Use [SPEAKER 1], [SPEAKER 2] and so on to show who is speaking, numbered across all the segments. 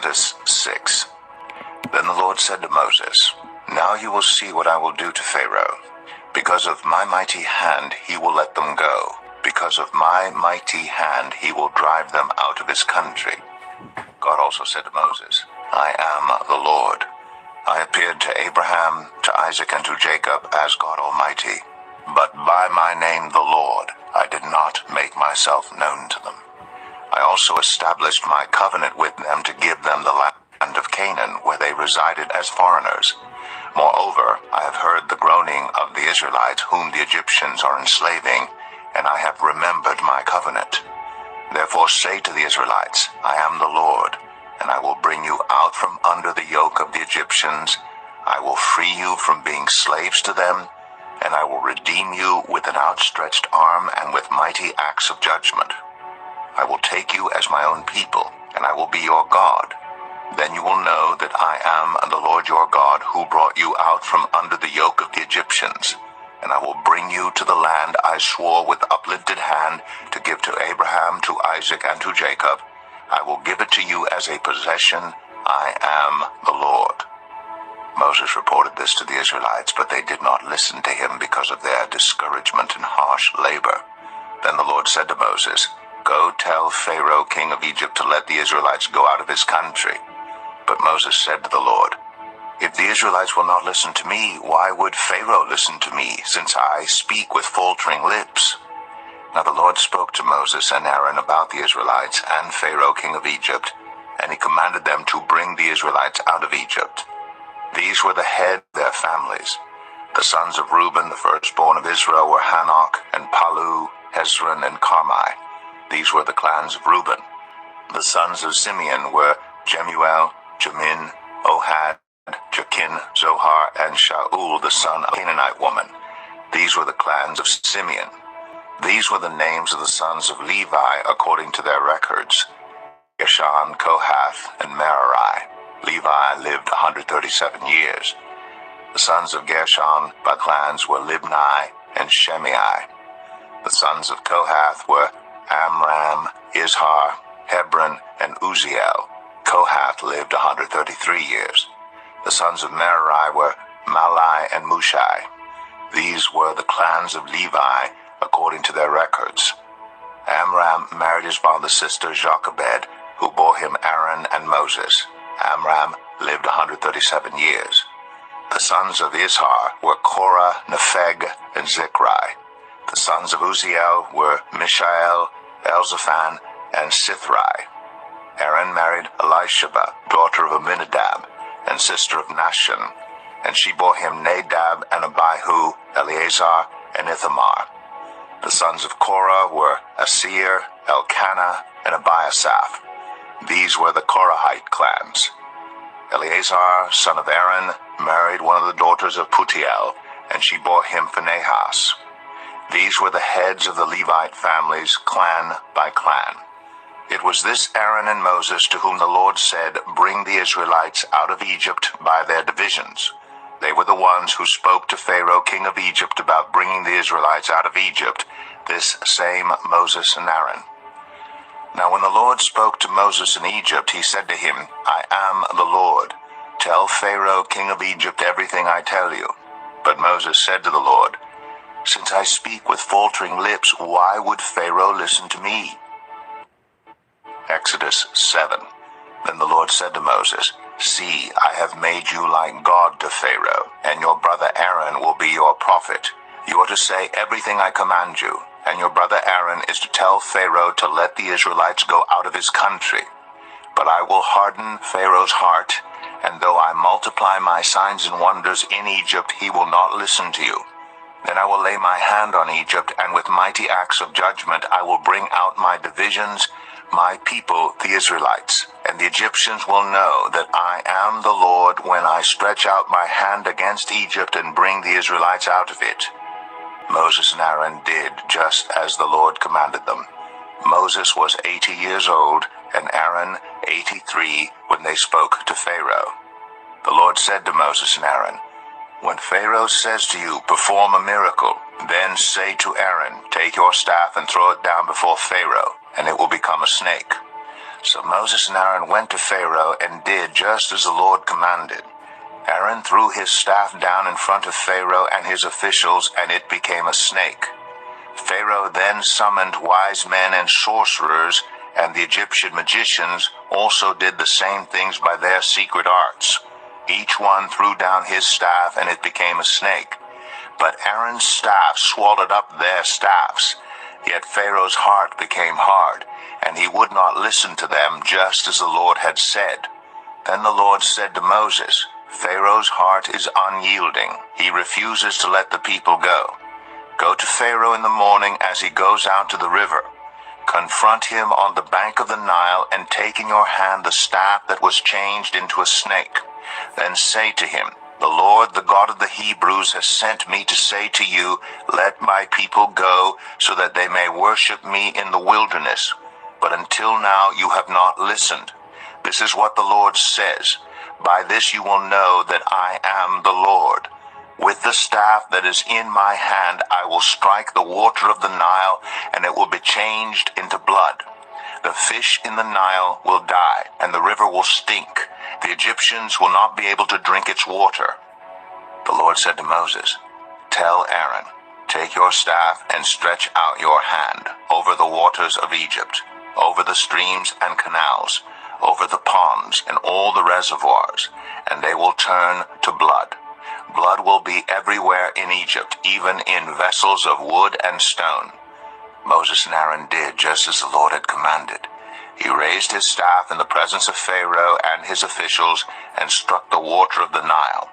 [SPEAKER 1] Exodus 6. Then the Lord said to Moses, "Now you will see what I will do to Pharaoh. Because of my mighty hand he will let them go. Because of my mighty hand he will drive them out of his country." God also said to Moses, "I am the Lord. I appeared to Abraham, to Isaac, and to Jacob as God Almighty. But by my name the Lord I did not make myself known to them. I also established my covenant with them to give them the land of Canaan, where they resided as foreigners. Moreover, I have heard the groaning of the Israelites, whom the Egyptians are enslaving, and I have remembered my covenant. Therefore say to the Israelites, I am the Lord, and I will bring you out from under the yoke of the Egyptians. I will free you from being slaves to them, and I will redeem you with an outstretched arm and with mighty acts of judgment. I will take you as my own people, and I will be your God. Then you will know that I am the Lord your God, who brought you out from under the yoke of the Egyptians. And I will bring you to the land I swore with uplifted hand to give to Abraham, to Isaac, and to Jacob. I will give it to you as a possession. I am the Lord." Moses reported this to the Israelites, but they did not listen to him because of their discouragement and harsh labor. Then the Lord said to Moses, "Go tell Pharaoh, king of Egypt, to let the Israelites go out of his country." But Moses said to the Lord, "If the Israelites will not listen to me, why would Pharaoh listen to me, since I speak with faltering lips?" Now the Lord spoke to Moses and Aaron about the Israelites and Pharaoh, king of Egypt, and he commanded them to bring the Israelites out of Egypt. These were the head of their families. The sons of Reuben, the firstborn of Israel, were Hanok and Palu, Hezron, and Carmi. These were the clans of Reuben. The sons of Simeon were Jemuel, Jamin, Ohad, Jachin, Zohar, and Shaul, the son of a Canaanite woman. These were the clans of Simeon. These were the names of the sons of Levi according to their records: Gershon, Kohath, and Merari. Levi lived 137 years. The sons of Gershon by clans were Libni and Shimei. The sons of Kohath were Amram, Izhar, Hebron, and Uzziel. Kohath lived 133 years. The sons of Merari were Malai and Mushai. These were the clans of Levi according to their records. Amram married his father's sister Jochebed, who bore him Aaron and Moses. Amram lived 137 years. The sons of Izhar were Korah, Nepheg, and Zikri. The sons of Uzziel were Mishael, Elzaphan, and Sithri. Aaron married Elisheba, daughter of Aminadab, and sister of Nashon, and she bore him Nadab and Abihu, Eleazar, and Ithamar. The sons of Korah were Asir, Elkanah, and Abiasaph. These were the Korahite clans. Eleazar, son of Aaron, married one of the daughters of Putiel, and she bore him Phinehas. These were the heads of the Levite families, clan by clan. It was this Aaron and Moses to whom the Lord said, "Bring the Israelites out of Egypt by their divisions." They were the ones who spoke to Pharaoh, king of Egypt, about bringing the Israelites out of Egypt, this same Moses and Aaron. Now when the Lord spoke to Moses in Egypt, he said to him, "I am the Lord. Tell Pharaoh, king of Egypt, everything I tell you." But Moses said to the Lord, "Since I speak with faltering lips, why would Pharaoh listen to me?" Exodus 7. Then the Lord said to Moses, "See, I have made you like God to Pharaoh, and your brother Aaron will be your prophet. You are to say everything I command you, and your brother Aaron is to tell Pharaoh to let the Israelites go out of his country. But I will harden Pharaoh's heart, and though I multiply my signs and wonders in Egypt, he will not listen to you. Then I will lay my hand on Egypt, and with mighty acts of judgment I will bring out my divisions, my people, the Israelites, and the Egyptians will know that I am the Lord when I stretch out my hand against Egypt and bring the Israelites out of it." Moses and Aaron did just as the Lord commanded them. Moses was 80 years old, and Aaron 83 when they spoke to Pharaoh. The Lord said to Moses and Aaron, "When Pharaoh says to you, 'Perform a miracle,' then say to Aaron, 'Take your staff and throw it down before Pharaoh, and it will become a snake.' So Moses and Aaron went to Pharaoh and did just as the Lord commanded. Aaron threw his staff down in front of Pharaoh and his officials, and it became a snake. Pharaoh then summoned wise men and sorcerers, and the Egyptian magicians also did the same things by their secret arts. Each one threw down his staff, and it became a snake. But Aaron's staff swallowed up their staffs. Yet Pharaoh's heart became hard, and he would not listen to them, just as the Lord had said. Then the Lord said to Moses, "Pharaoh's heart is unyielding. He refuses to let the people go. Go to Pharaoh in the morning as he goes out to the river. Confront him on the bank of the Nile, and take in your hand the staff that was changed into a snake. Then say to him, 'The Lord, the God of the Hebrews, has sent me to say to you, let my people go, so that they may worship me in the wilderness. But until now you have not listened. This is what the Lord says. By this you will know that I am the Lord. With the staff that is in my hand I will strike the water of the Nile, and it will be changed into blood. The fish in the Nile will die, and the river will stink. The Egyptians will not be able to drink its water." The Lord said to Moses, "Tell Aaron, take your staff and stretch out your hand over the waters of Egypt, over the streams and canals, over the ponds and all the reservoirs, and they will turn to blood. Blood will be everywhere in Egypt, even in vessels of wood and stone." Moses and Aaron did just as the Lord had commanded. He raised his staff in the presence of Pharaoh and his officials and struck the water of the Nile,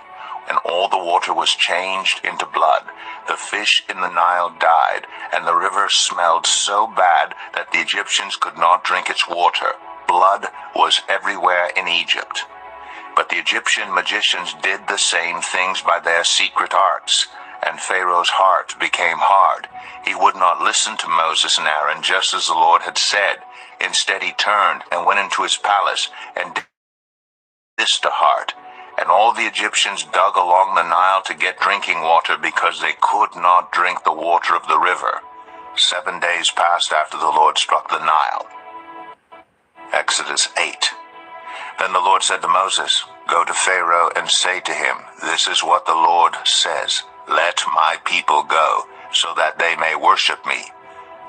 [SPEAKER 1] and all the water was changed into blood. The fish in the Nile died, and the river smelled so bad that the Egyptians could not drink its water. Blood was everywhere in Egypt. But the Egyptian magicians did the same things by their secret arts, and Pharaoh's heart became hard. He would not listen to Moses and Aaron, just as the Lord had said. Instead he turned and went into his palace and did this to heart. And all the Egyptians dug along the Nile to get drinking water, because they could not drink the water of the river. 7 days passed after the Lord struck the Nile. Exodus 8. Then the Lord said to Moses, "Go to Pharaoh and say to him, 'This is what the Lord says. Let my people go, so that they may worship me.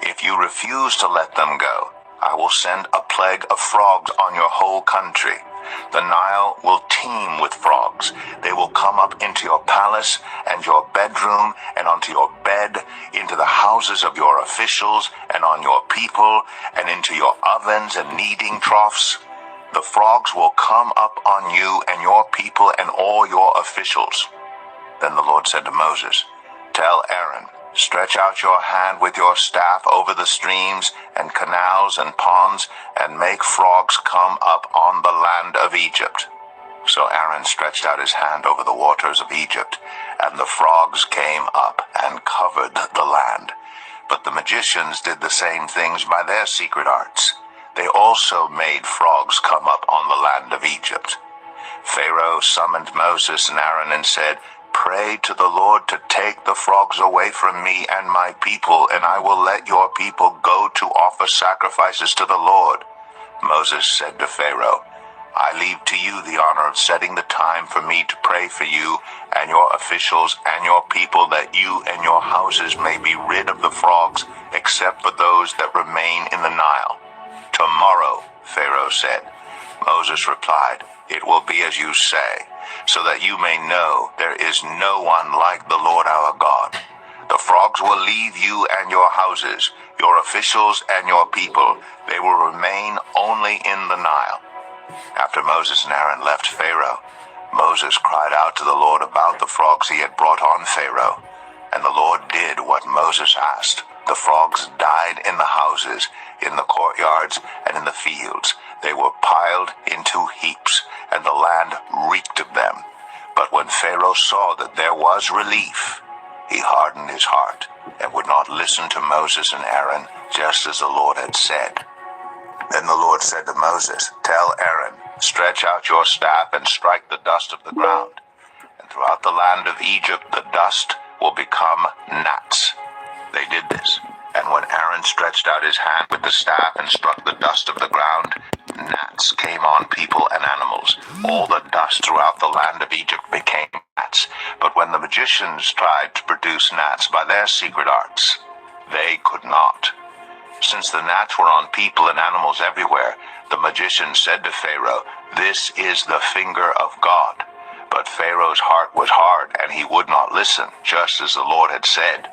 [SPEAKER 1] If you refuse to let them go, I will send a plague of frogs on your whole country. The Nile will teem with frogs. They will come up into your palace and your bedroom and onto your bed, into the houses of your officials and on your people, and into your ovens and kneading troughs. The frogs will come up on you and your people and all your officials." Then the Lord said to Moses, "Tell Aaron, stretch out your hand with your staff over the streams and canals and ponds, and make frogs come up on the land of Egypt." So Aaron stretched out his hand over the waters of Egypt, and the frogs came up and covered the land. But the magicians did the same things by their secret arts. They also made frogs come up on the land of Egypt. Pharaoh summoned Moses and Aaron and said, "Pray to the Lord to take the frogs away from me and my people, and I will let your people go to offer sacrifices to the Lord." Moses said to Pharaoh, "I leave to you the honor of setting the time for me to pray for you and your officials and your people, that you and your houses may be rid of the frogs, except for those that remain in the Nile." "Tomorrow," Pharaoh said. Moses replied, "It will be as you say, so that you may know there is no one like the Lord our God. The frogs will leave you and your houses, your officials and your people. They will remain only in the Nile." After Moses and Aaron left Pharaoh, Moses cried out to the Lord about the frogs he had brought on Pharaoh. And the Lord did what Moses asked. The frogs died in the houses, in the courtyards, and in the fields. They were piled into heaps, and the land reeked of them. But when Pharaoh saw that there was relief, he hardened his heart and would not listen to Moses and Aaron, just as the Lord had said. Then the Lord said to Moses, "Tell Aaron, stretch out your staff and strike the dust of the ground. And throughout the land of Egypt the dust will become gnats." They did this, and when Aaron stretched out his hand with the staff and struck the dust of the ground, gnats came on people and animals. All the dust throughout the land of Egypt became gnats. But when the magicians tried to produce gnats by their secret arts, they could not. Since the gnats were on people and animals everywhere, the magician said to Pharaoh, "This is the finger of God." But Pharaoh's heart was hard, and he would not listen, just as the Lord had said.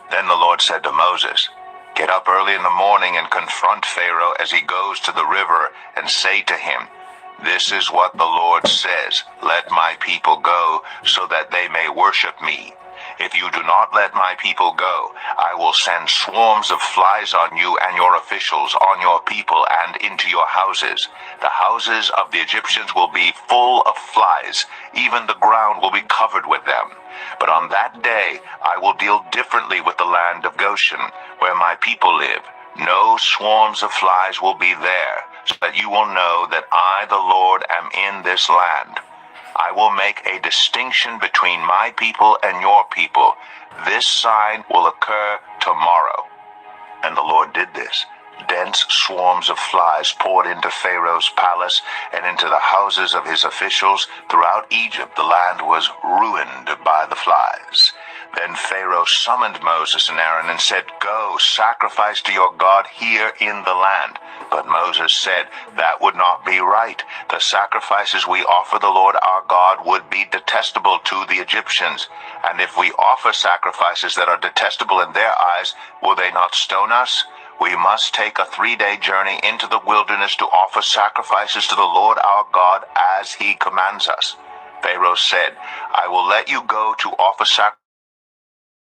[SPEAKER 1] Then the Lord said to Moses, "Get up early in the morning and confront Pharaoh as he goes to the river, and say to him, 'This is what the Lord says, let my people go, so that they may worship me. If you do not let my people go, I will send swarms of flies on you and your officials, on your people, and into your houses. The houses of the Egyptians will be full of flies, even the ground will be covered with them. But on that day I will deal differently with the land of Goshen, where my people live. No swarms of flies will be there, so that you will know that I, the Lord, am in this land. I will make a distinction between my people and your people. This sign will occur tomorrow.'" And the Lord did this. Dense swarms of flies poured into Pharaoh's palace and into the houses of his officials. Throughout Egypt, the land was ruined by the flies. Then Pharaoh summoned Moses and Aaron and said, "Go, sacrifice to your God here in the land." But Moses said, "That would not be right. The sacrifices we offer the Lord our God would be detestable to the Egyptians. And if we offer sacrifices that are detestable in their eyes, will they not stone us? We must take a 3-day journey into the wilderness to offer sacrifices to the Lord our God as he commands us." Pharaoh said, "I will let you go to offer sacrifices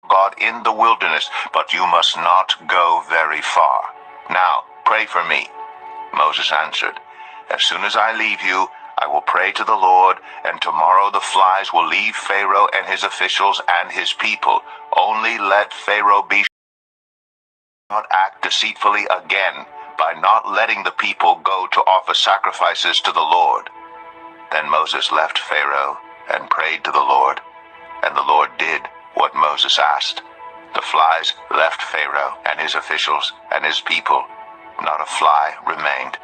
[SPEAKER 1] to God in the wilderness, but you must not go very far. Now, pray for me." Moses answered, "As soon as I leave you, I will pray to the Lord, and tomorrow the flies will leave Pharaoh and his officials and his people. Only let Pharaoh be not act deceitfully again by not letting the people go to offer sacrifices to the Lord." Then Moses left Pharaoh and prayed to the Lord, and the Lord did what Moses asked. The flies left Pharaoh and his officials and his people. Not a fly remained.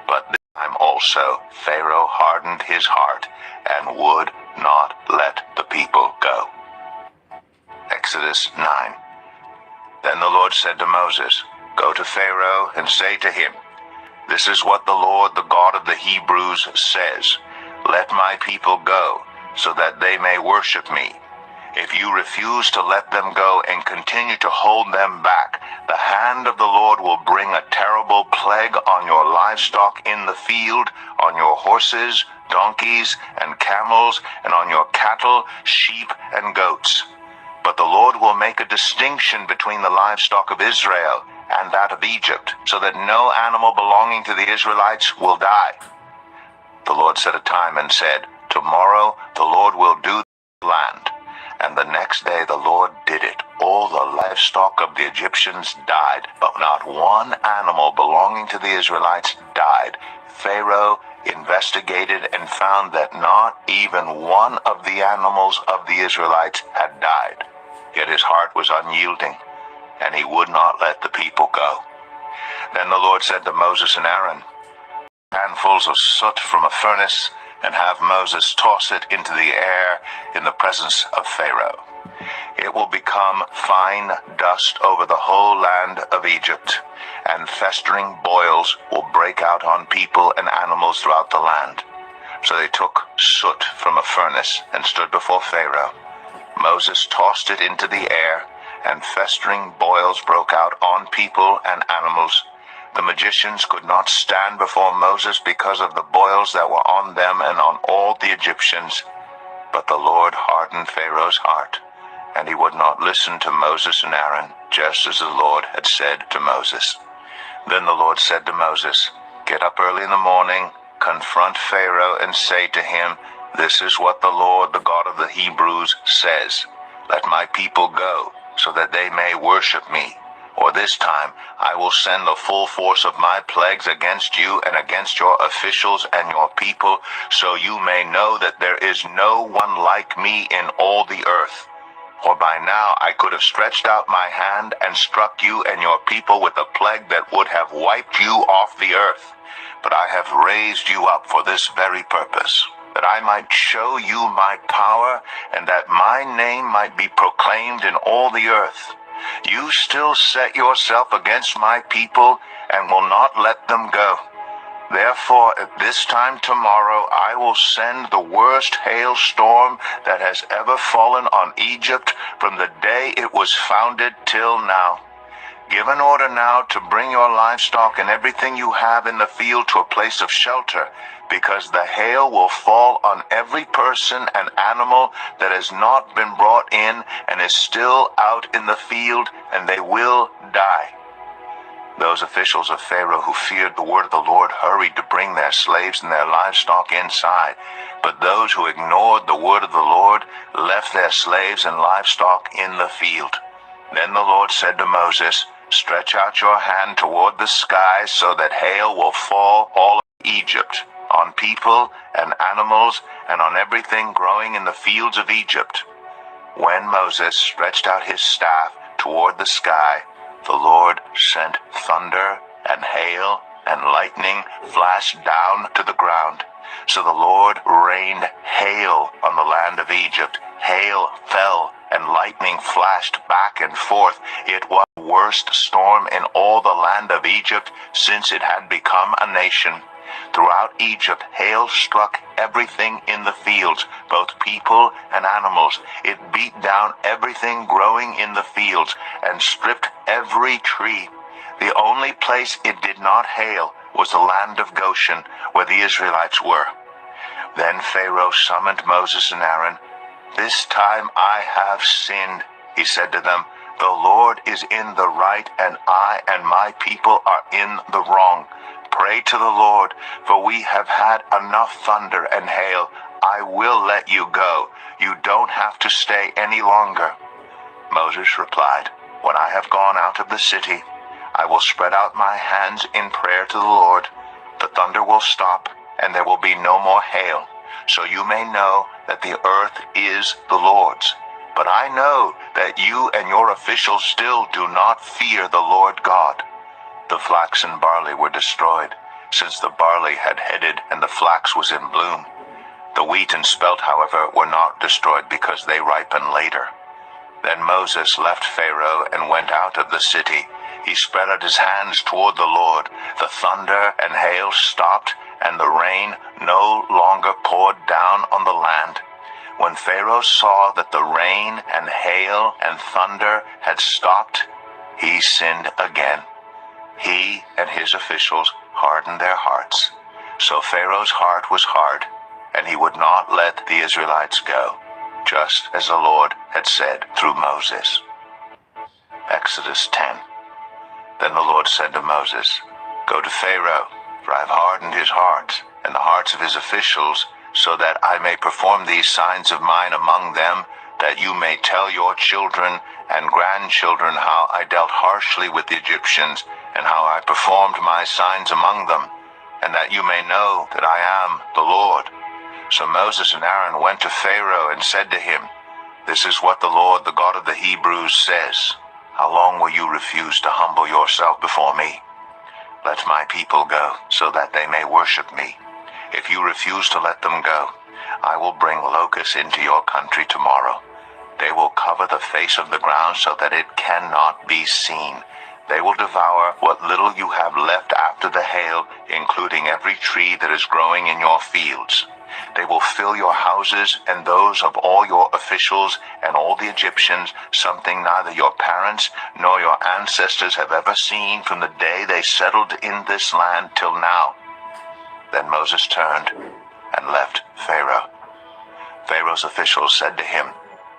[SPEAKER 1] But this time also Pharaoh hardened his heart and would not let the people go. Exodus 9. Then the Lord said to Moses, "Go to Pharaoh and say to him, 'This is what the Lord, the God of the Hebrews, says. Let my people go, so that they may worship me. If you refuse to let them go and continue to hold them back, the hand of the Lord will bring a terrible plague on your livestock in the field, on your horses, donkeys, and camels, and on your cattle, sheep, and goats. But the Lord will make a distinction between the livestock of Israel and that of Egypt, so that no animal belonging to the Israelites will die.' The Lord set a time and said, 'Tomorrow the Lord will do the land.' And the next day the Lord did it. All the livestock of the Egyptians died, but not one animal belonging to the Israelites died. Pharaoh investigated and found that not even one of the animals of the Israelites had died. Yet his heart was unyielding, and he would not let the people go. Then the Lord said to Moses and Aaron, "Handfuls of soot from a furnace, and have Moses toss it into the air in the presence of Pharaoh. It will become fine dust over the whole land of Egypt, and festering boils will break out on people and animals throughout the land." So they took soot from a furnace and stood before Pharaoh. Moses tossed it into the air, and festering boils broke out on people and animals. The magicians could not stand before Moses because of the boils that were on them and on all the Egyptians. But the Lord hardened Pharaoh's heart, and he would not listen to Moses and Aaron, just as the Lord had said to Moses. Then the Lord said to Moses, "Get up early in the morning, confront Pharaoh, and say to him, 'This is what the Lord, the God of the Hebrews, says. Let my people go, so that they may worship me. Or this time I will send the full force of my plagues against you and against your officials and your people, so you may know that there is no one like me in all the earth. For by now I could have stretched out my hand and struck you and your people with a plague that would have wiped you off the earth. But I have raised you up for this very purpose, that I might show you my power, and that my name might be proclaimed in all the earth. You still set yourself against my people, and will not let them go. Therefore, at this time tomorrow, I will send the worst hailstorm that has ever fallen on Egypt from the day it was founded till now. Give an order now to bring your livestock and everything you have in the field to a place of shelter, because the hail will fall on every person and animal that has not been brought in and is still out in the field, and they will die. Those officials of Pharaoh who feared the word of the Lord hurried to bring their slaves and their livestock inside. But those who ignored the word of the Lord left their slaves and livestock in the field. Then the Lord said to Moses, "Stretch out your hand toward the sky so that hail will fall all over Egypt, on people and animals and on everything growing in the fields of Egypt." When Moses stretched out his staff toward the sky, the Lord sent thunder and hail, and lightning flashed down to the ground. So the Lord rained hail on the land of Egypt. Hail fell, and lightning flashed back and forth. It was the worst storm in all the land of Egypt since it had become a nation. Throughout Egypt, hail struck everything in the fields, both people and animals. It beat down everything growing in the fields and stripped every tree. The only place it did not hail was the land of Goshen, where the Israelites were. Then Pharaoh summoned Moses and Aaron. "This time I have sinned," he said to them. "The Lord is in the right, and I and my people are in the wrong. Pray to the Lord, for we have had enough thunder and hail. I will let you go. You don't have to stay any longer." Moses replied, "When I have gone out of the city, I will spread out my hands in prayer to the Lord. The thunder will stop, and there will be no more hail, so you may know that the earth is the Lord's. But I know that you and your officials still do not fear the Lord God." The flax and barley were destroyed, since the barley had headed and the flax was in bloom. The wheat and spelt, however, were not destroyed because they ripen later. Then Moses left Pharaoh and went out of the city. He spread out his hands toward the Lord. The thunder and hail stopped, and the rain no longer poured down on the land. When Pharaoh saw that the rain and hail and thunder had stopped, he sinned again. He and his officials hardened their hearts. So Pharaoh's heart was hard, and he would not let the Israelites go, just as the Lord had said through Moses. Exodus 10. Then the Lord said to Moses, "Go to Pharaoh, for I have hardened his heart and the hearts of his officials, so that I may perform these signs of mine among them, that you may tell your children and grandchildren how I dealt harshly with the Egyptians, and how I performed my signs among them, and that you may know that I am the Lord." So Moses and Aaron went to Pharaoh and said to him, "This is what the Lord, the God of the Hebrews, says. How long will you refuse to humble yourself before me? Let my people go, so that they may worship me. If you refuse to let them go, I will bring locusts into your country tomorrow. They will cover the face of the ground so that it cannot be seen. They will devour what little you have left after the hail, including every tree that is growing in your fields. They will fill your houses and those of all your officials and all the Egyptians, something neither your parents nor your ancestors have ever seen from the day they settled in this land till now." Then Moses turned and left Pharaoh. Pharaoh's officials said to him,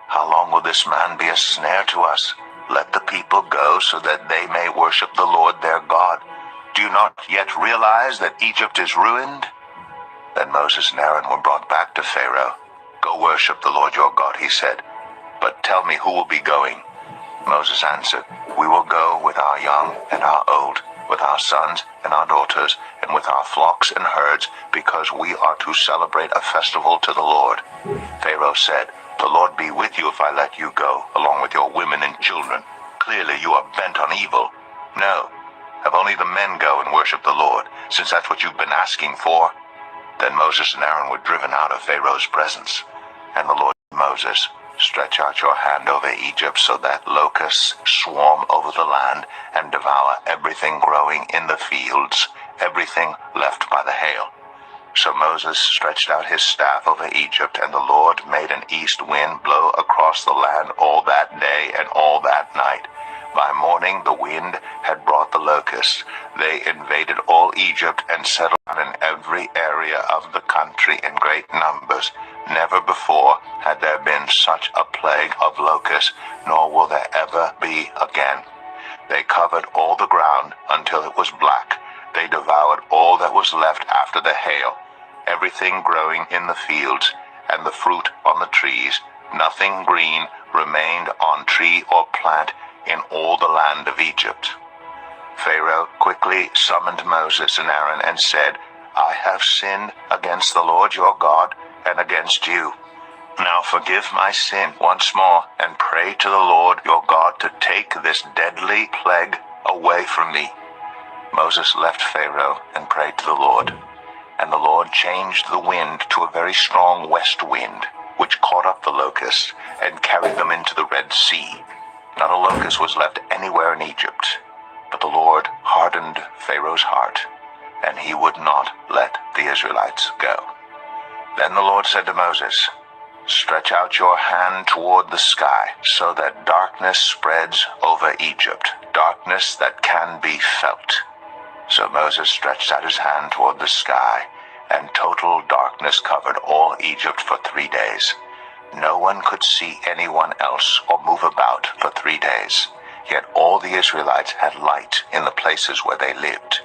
[SPEAKER 1] "How long will this man be a snare to us? Let the people go so that they may worship the Lord their God. Do you not yet realize that Egypt is ruined?" Then Moses and Aaron were brought back to Pharaoh. "Go worship the Lord your God," he said. "But tell me, who will be going?" Moses answered, "We will go with our young and our old, with our sons and our daughters, and with our flocks and herds, because we are to celebrate a festival to the Lord." Pharaoh said, "The Lord be with you if I let you go, along with your women and children. Clearly you are bent on evil." "No," Have only the men go and worship the Lord, since that's what you've been asking for." Then Moses and Aaron were driven out of Pharaoh's presence. And the Lord said to Moses, "Stretch out your hand over Egypt so that locusts swarm over the land and devour everything growing in the fields, everything left by the hail." So Moses stretched out his staff over Egypt, and the Lord made an east wind blow across the land all that day and all that night. By morning the wind had brought the locusts. They invaded all Egypt and settled in every area of the country in great numbers. Never before had there been such a plague of locusts, nor will there ever be again. They covered all the ground until it was black. They devoured all that was left after the hail, everything growing in the fields and the fruit on the trees. Nothing green remained on tree or plant in all the land of Egypt. Pharaoh quickly summoned Moses and Aaron and said, "I have sinned against the Lord your God and against you. Now forgive my sin once more and pray to the Lord your God to take this deadly plague away from me." Moses left Pharaoh and prayed to the Lord. And the Lord changed the wind to a very strong west wind, which caught up the locusts and carried them into the Red Sea. Not a locust was left anywhere in Egypt. But the Lord hardened Pharaoh's heart, and he would not let the Israelites go. Then the Lord said to Moses, "Stretch out your hand toward the sky, so that darkness spreads over Egypt, darkness that can be felt." So Moses stretched out his hand toward the sky, and total darkness covered all Egypt for 3 days. No one could see anyone else or move about for 3 days. Yet all the Israelites had light in the places where they lived.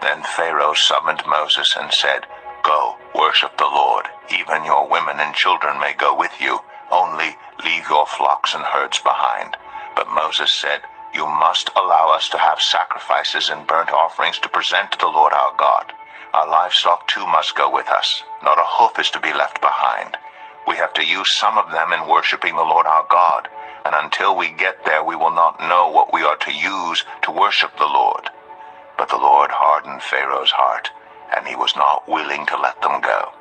[SPEAKER 1] Then Pharaoh summoned Moses and said, "Go, worship the Lord. Even your women and children may go with you. Only leave your flocks and herds behind." But Moses said, "You must allow us to have sacrifices and burnt offerings to present to the Lord our God. Our livestock too must go with us. Not a hoof is to be left behind. We have to use some of them in worshiping the Lord our God. And until we get there, we will not know what we are to use to worship the Lord." But the Lord hardened Pharaoh's heart, and he was not willing to let them go.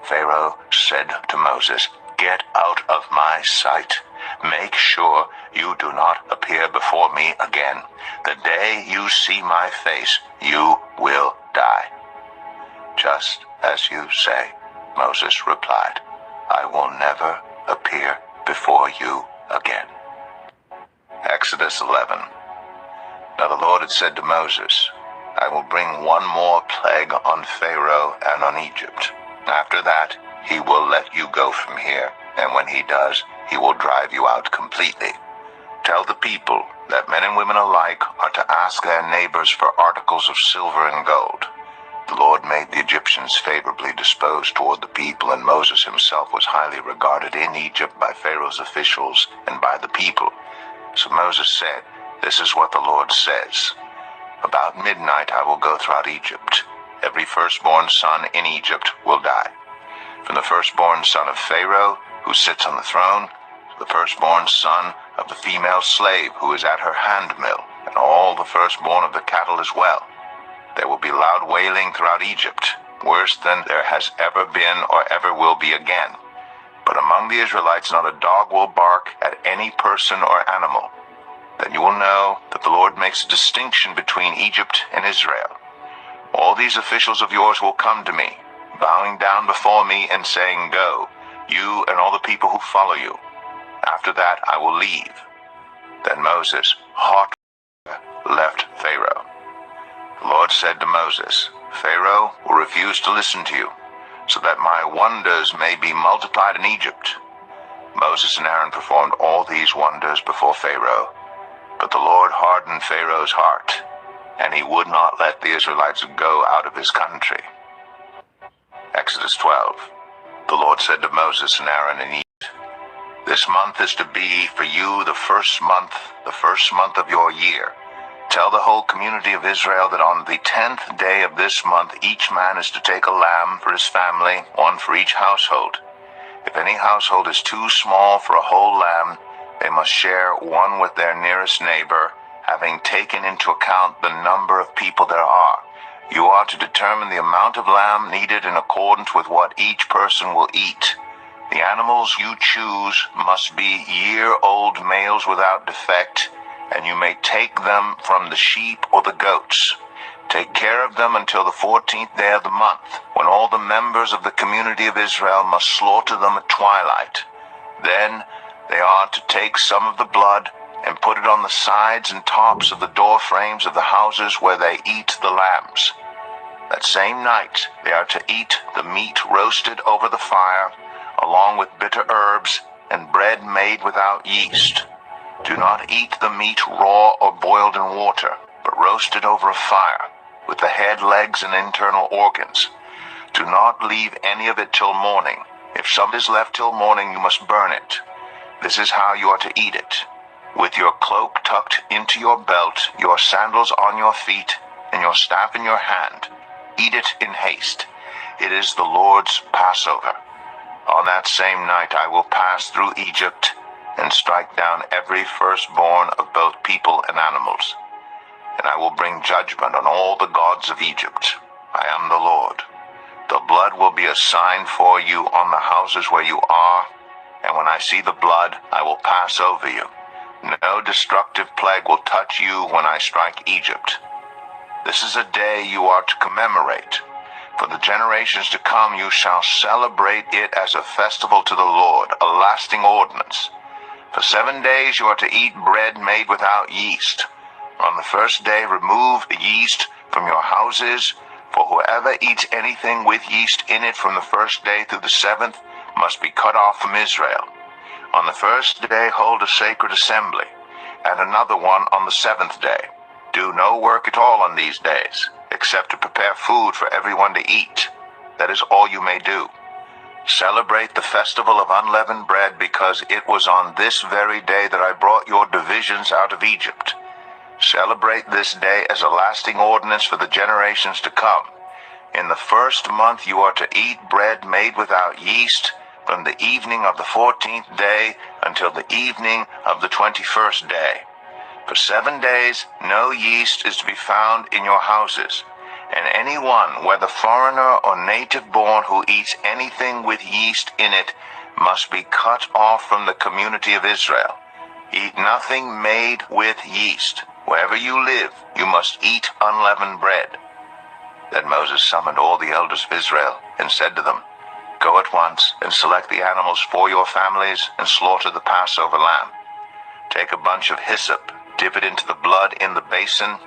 [SPEAKER 1] Pharaoh said to Moses, "Get out of my sight. Make sure you do not appear before me again. The day you see my face, you will die." "Just as you say," Moses replied. "I will never appear before you again." Exodus 11. Now the Lord had said to Moses, "I will bring one more plague on Pharaoh and on Egypt. After that, he will let you go from here, and when he does, he will drive you out completely. Tell the people that men and women alike are to ask their neighbors for articles of silver and gold." The Lord made the Egyptians favorably disposed toward the people, and Moses himself was highly regarded in Egypt by Pharaoh's officials and by the people. So Moses said, "This is what the Lord says. About midnight I will go throughout Egypt. Every firstborn son in Egypt will die. From the firstborn son of Pharaoh, who sits on the throne, to the firstborn son of the female slave who is at her handmill, and all the firstborn of the cattle as well. There will be loud wailing throughout Egypt, worse than there has ever been or ever will be again. But among the Israelites not a dog will bark at any person or animal. Then you will know that the Lord makes a distinction between Egypt and Israel. All these officials of yours will come to me, bowing down before me and saying, 'Go, you and all the people who follow you.' After that I will leave." Then Moses, hot, left Pharaoh. The Lord said to Moses, "Pharaoh will refuse to listen to you, so that my wonders may be multiplied in Egypt." Moses and Aaron performed all these wonders before Pharaoh. But the Lord hardened Pharaoh's heart, and he would not let the Israelites go out of his country. Exodus 12. The Lord said to Moses and Aaron in Egypt, "This month is to be for you the first month of your year. Tell the whole community of Israel that on the 10th day of this month each man is to take a lamb for his family, one for each household. If any household is too small for a whole lamb, they must share one with their nearest neighbor, having taken into account the number of people there are. You are to determine the amount of lamb needed in accordance with what each person will eat. The animals you choose must be year-old males without defect, and you may take them from the sheep or the goats. Take care of them until the 14th day of the month, when all the members of the community of Israel must slaughter them at twilight. Then they are to take some of the blood and put it on the sides and tops of the door frames of the houses where they eat the lambs. That same night they are to eat the meat roasted over the fire, along with bitter herbs and bread made without yeast. Do not eat the meat raw or boiled in water, but roasted over a fire, with the head, legs, and internal organs. Do not leave any of it till morning. If some is left till morning, you must burn it. This is how you are to eat it: with your cloak tucked into your belt, your sandals on your feet, and your staff in your hand. Eat it in haste. It is the Lord's Passover. On that same night I will pass through Egypt and strike down every firstborn of both people and animals. And I will bring judgment on all the gods of Egypt. I am the Lord. The blood will be a sign for you on the houses where you are, and when I see the blood, I will pass over you. No destructive plague will touch you when I strike Egypt. This is a day you are to commemorate. For the generations to come you shall celebrate it as a festival to the Lord, a lasting ordinance. For 7 days you are to eat bread made without yeast. On the first day remove the yeast from your houses, for whoever eats anything with yeast in it from the first day through the 7th must be cut off from Israel. On the first day hold a sacred assembly, and another one on the 7th day. Do no work at all on these days, except to prepare food for everyone to eat. That is all you may do. Celebrate the festival of unleavened bread, because it was on this very day that I brought your divisions out of Egypt. Celebrate this day as a lasting ordinance for the generations to come. In the first month you are to eat bread made without yeast from the evening of the 14th day until the evening of the 21st day. For 7 days no yeast is to be found in your houses, and anyone, whether foreigner or native-born, who eats anything with yeast in it must be cut off from the community of Israel. Eat nothing made with yeast. Wherever you live, you must eat unleavened bread. Then Moses summoned all the elders of Israel and said to them, Go at once and select the animals for your families and slaughter the Passover lamb. Take a bunch of hyssop, dip it into the blood in the basin,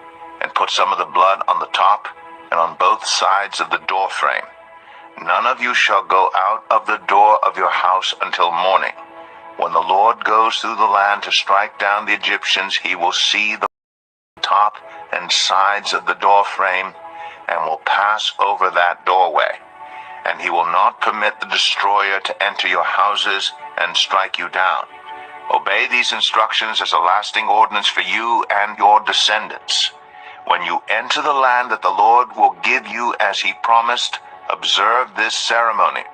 [SPEAKER 1] and put some of the blood on the top and on both sides of the door frame. None of you shall go out of the door of your house until morning. When the Lord goes through the land to strike down the Egyptians, he will see the top and sides of the door frame and will pass over that doorway. And he will not permit the destroyer to enter your houses and strike you down. Obey these instructions as a lasting ordinance for you and your descendants. When you enter the land that the Lord will give you as he promised, observe this ceremony.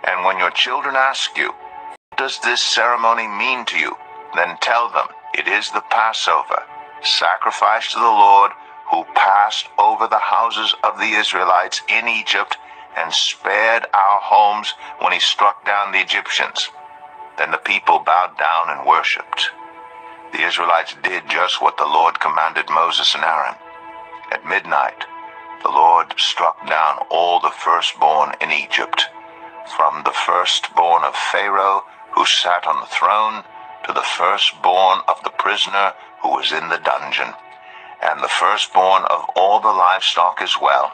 [SPEAKER 1] And when your children ask you, What does this ceremony mean to you? Then tell them, It is the Passover, sacrifice to the Lord, who passed over the houses of the Israelites in Egypt and spared our homes when he struck down the Egyptians. Then the people bowed down and worshipped. The Israelites did just what the Lord commanded Moses and Aaron. At midnight, the Lord struck down all the firstborn in Egypt, from the firstborn of Pharaoh, who sat on the throne, to the firstborn of the prisoner who was in the dungeon, and the firstborn of all the livestock as well.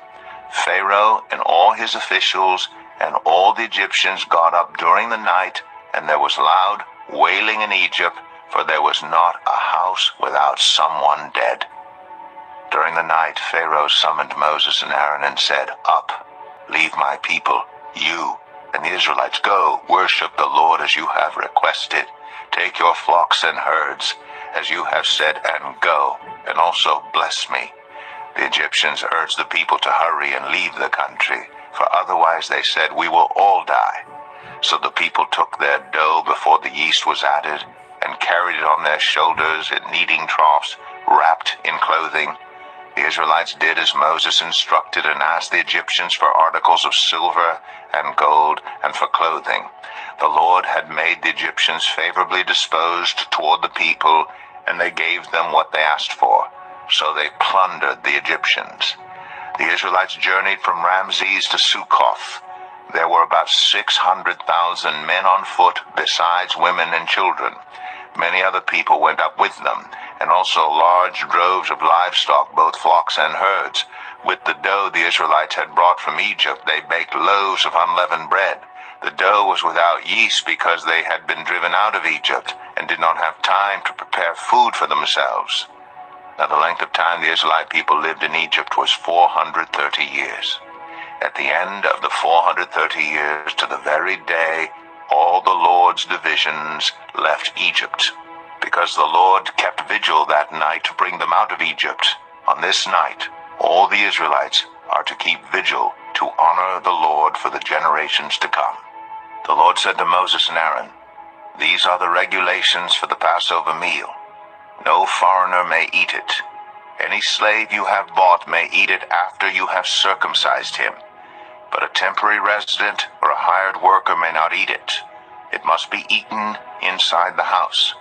[SPEAKER 1] Pharaoh and all his officials and all the Egyptians got up during the night, and there was loud wailing in Egypt, for there was not a house without someone dead. During the night Pharaoh summoned Moses and Aaron and said, Up, leave my people, you and the Israelites. Go, worship the Lord as you have requested. Take your flocks and herds, as you have said, and go, and also bless me. The Egyptians urged the people to hurry and leave the country, for otherwise, they said, we will all die. So the people took their dough before the yeast was added, and carried it on their shoulders in kneading troughs, wrapped in clothing. The Israelites did as Moses instructed and asked the Egyptians for articles of silver and gold and for clothing. The Lord had made the Egyptians favorably disposed toward the people, and they gave them what they asked for. So they plundered the Egyptians. The Israelites journeyed from Ramses to Succoth. There were about 600,000 men on foot, besides women and children. Many other people went up with them, and also large droves of livestock, both flocks and herds. With the dough the Israelites had brought from Egypt, they baked loaves of unleavened bread. The dough was without yeast because they had been driven out of Egypt and did not have time to prepare food for themselves. Now the length of time the Israelite people lived in Egypt was 430 years. At the end of the 430 years, to the very day, all the Lord's divisions left Egypt, because the Lord kept vigil that night to bring them out of Egypt. On this night, all the Israelites are to keep vigil to honor the Lord for the generations to come. The Lord said to Moses and Aaron, "These are the regulations for the Passover meal. No foreigner may eat it. Any slave you have bought may eat it after you have circumcised him. But a temporary resident or a hired worker may not eat it. It must be eaten inside the house.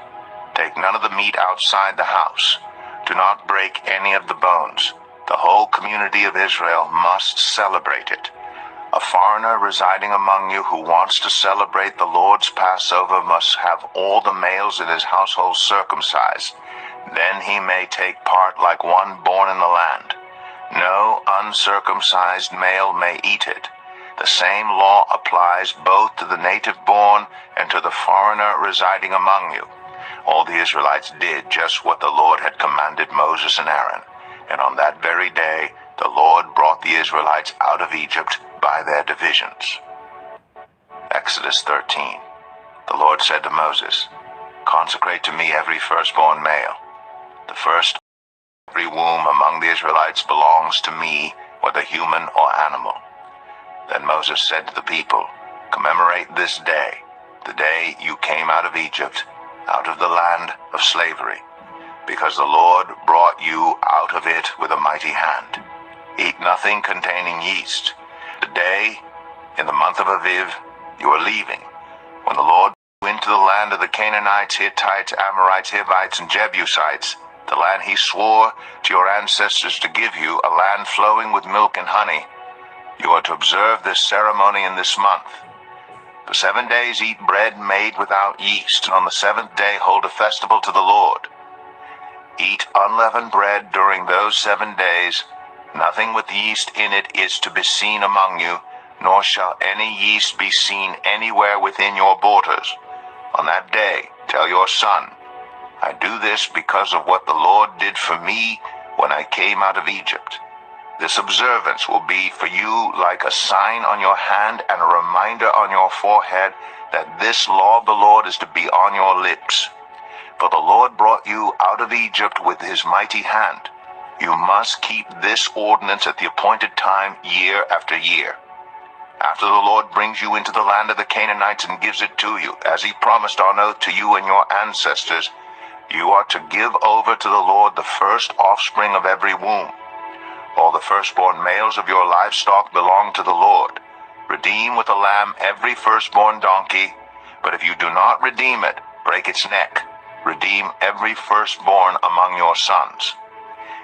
[SPEAKER 1] Take none of the meat outside the house. Do not break any of the bones. The whole community of Israel must celebrate it. A foreigner residing among you who wants to celebrate the Lord's Passover must have all the males in his household circumcised. Then he may take part like one born in the land. No uncircumcised male may eat it. The same law applies both to the native-born and to the foreigner residing among you." All the Israelites did just what the Lord had commanded Moses and Aaron, and on that very day the Lord brought the Israelites out of Egypt by their divisions. Exodus 13. The Lord said to Moses, "Consecrate to me every firstborn male. The first of every womb among the Israelites belongs to me, whether human or animal." Then Moses said to the people, "Commemorate this day, the day you came out of Egypt, out of the land of slavery, because the Lord brought you out of it with a mighty hand. Eat nothing containing yeast. The day, in the month of Aviv, you are leaving, when the Lord brought you into the land of the Canaanites, Hittites, Amorites, Hivites, and Jebusites, the land he swore to your ancestors to give you, a land flowing with milk and honey. You are to observe this ceremony in this month. For 7 days eat bread made without yeast, and on the 7th day hold a festival to the Lord. Eat unleavened bread during those 7 days. Nothing with yeast in it is to be seen among you, nor shall any yeast be seen anywhere within your borders. On that day tell your son, I do this because of what the Lord did for me when I came out of Egypt. This observance will be for you like a sign on your hand and a reminder on your forehead that this law of the Lord is to be on your lips. For the Lord brought you out of Egypt with his mighty hand. You must keep this ordinance at the appointed time year after year. After the Lord brings you into the land of the Canaanites and gives it to you, as he promised on oath to you and your ancestors, you are to give over to the Lord the first offspring of every womb. All the firstborn males of your livestock belong to the Lord. Redeem with a lamb every firstborn donkey, but if you do not redeem it, break its neck. Redeem every firstborn among your sons.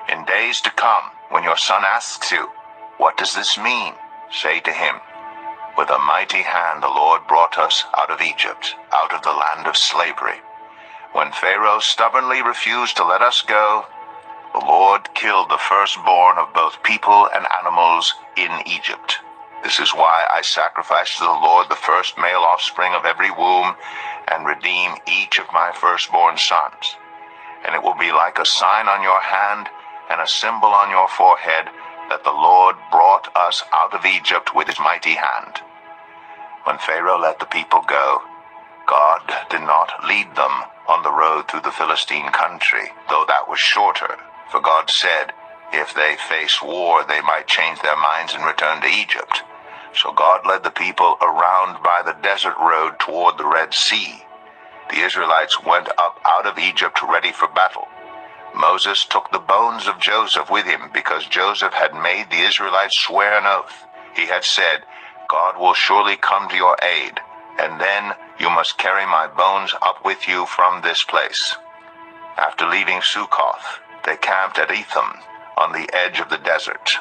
[SPEAKER 1] In days to come, when your son asks you, what does this mean? Say to him, with a mighty hand the Lord brought us out of Egypt, out of the land of slavery. When Pharaoh stubbornly refused to let us go, the Lord killed the firstborn of both people and animals in Egypt. This is why I sacrifice to the Lord the first male offspring of every womb and redeem each of my firstborn sons. And it will be like a sign on your hand and a symbol on your forehead that the Lord brought us out of Egypt with his mighty hand. When Pharaoh let the people go, God did not lead them on the road through the Philistine country, though that was shorter. For God said, if they face war, they might change their minds and return to Egypt. So God led the people around by the desert road toward the Red Sea. The Israelites went up out of Egypt ready for battle. Moses took the bones of Joseph with him because Joseph had made the Israelites swear an oath. He had said, God will surely come to your aid, and then you must carry my bones up with you from this place. After leaving Succoth, they camped at Etham on the edge of the desert.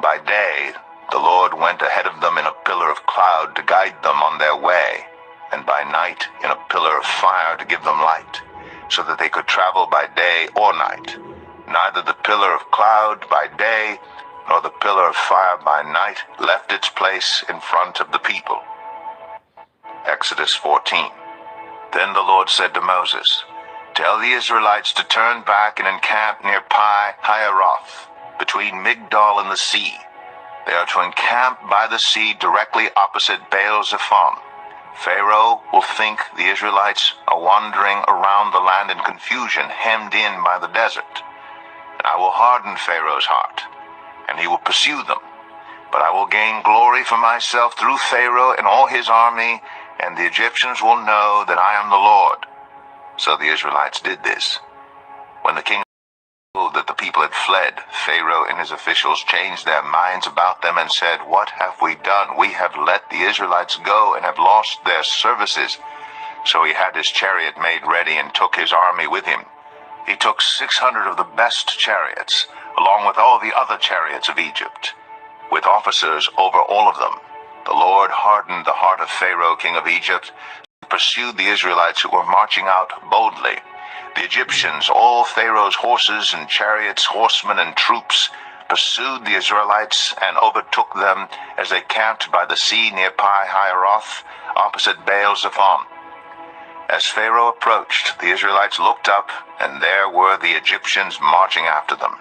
[SPEAKER 1] By day, the Lord went ahead of them in a pillar of cloud to guide them on their way, and by night in a pillar of fire to give them light, so that they could travel by day or night. Neither the pillar of cloud by day nor the pillar of fire by night left its place in front of the people. Exodus 14. Then the Lord said to Moses, Tell the Israelites to turn back and encamp near Pi Hahiroth, between Migdol and the sea. They are to encamp by the sea directly opposite Baal-zephon. Pharaoh will think the Israelites are wandering around the land in confusion, hemmed in by the desert. And I will harden Pharaoh's heart, and he will pursue them. But I will gain glory for myself through Pharaoh and all his army, and the Egyptians will know that I am the Lord. So the Israelites did this. When the king knew that the people had fled, Pharaoh and his officials changed their minds about them and said, What have we done? We have let the Israelites go and have lost their services. So he had his chariot made ready and took his army with him. He took 600 of the best chariots, along with all the other chariots of Egypt, with officers over all of them. The Lord hardened the heart of Pharaoh, king of Egypt, and pursued the Israelites who were marching out boldly. The Egyptians, all Pharaoh's horses and chariots, horsemen and troops, pursued the Israelites and overtook them as they camped by the sea near Pi Hahiroth, opposite Baal-zephon. As Pharaoh approached, the Israelites looked up, and there were the Egyptians marching after them.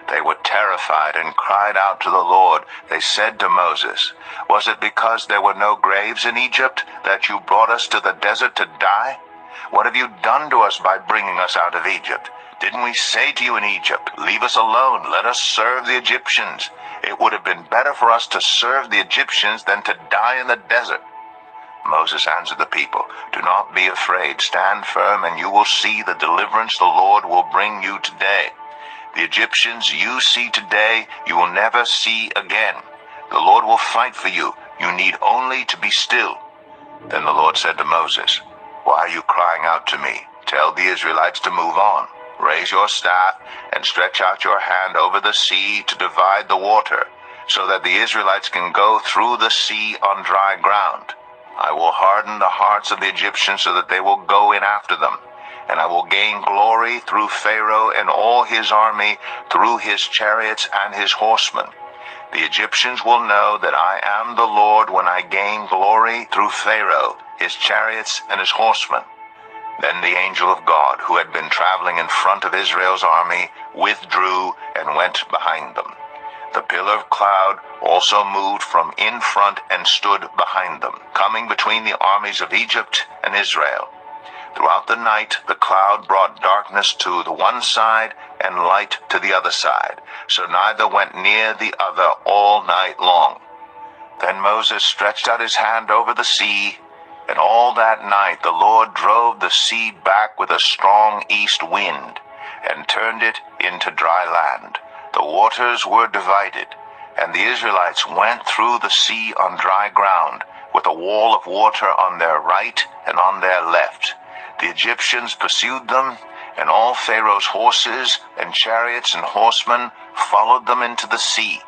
[SPEAKER 1] They were terrified and cried out to the Lord. They said to Moses, Was it because there were no graves in Egypt that you brought us to the desert to die? What have you done to us by bringing us out of Egypt? Didn't we say to you in Egypt, Leave us alone, let us serve the Egyptians? It would have been better for us to serve the Egyptians than to die in the desert. Moses answered the people, Do not be afraid, stand firm, and you will see the deliverance the Lord will bring you today. The Egyptians you see today, you will never see again. The Lord will fight for you. You need only to be still. Then the Lord said to Moses, Why are you crying out to me? Tell the Israelites to move on. Raise your staff and stretch out your hand over the sea to divide the water, so that the Israelites can go through the sea on dry ground. I will harden the hearts of the Egyptians so that they will go in after them. And I will gain glory through Pharaoh and all his army, through his chariots and his horsemen. The Egyptians will know that I am the Lord when I gain glory through Pharaoh, his chariots and his horsemen. Then the angel of God, who had been traveling in front of Israel's army, withdrew and went behind them. The pillar of cloud also moved from in front and stood behind them, coming between the armies of Egypt and Israel. Throughout the night, the cloud brought darkness to the one side and light to the other side, so neither went near the other all night long. Then Moses stretched out his hand over the sea, and all that night the Lord drove the sea back with a strong east wind, and turned it into dry land. The waters were divided, and the Israelites went through the sea on dry ground, with a wall of water on their right and on their left. The Egyptians pursued them, and all Pharaoh's horses and chariots and horsemen followed them into the sea.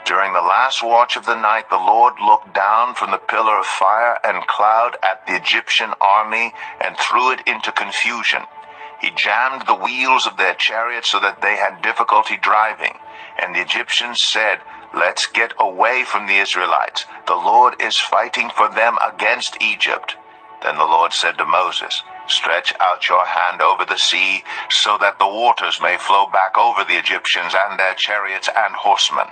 [SPEAKER 1] During the last watch of the night, the Lord looked down from the pillar of fire and cloud at the Egyptian army and threw it into confusion. He jammed the wheels of their chariots so that they had difficulty driving. And the Egyptians said, Let's get away from the Israelites. The Lord is fighting for them against Egypt. Then the Lord said to Moses, Stretch out your hand over the sea, so that the waters may flow back over the Egyptians and their chariots and horsemen.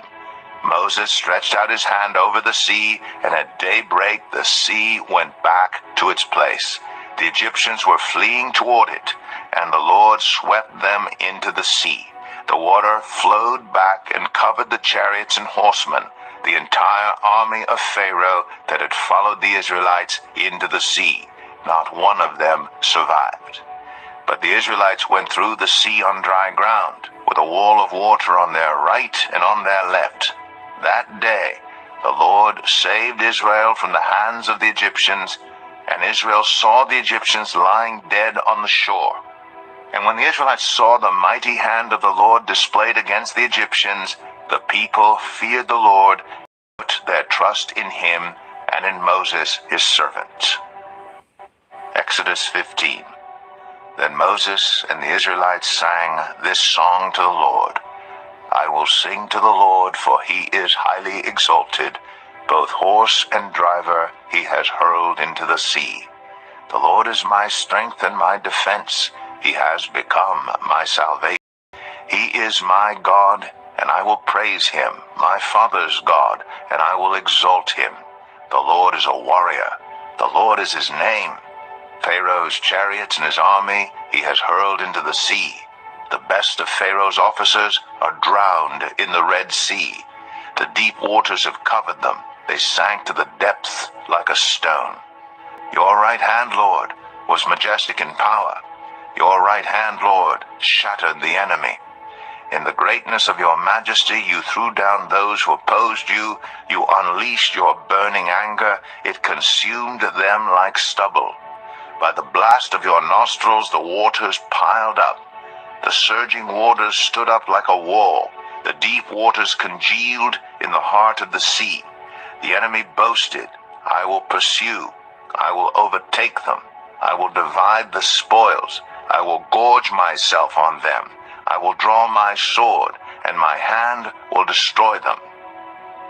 [SPEAKER 1] Moses stretched out his hand over the sea, and at daybreak the sea went back to its place. The Egyptians were fleeing toward it, and the Lord swept them into the sea. The water flowed back and covered the chariots and horsemen, the entire army of Pharaoh that had followed the Israelites into the sea. Not one of them survived. But the Israelites went through the sea on dry ground, with a wall of water on their right and on their left. That day the Lord saved Israel from the hands of the Egyptians, and Israel saw the Egyptians lying dead on the shore. And when the Israelites saw the mighty hand of the Lord displayed against the Egyptians, the people feared the Lord, and put their trust in him and in Moses his servant. Exodus 15. Then Moses and the Israelites sang this song to the Lord. I will sing to the Lord, for he is highly exalted. Both horse and driver he has hurled into the sea. The Lord is my strength and my defense. He has become my salvation. He is my God, and I will praise him, my father's God, and I will exalt him. The Lord is a warrior. The Lord is his name. Pharaoh's chariots and his army he has hurled into the sea. The best of Pharaoh's officers are drowned in the Red Sea. The deep waters have covered them. They sank to the depth like a stone. Your right hand, Lord, was majestic in power. Your right hand, Lord, shattered the enemy. In the greatness of your majesty, you threw down those who opposed you. You unleashed your burning anger. It consumed them like stubble. By the blast of your nostrils, the waters piled up. The surging waters stood up like a wall. The deep waters congealed in the heart of the sea. The enemy boasted, I will pursue. I will overtake them. I will divide the spoils. I will gorge myself on them. I will draw my sword, and my hand will destroy them.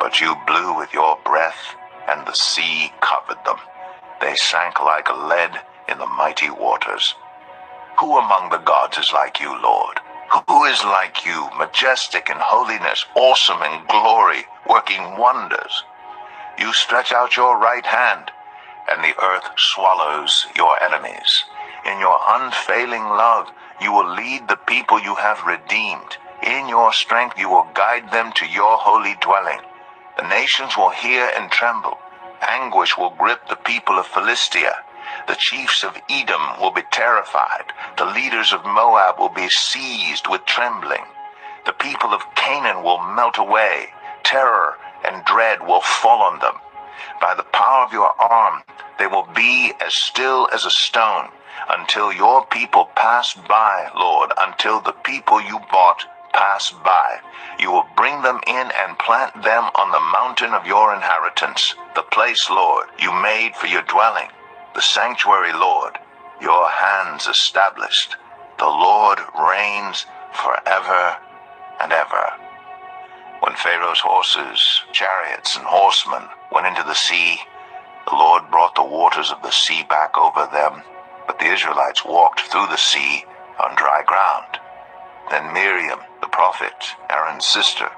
[SPEAKER 1] But you blew with your breath, and the sea covered them. They sank like lead in the mighty waters. Who among the gods is like you, Lord? Who is like you, majestic in holiness, awesome in glory, working wonders? You stretch out your right hand, and the earth swallows your enemies. In your unfailing love, you will lead the people you have redeemed. In your strength, you will guide them to your holy dwelling. The nations will hear and tremble. Anguish will grip the people of Philistia. The chiefs of Edom will be terrified. The leaders of Moab will be seized with trembling. The people of Canaan will melt away. Terror and dread will fall on them. By the power of your arm, they will be as still as a stone, until your people pass by, Lord, until the people you bought pass by. You will bring them in and plant them on the mountain of your inheritance, the place, Lord, you made for your dwelling, the sanctuary, Lord, your hands established. The Lord reigns forever and ever. When Pharaoh's horses, chariots, and horsemen went into the sea, the Lord brought the waters of the sea back over them, but the Israelites walked through the sea on dry ground. Then Miriam, the prophet, Aaron's sister,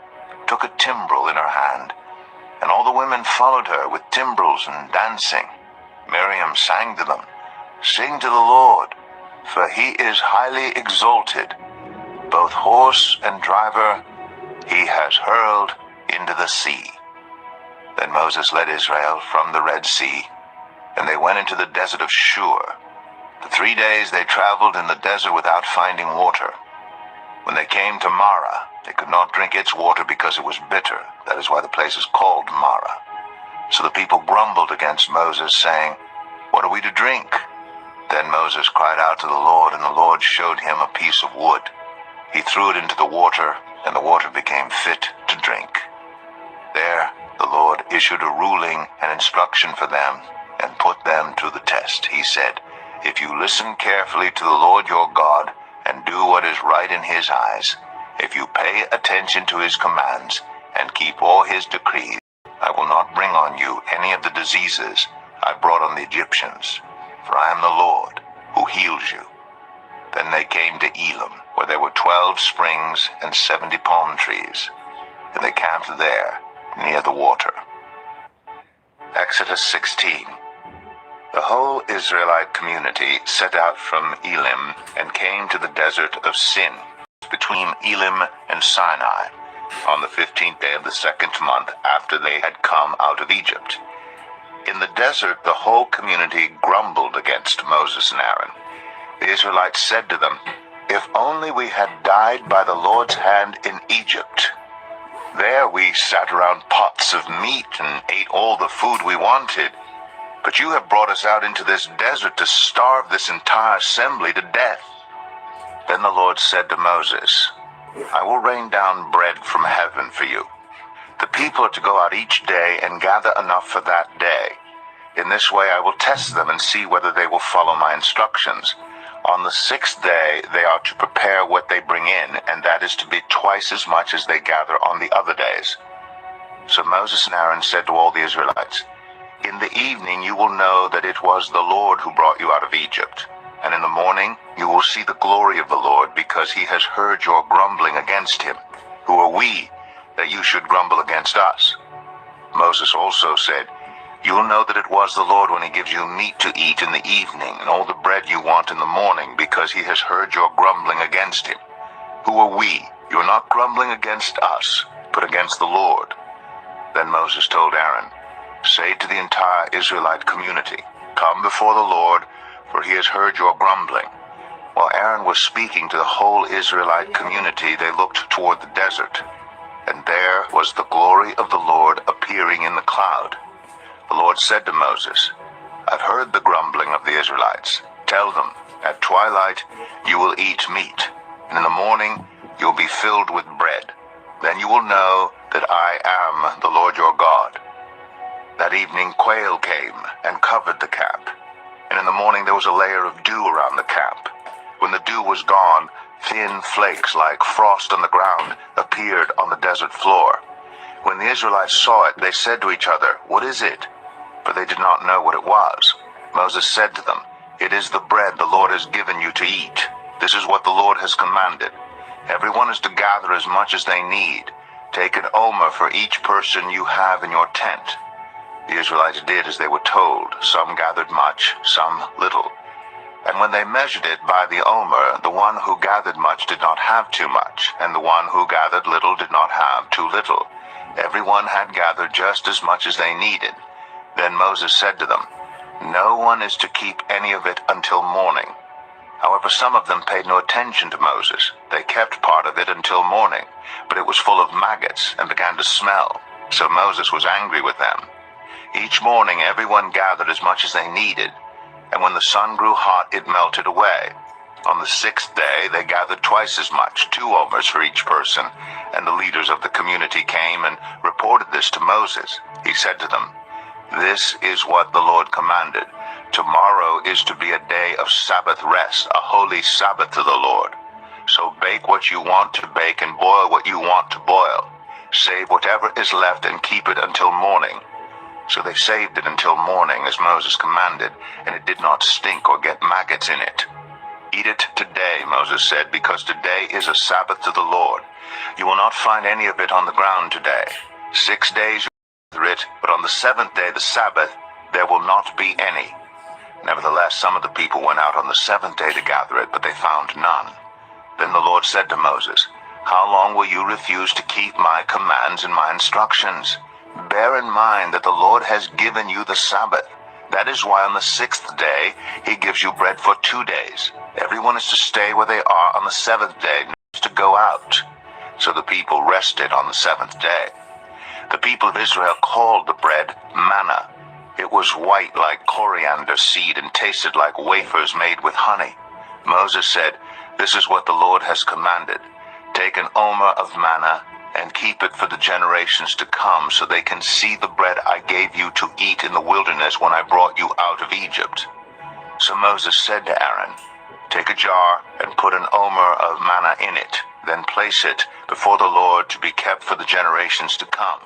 [SPEAKER 1] took a timbrel in her hand, and all the women followed her with timbrels and dancing. Miriam sang to them, Sing to the Lord, for he is highly exalted. Both horse and driver he has hurled into the sea. Then Moses led Israel from the Red Sea, and they went into the desert of Shur. For 3 days they traveled in the desert without finding water. When they came to Marah, they could not drink its water because it was bitter. That is why the place is called Marah. So the people grumbled against Moses, saying, What are we to drink? Then Moses cried out to the Lord, and the Lord showed him a piece of wood. He threw it into the water, and the water became fit to drink. There the Lord issued a ruling and instruction for them, and put them to the test. He said, If you listen carefully to the Lord your God, and do what is right in his eyes, if you pay attention to his commands, and keep all his decrees, I will not bring on you any of the diseases I brought on the Egyptians, for I am the Lord who heals you. Then they came to Elim, where there were 12 springs and 70 palm trees, and they camped there near the water. Exodus 16. The whole Israelite community set out from Elim and came to the desert of Sin, between Elim and Sinai, on the 15th day of the 2nd month after they had come out of Egypt. In the desert, the whole community grumbled against Moses and Aaron. The Israelites said to them, "If only we had died by the Lord's hand in Egypt. There we sat around pots of meat and ate all the food we wanted. But you have brought us out into this desert to starve this entire assembly to death." Then the Lord said to Moses, "I will rain down bread from heaven for you. The people are to go out each day and gather enough for that day. In this way I will test them and see whether they will follow my instructions. On the 6th day they are to prepare what they bring in, and that is to be twice as much as they gather on the other days." So Moses and Aaron said to all the Israelites, "In the evening you will know that it was the Lord who brought you out of Egypt. And in the morning you will see the glory of the Lord, because he has heard your grumbling against him. Who are we, that you should grumble against us?" Moses also said, "You will know that it was the Lord when he gives you meat to eat in the evening, and all the bread you want in the morning, because he has heard your grumbling against him. Who are we? You are not grumbling against us, but against the Lord." Then Moses told Aaron, "Say to the entire Israelite community, 'Come before the Lord, for he has heard your grumbling.'" While Aaron was speaking to the whole Israelite community, they looked toward the desert, and there was the glory of the Lord appearing in the cloud. The Lord said to Moses, "I've heard the grumbling of the Israelites. Tell them, at twilight you will eat meat, and in the morning you will be filled with bread. Then you will know that I am the Lord your God." That evening quail came and covered the camp, and in the morning there was a layer of dew around the camp. When the dew was gone, thin flakes like frost on the ground appeared on the desert floor. When the Israelites saw it, they said to each other, "What is it?" For they did not know what it was. Moses said to them, "It is the bread the Lord has given you to eat. This is what the Lord has commanded. Everyone is to gather as much as they need. Take an omer for each person you have in your tent." The Israelites did as they were told. Some gathered much, some little. And when they measured it by the omer, the one who gathered much did not have too much, and the one who gathered little did not have too little. Everyone had gathered just as much as they needed. Then Moses said to them, "No one is to keep any of it until morning." However, some of them paid no attention to Moses. They kept part of it until morning, but it was full of maggots and began to smell. So Moses was angry with them. Each morning everyone gathered as much as they needed, and when the sun grew hot, it melted away. On the 6th day they gathered twice as much, 2 omers for each person, and the leaders of the community came and reported this to Moses. He said to them, "This is what the Lord commanded. Tomorrow is to be a day of Sabbath rest, a holy Sabbath to the Lord. So bake what you want to bake and boil what you want to boil. Save whatever is left and keep it until morning." So they saved it until morning, as Moses commanded, and it did not stink or get maggots in it. "Eat it today," Moses said, "because today is a Sabbath to the Lord. You will not find any of it on the ground today. 6 days you will gather it, but on the 7th day, the Sabbath, there will not be any." Nevertheless, some of the people went out on the 7th day to gather it, but they found none. Then the Lord said to Moses, "How long will you refuse to keep my commands and my instructions? Bear in mind that the Lord has given you the Sabbath. That is why on the 6th day he gives you bread for 2 days. Everyone is to stay where they are on the 7th day, not to go out." So the people rested on the 7th day. The people of Israel called the bread manna. It was white like coriander seed and tasted like wafers made with honey. Moses said, "This is what the Lord has commanded. Take an omer of manna and keep it for the generations to come, so they can see the bread I gave you to eat in the wilderness when I brought you out of Egypt." So Moses said to Aaron, "Take a jar and put an omer of manna in it. Then place it before the Lord to be kept for the generations to come."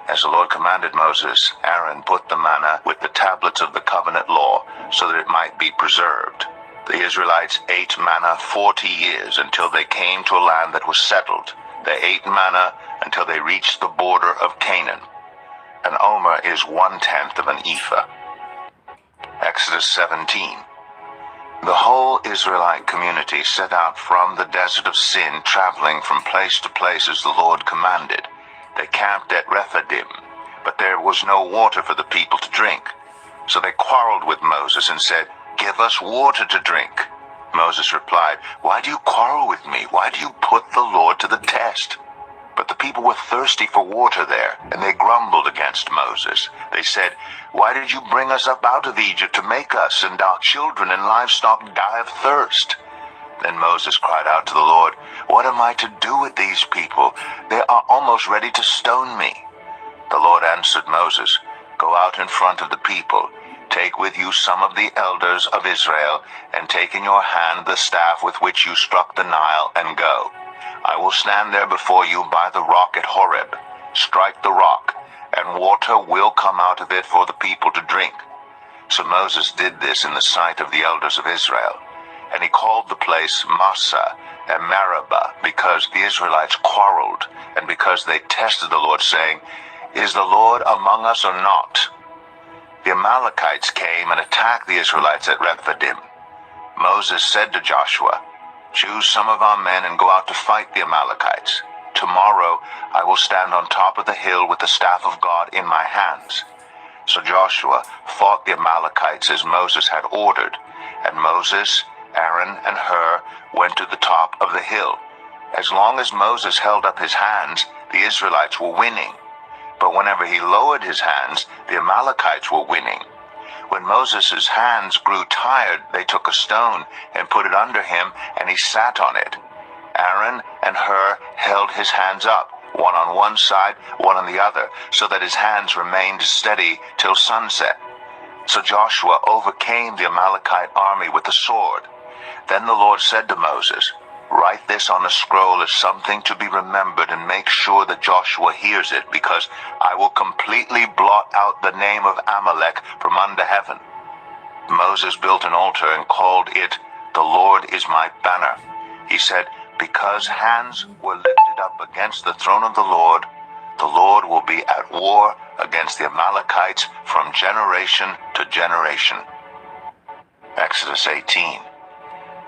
[SPEAKER 1] As the Lord commanded Moses, Aaron put the manna with the tablets of the covenant law, so that it might be preserved. The Israelites ate manna 40 years until they came to a land that was settled. They ate manna until they reached the border of Canaan. An omer is 1/10 of an ephah. Exodus 17. The whole Israelite community set out from the desert of Sin, traveling from place to place as the Lord commanded. They camped at Rephidim, but there was no water for the people to drink. So they quarreled with Moses and said, "Give us water to drink." Moses replied, "Why do you quarrel with me? Why do you put the Lord to the test?" But the people were thirsty for water there, and they grumbled against Moses. They said, "Why did you bring us up out of Egypt to make us and our children and livestock die of thirst?" Then Moses cried out to the Lord, "What am I to do with these people? They are almost ready to stone me." The Lord answered Moses, "Go out in front of the people. Take with you some of the elders of Israel, and take in your hand the staff with which you struck the Nile, and go. I will stand there before you by the rock at Horeb. Strike the rock, and water will come out of it for the people to drink." So Moses did this in the sight of the elders of Israel. And he called the place Massah and Meribah, because the Israelites quarreled, and because they tested the Lord, saying, "Is the Lord among us or not?" The Amalekites came and attacked the Israelites at Rephidim. Moses said to Joshua, "Choose some of our men and go out to fight the Amalekites. Tomorrow I will stand on top of the hill with the staff of God in my hands." So Joshua fought the Amalekites as Moses had ordered, and Moses, Aaron, and Hur went to the top of the hill. As long as Moses held up his hands, the Israelites were winning. But whenever he lowered his hands, the Amalekites were winning. When Moses' hands grew tired, they took a stone and put it under him, and he sat on it. Aaron and Hur held his hands up, one on one side, one on the other, so that his hands remained steady till sunset. So Joshua overcame the Amalekite army with the sword. Then the Lord said to Moses, "Write this on a scroll as something to be remembered, and make sure that Joshua hears it, because I will completely blot out the name of Amalek from under heaven." Moses built an altar and called it, "The Lord is my banner." He said, "Because hands were lifted up against the throne of the Lord will be at war against the Amalekites from generation to generation." Exodus 18.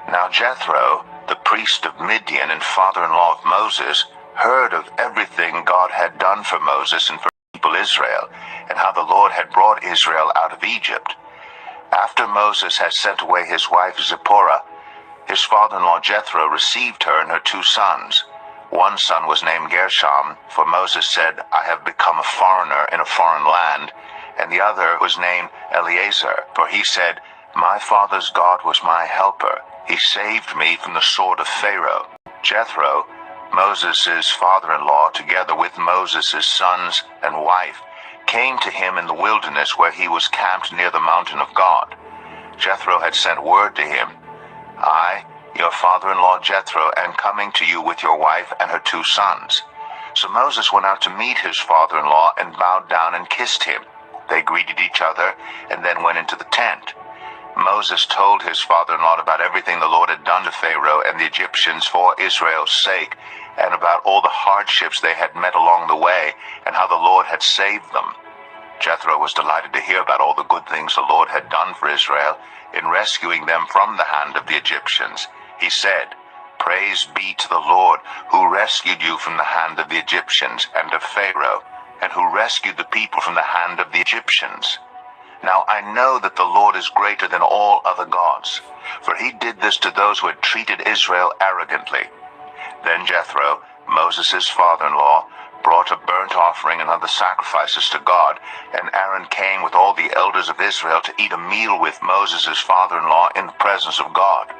[SPEAKER 1] Now Jethro, the priest of Midian and father-in-law of Moses, heard of everything God had done for Moses and for people Israel, and how the Lord had brought Israel out of Egypt. After Moses had sent away his wife Zipporah, his father-in-law Jethro received her and her 2 sons. One son was named Gershom, for Moses said, "I have become a foreigner in a foreign land," and the other was named Eleazar, for he said, "My father's God was my helper. He saved me from the sword of Pharaoh." Jethro, Moses' father-in-law, together with Moses' sons and wife, came to him in the wilderness where he was camped near the mountain of God. Jethro had sent word to him, "I, your father-in-law Jethro, am coming to you with your wife and her 2 sons." So Moses went out to meet his father-in-law and bowed down and kissed him. They greeted each other and then went into the tent. Moses told his father-in-law about everything the Lord had done to Pharaoh and the Egyptians for Israel's sake, and about all the hardships they had met along the way, and how the Lord had saved them. Jethro was delighted to hear about all the good things the Lord had done for Israel in rescuing them from the hand of the Egyptians. He said, "Praise be to the Lord, who rescued you from the hand of the Egyptians and of Pharaoh, and who rescued the people from the hand of the Egyptians. Now I know that the Lord is greater than all other gods, for he did this to those who had treated Israel arrogantly." Then Jethro, Moses' father-in-law, brought a burnt offering and other sacrifices to God, and Aaron came with all the elders of Israel to eat a meal with Moses' father-in-law in the presence of God.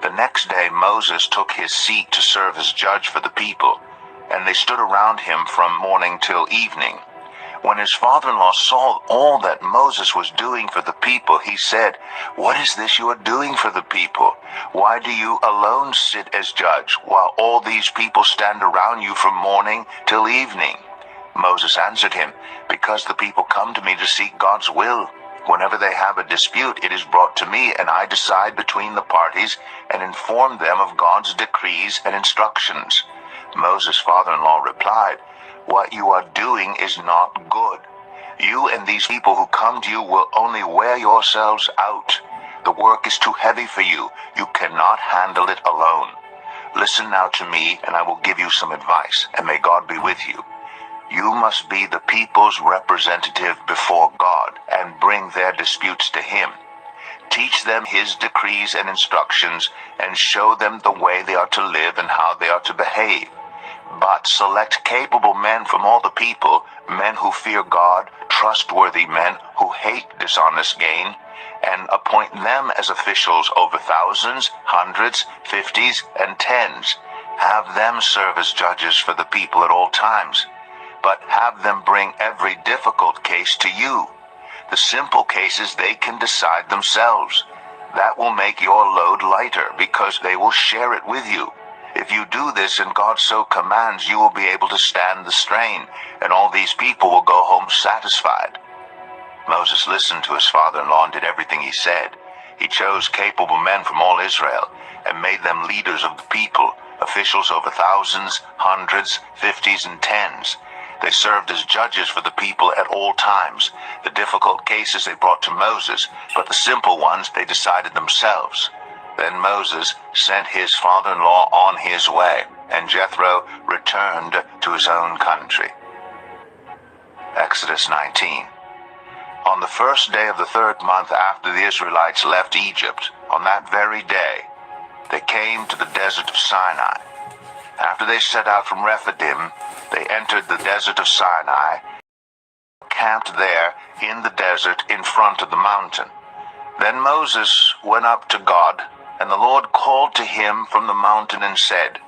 [SPEAKER 1] The next day Moses took his seat to serve as judge for the people, and they stood around him from morning till evening. When his father-in-law saw all that Moses was doing for the people, he said, "What is this you are doing for the people? Why do you alone sit as judge, while all these people stand around you from morning till evening?" Moses answered him, "Because the people come to me to seek God's will. Whenever they have a dispute, it is brought to me, and I decide between the parties and inform them of God's decrees and instructions." Moses' father-in-law replied, "What you are doing is not good. You and these people who come to you will only wear yourselves out. The work is too heavy for you. You cannot handle it alone. Listen now to me, and I will give you some advice, and may God be with you. You must be the people's representative before God and bring their disputes to him. Teach them his decrees and instructions, and show them the way they are to live and how they are to behave. But select capable men from all the people, men who fear God, trustworthy men who hate dishonest gain, and appoint them as officials over thousands, hundreds, fifties, and tens. Have them serve as judges for the people at all times, but have them bring every difficult case to you. The simple cases they can decide themselves. That will make your load lighter, because they will share it with you. If you do this and God so commands, you will be able to stand the strain, and all these people will go home satisfied. Moses listened to his father-in-law and did everything he said. He chose capable men from all Israel and made them leaders of the people, officials over thousands, hundreds, fifties, and tens. They served as judges for the people at all times. The difficult cases they brought to Moses, but the simple ones they decided themselves. Then Moses sent his father-in-law on his way, and Jethro returned to his own country. Exodus 19. On the first day of the 3rd month after the Israelites left Egypt, on that very day, they came to the desert of Sinai. After they set out from Rephidim, they entered the desert of Sinai, camped there in the desert in front of the mountain. Then Moses went up to God, and the Lord called to him from the mountain and said,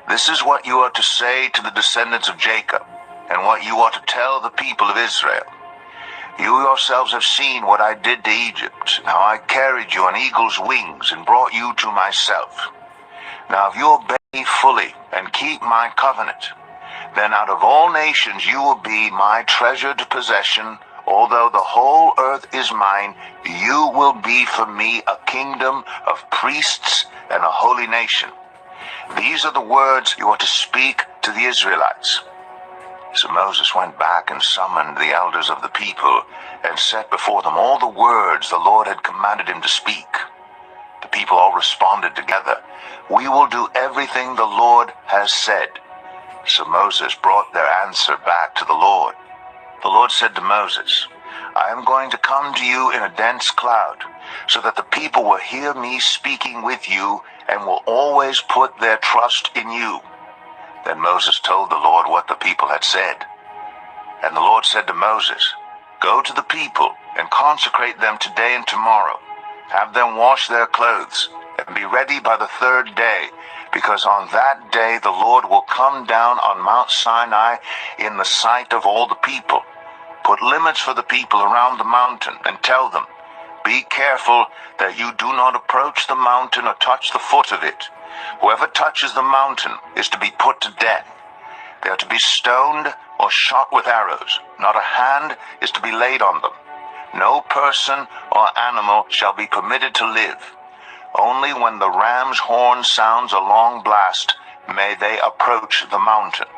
[SPEAKER 1] "This is what you are to say to the descendants of Jacob, and what you are to tell the people of Israel. You yourselves have seen what I did to Egypt, how I carried you on eagle's wings and brought you to myself. Now if you obey me fully and keep my covenant, then out of all nations you will be my treasured possession. Although the whole earth is mine, you will be for me a kingdom of priests and a holy nation. These are the words you are to speak to the Israelites." So Moses went back and summoned the elders of the people and set before them all the words the Lord had commanded him to speak. The people all responded together, "We will do everything the Lord has said." So Moses brought their answer back to the Lord. The Lord said to Moses, "I am going to come to you in a dense cloud, so that the people will hear me speaking with you and will always put their trust in you." Then Moses told the Lord what the people had said. And the Lord said to Moses, "Go to the people and consecrate them today and tomorrow. Have them wash their clothes and be ready by the 3rd day, because on that day the Lord will come down on Mount Sinai in the sight of all the people. Put limits for the people around the mountain and tell them, 'Be careful that you do not approach the mountain or touch the foot of it. Whoever touches the mountain is to be put to death. They are to be stoned or shot with arrows. Not a hand is to be laid on them. No person or animal shall be permitted to live. Only when the ram's horn sounds a long blast may they approach the mountain.'"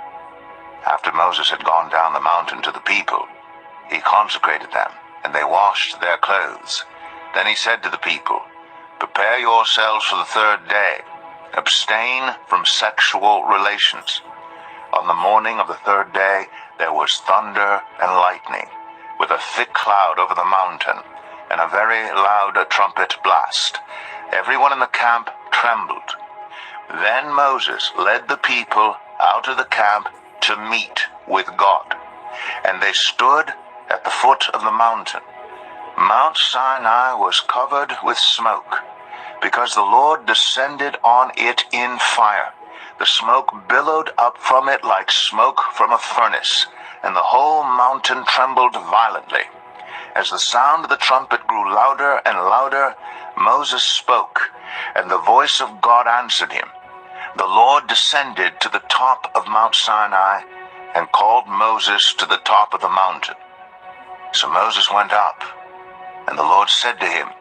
[SPEAKER 1] After Moses had gone down the mountain to the people, he consecrated them, and they washed their clothes. Then he said to the people, "Prepare yourselves for the 3rd day. Abstain from sexual relations." On the morning of the 3rd day, there was thunder and lightning, with a thick cloud over the mountain, and a very loud trumpet blast. Everyone in the camp trembled. Then Moses led the people out of the camp to meet with God, and they stood at the foot of the mountain. Mount Sinai was covered with smoke, because the Lord descended on it in fire. The smoke billowed up from it like smoke from a furnace, and the whole mountain trembled violently. As the sound of the trumpet grew louder and louder, Moses spoke, and the voice of God answered him. The Lord descended to the top of Mount Sinai and called Moses to the top of the mountain. So Moses went up, and the Lord said to him,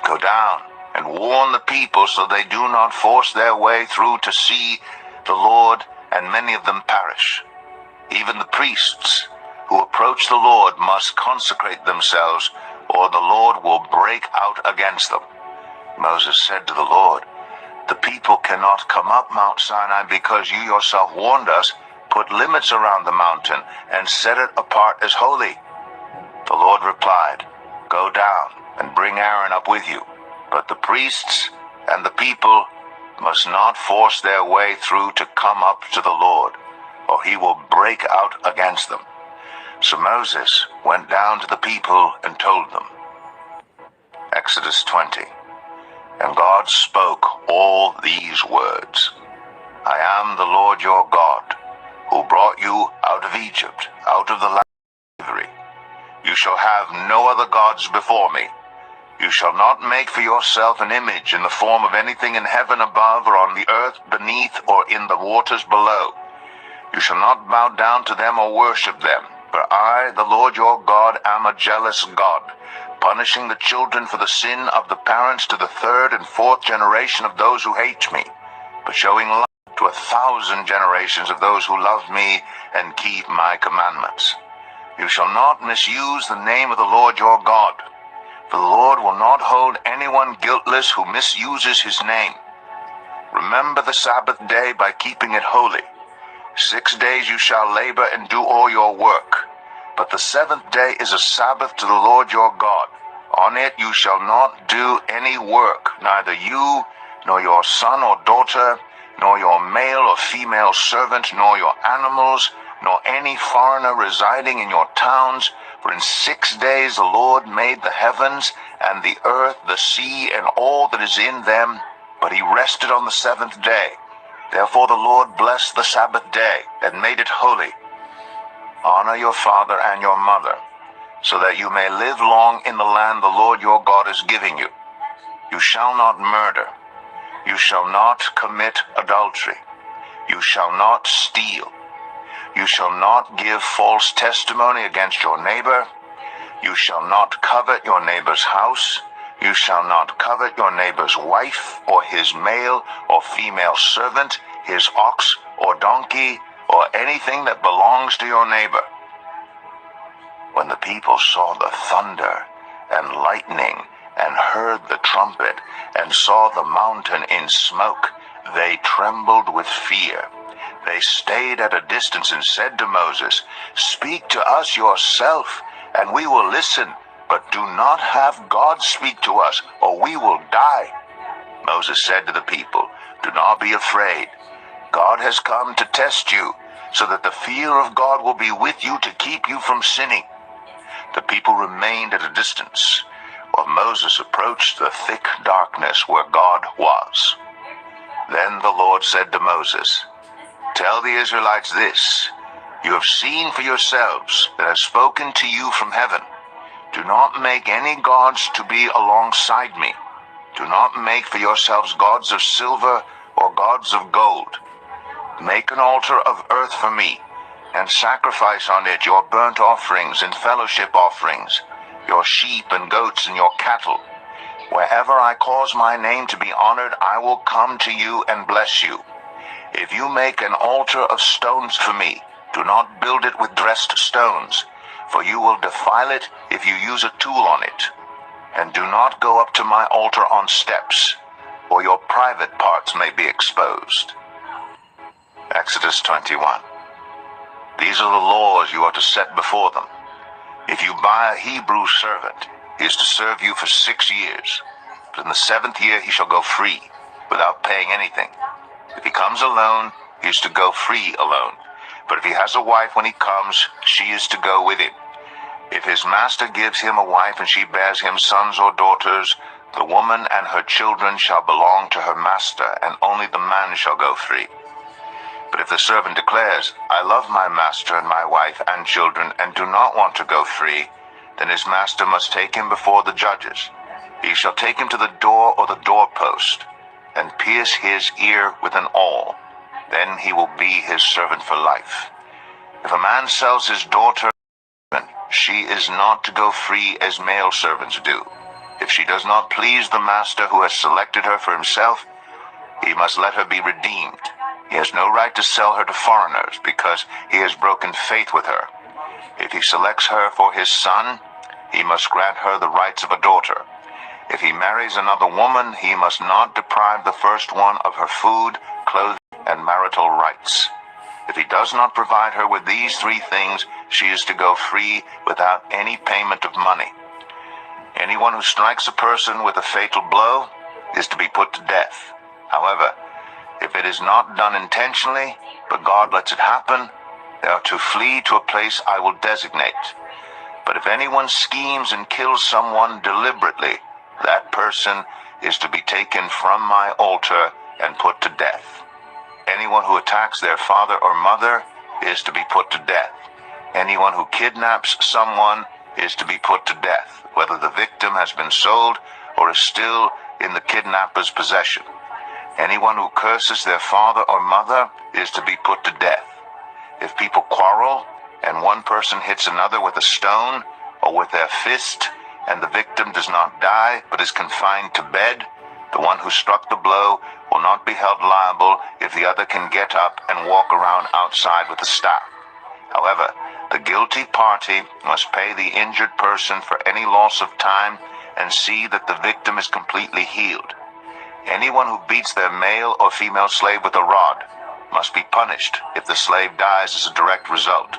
[SPEAKER 1] "Go down and warn the people so they do not force their way through to see the Lord, and many of them perish. Even the priests who approach the Lord must consecrate themselves, or the Lord will break out against them." Moses said to the Lord, "The people cannot come up Mount Sinai because you yourself warned us. Put limits around the mountain and set it apart as holy." The Lord replied, "Go down and bring Aaron up with you. But the priests and the people must not force their way through to come up to the Lord, or he will break out against them. So Moses went down to the people and told them. Exodus 20. And God spoke all these words. I am the Lord your God, who brought you out of Egypt, out of the land of slavery. You shall have no other gods before me. You shall not make for yourself an image in the form of anything in heaven above, or on the earth beneath, or in the waters below. You shall not bow down to them or worship them. For I, the Lord your God, am a jealous God, punishing the children for the sin of the parents to the third and fourth generation of those who hate me, but showing love to 1,000 generations of those who love me and keep my commandments. You shall not misuse the name of the Lord your God, for the Lord will not hold anyone guiltless who misuses his name. Remember the Sabbath day by keeping it holy. 6 days you shall labor and do all your work. But the seventh day is a Sabbath to the Lord your God. On it you shall not do any work, neither you, nor your son or daughter, nor your male or female servant, nor your animals, nor any foreigner residing in your towns. For in 6 days the Lord made the heavens and the earth, the sea, and all that is in them, but he rested on the seventh day. Therefore the Lord blessed the Sabbath day and made it holy. Honor your father and your mother, so that you may live long in the land the Lord your God is giving you. You shall not murder. You shall not commit adultery. You shall not steal. You shall not give false testimony against your neighbor. You shall not covet your neighbor's house. You shall not covet your neighbor's wife, or his male or female servant, his ox or donkey, or anything that belongs to your neighbor. When the people saw the thunder and lightning, and heard the trumpet, and saw the mountain in smoke, they trembled with fear. They stayed at a distance and said to Moses, Speak to us yourself, and we will listen, but do not have God speak to us, or we will die. Moses said to the people, Do not be afraid. God has come to test you, so that the fear of God will be with you to keep you from sinning. The people remained at a distance, while Moses approached the thick darkness where God was. Then the Lord said to Moses, Tell the Israelites this, You have seen for yourselves that I have spoken to you from heaven. Do not make any gods to be alongside me. Do not make for yourselves gods of silver or gods of gold. Make an altar of earth for me, and sacrifice on it your burnt offerings and fellowship offerings, your sheep and goats and your cattle. Wherever I cause my name to be honored, I will come to you and bless you. If you make an altar of stones for me, do not build it with dressed stones, for you will defile it if you use a tool on it. And do not go up to my altar on steps, or your private parts may be exposed. Exodus 21. These are the laws you are to set before them. If you buy a Hebrew servant, he is to serve you for 6 years. But in the 7th year he shall go free, without paying anything. If he comes alone, he is to go free alone. But if he has a wife when he comes, she is to go with him. If his master gives him a wife and she bears him sons or daughters, the woman and her children shall belong to her master, and only the man shall go free. But if the servant declares, I love my master and my wife and children, and do not want to go free, then his master must take him before the judges. He shall take him to the door or the doorpost, and pierce his ear with an awl. Then he will be his servant for life. If a man sells his daughter, she is not to go free as male servants do. If she does not please the master who has selected her for himself, he must let her be redeemed. He has no right to sell her to foreigners, because he has broken faith with her. If he selects her for his son, he must grant her the rights of a daughter. If he marries another woman, he must not deprive the first one of her food, clothing, and marital rights. If he does not provide her with these 3 things, she is to go free without any payment of money. Anyone who strikes a person with a fatal blow is to be put to death. However, if it is not done intentionally, but God lets it happen, they are to flee to a place I will designate. But if anyone schemes and kills someone deliberately, that person is to be taken from my altar and put to death. Anyone who attacks their father or mother is to be put to death. Anyone who kidnaps someone is to be put to death, whether the victim has been sold or is still in the kidnapper's possession. Anyone who curses their father or mother is to be put to death. If people quarrel and one person hits another with a stone or with their fist, and the victim does not die but is confined to bed, the one who struck the blow will not be held liable if the other can get up and walk around outside with a staff. However, the guilty party must pay the injured person for any loss of time and see that the victim is completely healed. Anyone who beats their male or female slave with a rod must be punished if the slave dies as a direct result.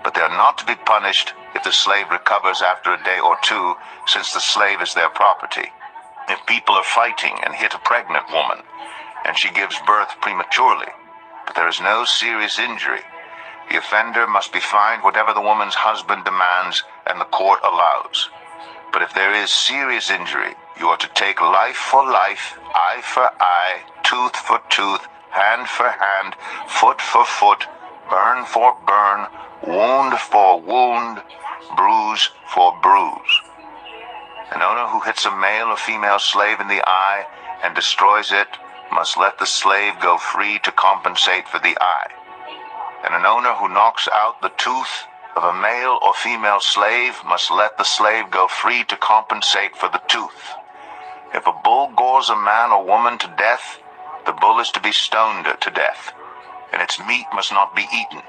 [SPEAKER 1] But they are not to be punished if the slave recovers after a day or two, since the slave is their property. If people are fighting and hit a pregnant woman, and she gives birth prematurely, but there is no serious injury, the offender must be fined whatever the woman's husband demands and the court allows. But if there is serious injury, you are to take life for life, eye for eye, tooth for tooth, hand for hand, foot for foot, burn for burn, wound for wound, bruise for bruise. An owner who hits a male or female slave in the eye and destroys it must let the slave go free to compensate for the eye. And an owner who knocks out the tooth of a male or female slave must let the slave go free to compensate for the tooth. If a bull gores a man or woman to death, the bull is to be stoned to death, and its meat must not be eaten.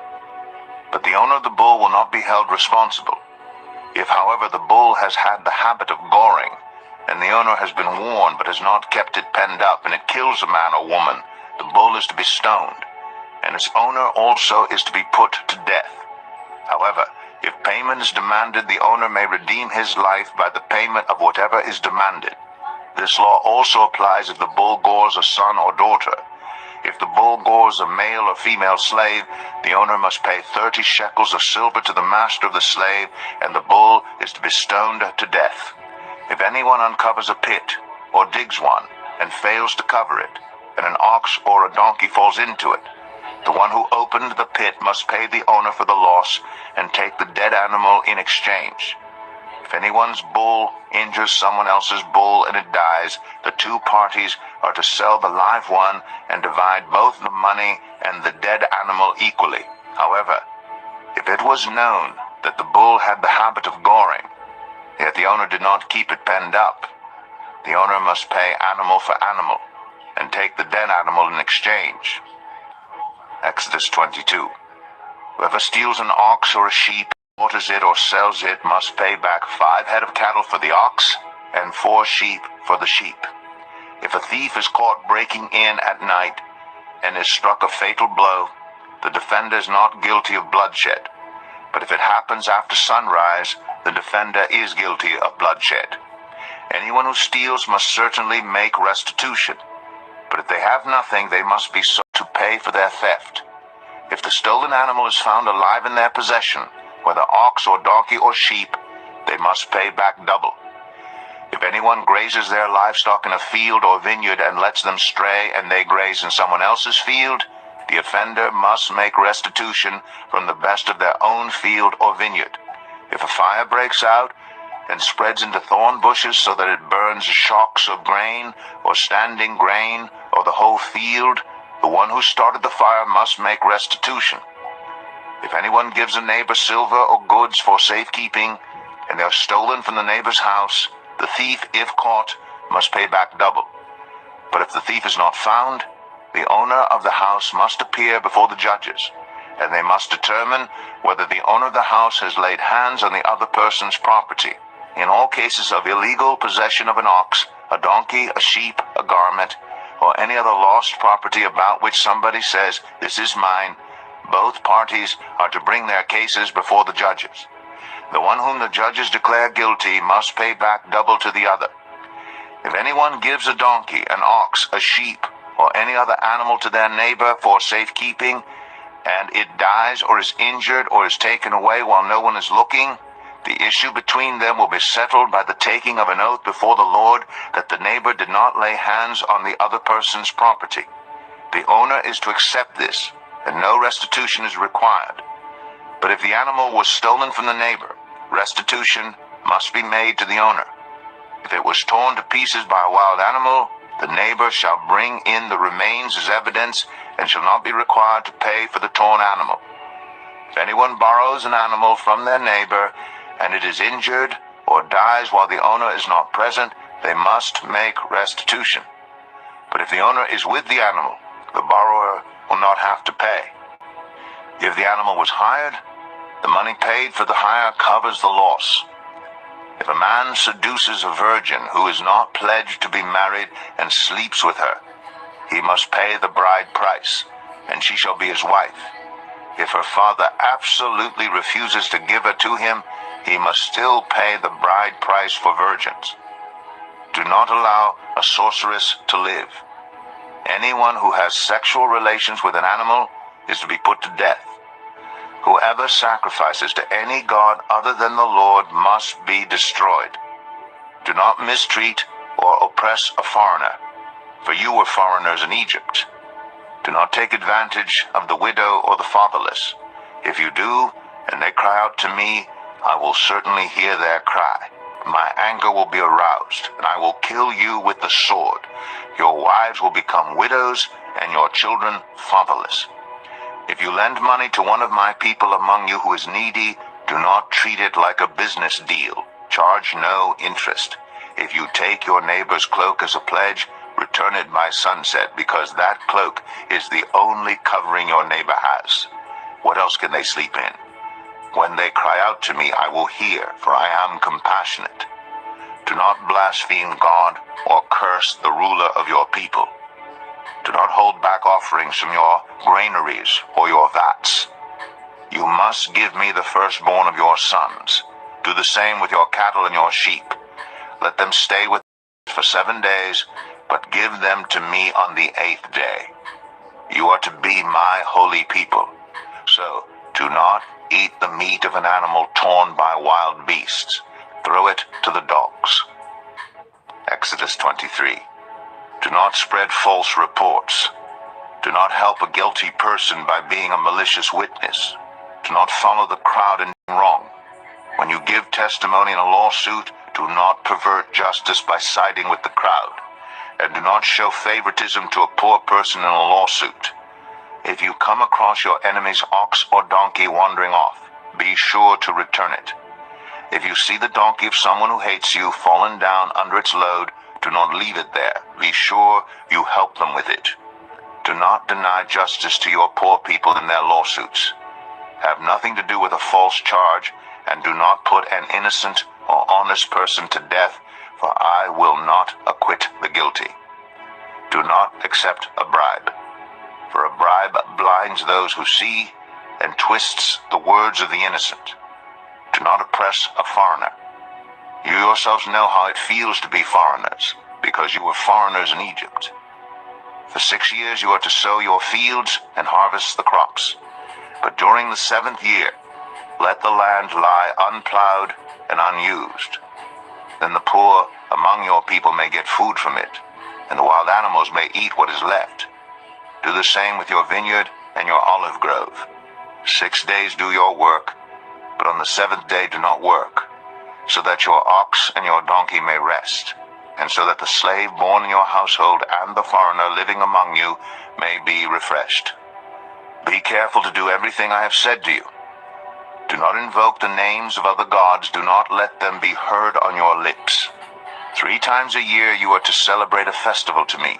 [SPEAKER 1] But the owner of the bull will not be held responsible. If, however, the bull has had the habit of goring, and the owner has been warned but has not kept it penned up, and it kills a man or woman, the bull is to be stoned, and its owner also is to be put to death. However, if payment is demanded, the owner may redeem his life by the payment of whatever is demanded. This law also applies if the bull gores a son or daughter. If the bull gores a male or female slave, the owner must pay 30 shekels of silver to the master of the slave, and the bull is to be stoned to death. If anyone uncovers a pit or digs one and fails to cover it, and an ox or a donkey falls into it, the one who opened the pit must pay the owner for the loss and take the dead animal in exchange. If anyone's bull injures someone else's bull and it dies, the two parties are to sell the live one and divide both the money and the dead animal equally. However, if it was known that the bull had the habit of goring, yet the owner did not keep it penned up, the owner must pay animal for animal and take the dead animal in exchange. Exodus 22. Whoever steals an ox or a sheep, slaughters it or sells it, must pay back 5 head of cattle for the ox and 4 sheep for the sheep. If a thief is caught breaking in at night and is struck a fatal blow, the defender is not guilty of bloodshed. But if it happens after sunrise, the defender is guilty of bloodshed. Anyone who steals must certainly make restitution. But if they have nothing, they must be so to pay for their theft. If the stolen animal is found alive in their possession, whether ox or donkey or sheep, they must pay back double. If anyone grazes their livestock in a field or vineyard and lets them stray and they graze in someone else's field, the offender must make restitution from the best of their own field or vineyard. If a fire breaks out and spreads into thorn bushes so that it burns shocks of grain or standing grain or the whole field, the one who started the fire must make restitution. If anyone gives a neighbor silver or goods for safekeeping, and they are stolen from the neighbor's house, the thief, if caught, must pay back double. But if the thief is not found, the owner of the house must appear before the judges, and they must determine whether the owner of the house has laid hands on the other person's property. In all cases of illegal possession of an ox, a donkey, a sheep, a garment, or any other lost property about which somebody says, "This is mine," both parties are to bring their cases before the judges. The one whom the judges declare guilty must pay back double to the other. If anyone gives a donkey, an ox, a sheep, or any other animal to their neighbor for safekeeping, and it dies or is injured or is taken away while no one is looking, the issue between them will be settled by the taking of an oath before the Lord that the neighbor did not lay hands on the other person's property. The owner is to accept this, and no restitution is required. But if the animal was stolen from the neighbor, restitution must be made to the owner. If it was torn to pieces by a wild animal, the neighbor shall bring in the remains as evidence and shall not be required to pay for the torn animal. If anyone borrows an animal from their neighbor and it is injured or dies while the owner is not present, they must make restitution. But if the owner is with the animal, the borrower will not have to pay. If the animal was hired, the money paid for the hire covers the loss. If a man seduces a virgin who is not pledged to be married and sleeps with her, he must pay the bride price, and she shall be his wife. If her father absolutely refuses to give her to him, he must still pay the bride price for virgins. Do not allow a sorceress to live. Anyone who has sexual relations with an animal is to be put to death. Whoever sacrifices to any god other than the Lord must be destroyed. Do not mistreat or oppress a foreigner, for you were foreigners in Egypt. Do not take advantage of the widow or the fatherless. If you do, and they cry out to me, I will certainly hear their cry. My anger will be aroused, and I will kill you with the sword. Your wives will become widows, and your children fatherless. If you lend money to one of my people among you who is needy, do not treat it like a business deal. Charge no interest. If you take your neighbor's cloak as a pledge, return it by sunset, because that cloak is the only covering your neighbor has. What else can they sleep in? When they cry out to me, I will hear, for I am compassionate. Do not blaspheme God or curse the ruler of your people. Do not hold back offerings from your granaries or your vats. You must give me the firstborn of your sons. Do the same with your cattle and your sheep. Let them stay with you for 7 days, but give them to me on the 8th day. You are to be my holy people. So do not eat the meat of an animal torn by wild beasts. Throw it to the dogs. Exodus 23. Do not spread false reports. Do not help a guilty person by being a malicious witness. Do not follow the crowd in wrong. When you give testimony in a lawsuit, do not pervert justice by siding with the crowd. And do not show favoritism to a poor person in a lawsuit. If you come across your enemy's ox or donkey wandering off, be sure to return it. If you see the donkey of someone who hates you fallen down under its load, do not leave it there. Be sure you help them with it. Do not deny justice to your poor people in their lawsuits. Have nothing to do with a false charge, and do not put an innocent or honest person to death, for I will not acquit the guilty. Do not accept a bribe, for a bribe blinds those who see and twists the words of the innocent. Do not oppress a foreigner. You yourselves know how it feels to be foreigners, because you were foreigners in Egypt. For 6 years you are to sow your fields and harvest the crops. But during the 7th year, let the land lie unplowed and unused. Then the poor among your people may get food from it, and the wild animals may eat what is left. Do the same with your vineyard and your olive grove. 6 days do your work, but on the 7th day do not work, so that your ox and your donkey may rest, and so that the slave born in your household and the foreigner living among you may be refreshed. Be careful to do everything I have said to you. Do not invoke the names of other gods. Do not let them be heard on your lips. 3 times a year you are to celebrate a festival to me.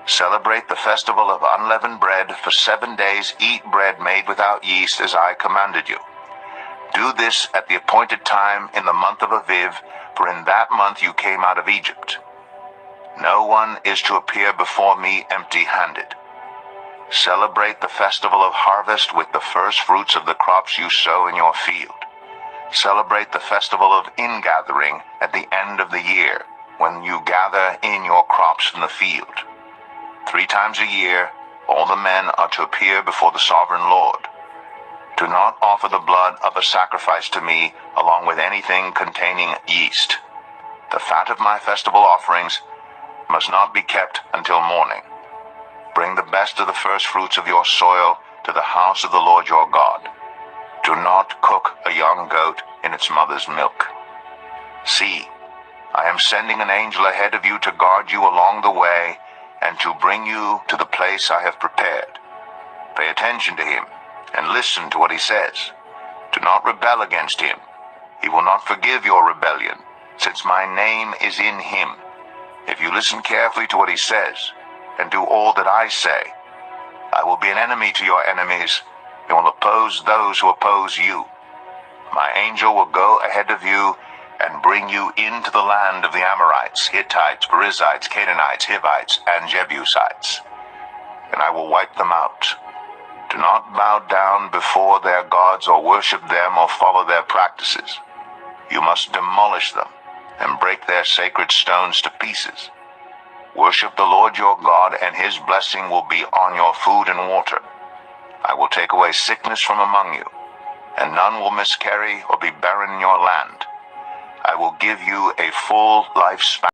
[SPEAKER 1] Celebrate the festival of unleavened bread. For 7 days eat bread made without yeast, as I commanded you. Do this at the appointed time in the month of Aviv, for in that month you came out of Egypt. No one is to appear before me empty-handed. Celebrate the festival of harvest with the first fruits of the crops you sow in your field. Celebrate the festival of ingathering at the end of the year, when you gather in your crops from the field. 3 times a year, all the men are to appear before the sovereign Lord. Do not offer the blood of a sacrifice to me along with anything containing yeast. The fat of my festival offerings must not be kept until morning. Bring the best of the first fruits of your soil to the house of the Lord your God. Do not cook a young goat in its mother's milk. See, I am sending an angel ahead of you to guard you along the way and to bring you to the place I have prepared. Pay attention to him and listen to what he says. Do not rebel against him. He will not forgive your rebellion, since my name is in him. If you listen carefully to what he says and do all that I say, I will be an enemy to your enemies and will oppose those who oppose you. My angel will go ahead of you and bring you into the land of the Amorites, Hittites, Perizzites, Canaanites, Hivites, and Jebusites, and I will wipe them out. Do not bow down before their gods or worship them or follow their practices. You must demolish them and break their sacred stones to pieces. Worship the Lord your God, and his blessing will be on your food and water. I will take away sickness from among you, and none will miscarry or be barren in your land. I will give you a full lifespan.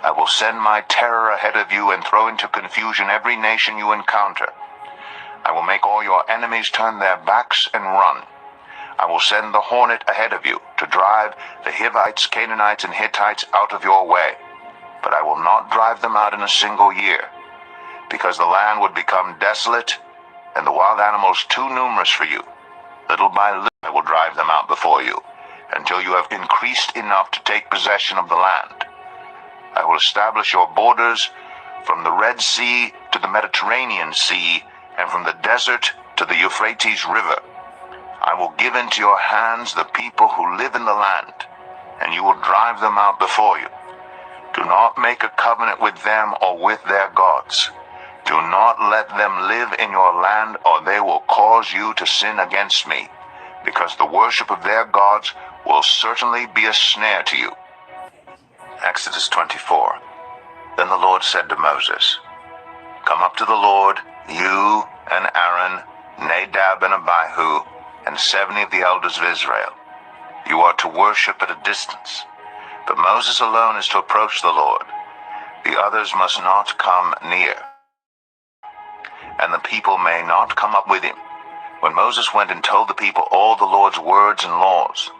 [SPEAKER 1] I will send my terror ahead of you and throw into confusion every nation you encounter. I will make all your enemies turn their backs and run. I will send the hornet ahead of you to drive the Hivites, Canaanites, and Hittites out of your way. But I will not drive them out in a single year, because the land would become desolate and the wild animals too numerous for you. Little by little I will drive them out before you, until you have increased enough to take possession of the land. I will establish your borders from the Red Sea to the Mediterranean Sea, and from the desert to the Euphrates River. I will give into your hands the people who live in the land, and you will drive them out before you. Do not make a covenant with them or with their gods. Do not let them live in your land, or they will cause you to sin against me, because the worship of their gods will certainly be a snare to you. Exodus 24. Then the Lord said to Moses, Come up to the Lord, you and Aaron, Nadab and Abihu, and 70 of the elders of Israel. You are to worship at a distance, but Moses alone is to approach the Lord. The others must not come near, and the people may not come up with him. When Moses went and told the people all the Lord's words and laws,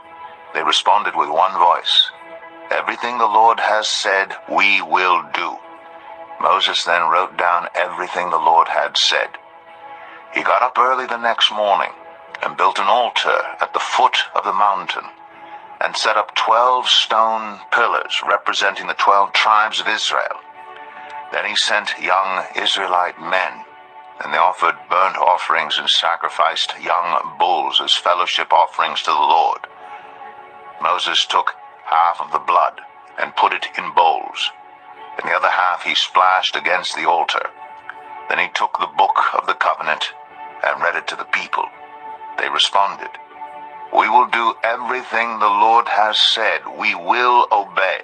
[SPEAKER 1] they responded with one voice, Everything the Lord has said, we will do. Moses then wrote down everything the Lord had said. He got up early the next morning and built an altar at the foot of the mountain and set up 12 stone pillars representing the 12 tribes of Israel. Then he sent young Israelite men, and they offered burnt offerings and sacrificed young bulls as fellowship offerings to the Lord. Moses took half of the blood and put it in bowls, and the other half he splashed against the altar. Then he took the book of the covenant and read it to the people. They responded, We will do everything the Lord has said. We will obey.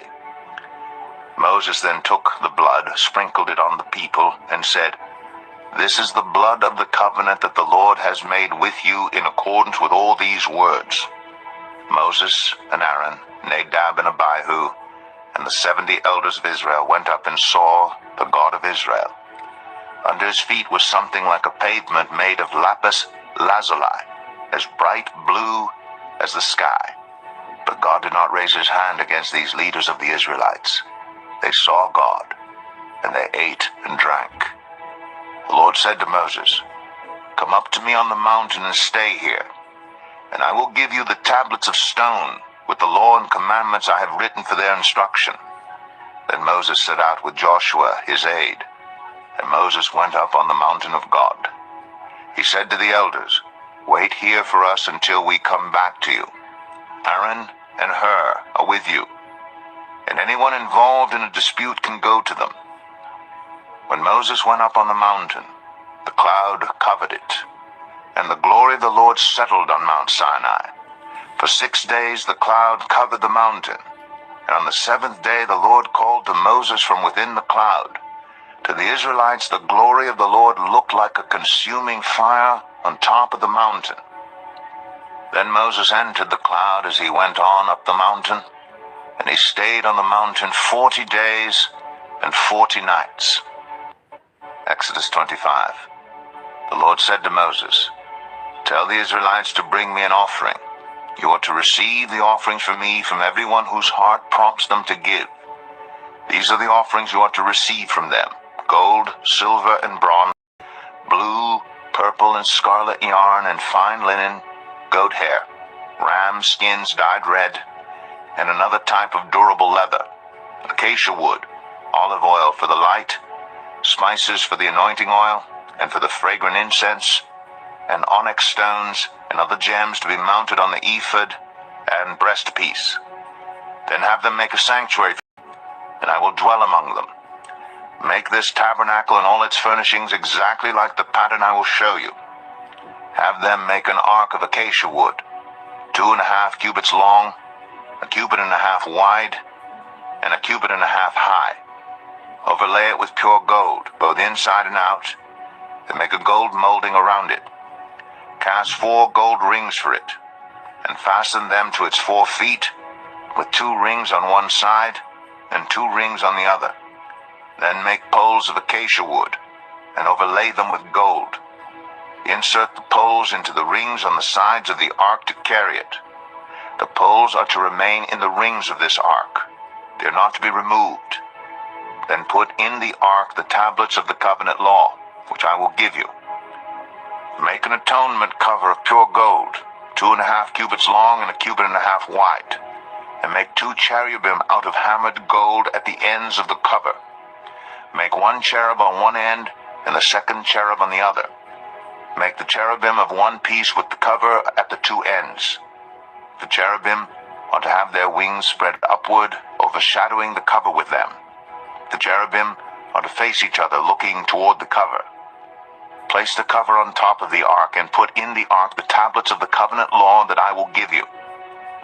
[SPEAKER 1] Moses then took the blood, sprinkled it on the people, and said, This is the blood of the covenant that the Lord has made with you in accordance with all these words. Moses and Aaron, Nadab and Abihu, and the 70 elders of Israel went up and saw the God of Israel. Under his feet was something like a pavement made of lapis lazuli, as bright blue as the sky. But God did not raise his hand against these leaders of the Israelites. They saw God, and they ate and drank. The Lord said to Moses, Come up to me on the mountain and stay here, and I will give you the tablets of stone with the law and commandments I have written for their instruction. Then Moses set out with Joshua his aide, and Moses went up on the mountain of God. He said to the elders, Wait here for us until we come back to you. Aaron and Hur are with you, and anyone involved in a dispute can go to them. When Moses went up on the mountain, the cloud covered it, and the glory of the Lord settled on Mount Sinai. For 6 days the cloud covered the mountain, and on the 7th day the Lord called to Moses from within the cloud. To the Israelites the glory of the Lord looked like a consuming fire on top of the mountain. Then Moses entered the cloud as he went on up the mountain, and he stayed on the mountain 40 days and 40 nights. Exodus 25. The Lord said to Moses, "Tell the Israelites to bring me an offering. You are to receive the offerings from me from everyone whose heart prompts them to give. These are the offerings you are to receive from them: gold, silver, and bronze, blue, purple, and scarlet yarn, and fine linen, goat hair, ram skins dyed red, and another type of durable leather, acacia wood, olive oil for the light, spices for the anointing oil, and for the fragrant incense, and onyx stones and other gems to be mounted on the ephod and breastpiece. Then have them make a sanctuary, and I will dwell among them. Make this tabernacle and all its furnishings exactly like the pattern I will show you. Have them make an ark of acacia wood, 2.5 cubits long, 1.5 cubits wide, and 1.5 cubits high. Overlay it with pure gold, both inside and out, and make a gold molding around it. Cast 4 gold rings for it, and fasten them to its 4 feet, with 2 rings on one side and 2 rings on the other. Then make poles of acacia wood, and overlay them with gold. Insert the poles into the rings on the sides of the ark to carry it. The poles are to remain in the rings of this ark. They are not to be removed. Then put in the ark the tablets of the covenant law, which I will give you. Make an atonement cover of pure gold, 2.5 cubits long and 1.5 cubits wide, and make 2 cherubim out of hammered gold at the ends of the cover. Make 1 cherub on one end and the 2nd cherub on the other. Make the cherubim of one piece with the cover at the 2 ends. The cherubim are to have their wings spread upward, overshadowing the cover with them. The cherubim are to face each other, looking toward the cover. Place the cover on top of the ark, and put in the ark the tablets of the covenant law that I will give you.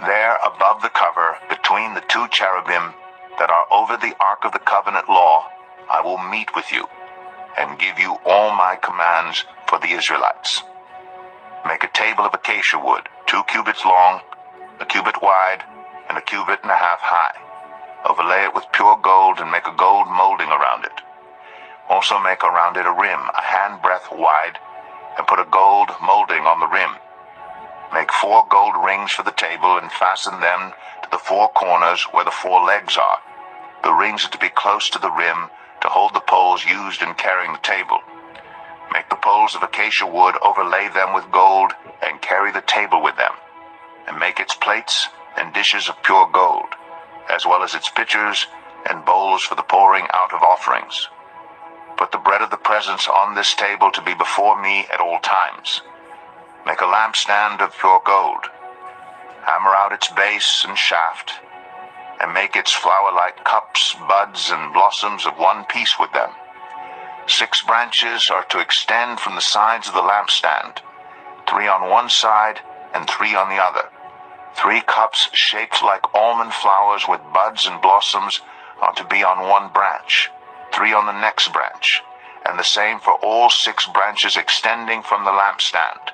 [SPEAKER 1] There, above the cover, between the 2 cherubim that are over the ark of the covenant law, I will meet with you, and give you all my commands for the Israelites. Make a table of acacia wood, 2 cubits long, 1 cubit wide, and 1.5 cubits high. Overlay it with pure gold, and make a gold molding around it. Also make around it a rim, a handbreadth wide, and put a gold molding on the rim. Make 4 gold rings for the table, and fasten them to the 4 corners where the 4 legs are. The rings are to be close to the rim to hold the poles used in carrying the table. Make the poles of acacia wood, overlay them with gold, and carry the table with them. And make its plates and dishes of pure gold, as well as its pitchers and bowls for the pouring out of offerings. Put the bread of the presence on this table to be before me at all times. Make a lampstand of pure gold. Hammer out its base and shaft, and make its flower-like cups, buds, and blossoms of one piece with them. 6 branches are to extend from the sides of the lampstand, 3 on one side and 3 on the other. 3 cups shaped like almond flowers with buds and blossoms are to be on one branch, 3 on the next branch, and the same for all 6 branches extending from the lampstand.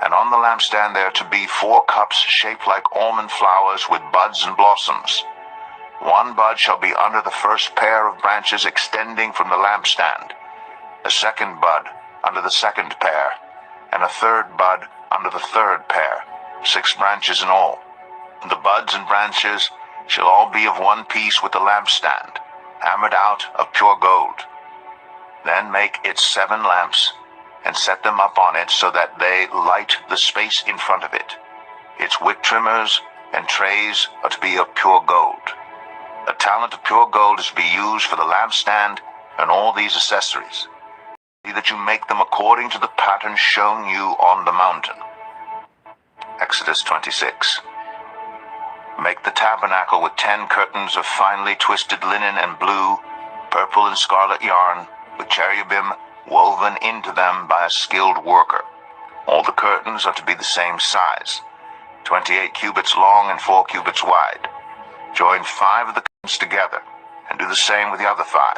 [SPEAKER 1] And on the lampstand there are to be 4 cups shaped like almond flowers with buds and blossoms. 1 bud shall be under the first pair of branches extending from the lampstand, a 2nd bud under the 2nd pair, and a 3rd bud under the 3rd pair, 6 branches in all. The buds and branches shall all be of one piece with the lampstand, hammered out of pure gold. Then make its 7 lamps, and set them up on it so that they light the space in front of it. Its wick trimmers and trays are to be of pure gold. A talent of pure gold is to be used for the lampstand and all these accessories. See that you make them according to the pattern shown you on the mountain. Exodus 26. Make the tabernacle with 10 curtains of finely twisted linen and blue, purple, and scarlet yarn, with cherubim woven into them by a skilled worker. All the curtains are to be the same size. 28 cubits long and 4 cubits wide. Join 5 of the curtains together, and do the same with the other 5.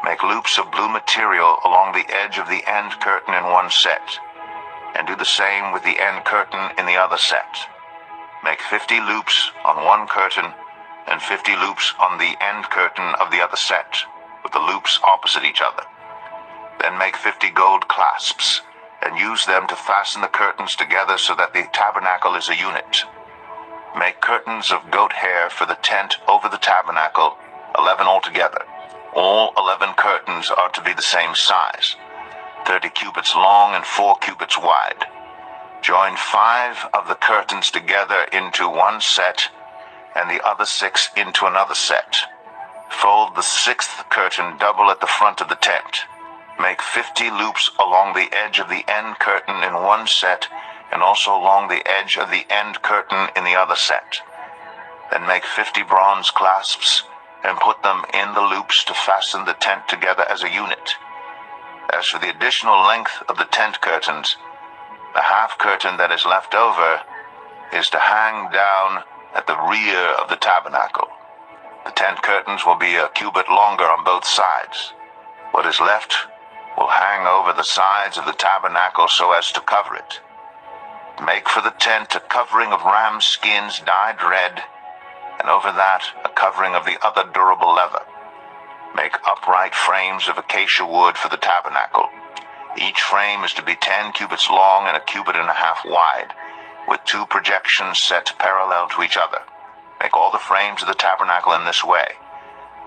[SPEAKER 1] Make loops of blue material along the edge of the end curtain in one set, and do the same with the end curtain in the other set. Make 50 loops on one curtain, and 50 loops on the end curtain of the other set, with the loops opposite each other. Then make 50 gold clasps, and use them to fasten the curtains together so that the tabernacle is a unit. Make curtains of goat hair for the tent over the tabernacle, 11 altogether. All 11 curtains are to be the same size, 30 cubits long and 4 cubits wide. Join 5 of the curtains together into one set, and the other 6 into another set. Fold the 6th curtain double at the front of the tent. Make 50 loops along the edge of the end curtain in one set, and also along the edge of the end curtain in the other set. Then make 50 bronze clasps, and put them in the loops to fasten the tent together as a unit. As for the additional length of the tent curtains, the half curtain that is left over is to hang down at the rear of the tabernacle. The tent curtains will be a cubit longer on both sides. What is left will hang over the sides of the tabernacle so as to cover it. Make for the tent a covering of ram skins dyed red, and over that a covering of the other durable leather. Make upright frames of acacia wood for the tabernacle. Each frame is to be 10 cubits long and a cubit and a half wide, with 2 projections set parallel to each other. Make all the frames of the tabernacle in this way.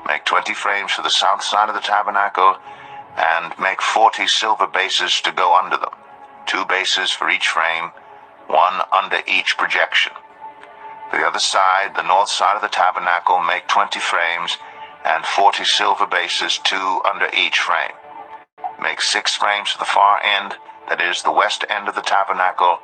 [SPEAKER 1] Make 20 frames for the south side of the tabernacle, and make 40 silver bases to go under them, 2 bases for each frame, 1 under each projection. For the other side, the north side of the tabernacle, make 20 frames and 40 silver bases, 2 under each frame. Make 6 frames for the far end, that is, the west end of the tabernacle,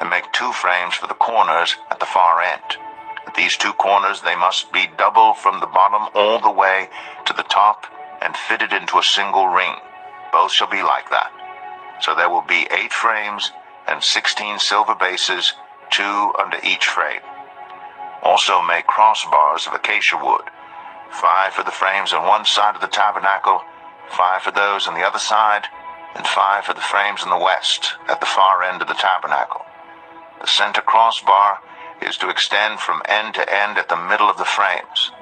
[SPEAKER 1] and make 2 frames for the corners at the far end. At these 2 corners, they must be double from the bottom all the way to the top and fitted into a single ring. Both shall be like that. So there will be 8 frames and 16 silver bases, 2 under each frame. Also make crossbars of acacia wood, 5 for the frames on one side of the tabernacle, 5 for those on the other side, and 5 for the frames on the west, at the far end of the tabernacle. The center crossbar is to extend from end to end at the middle of the frames.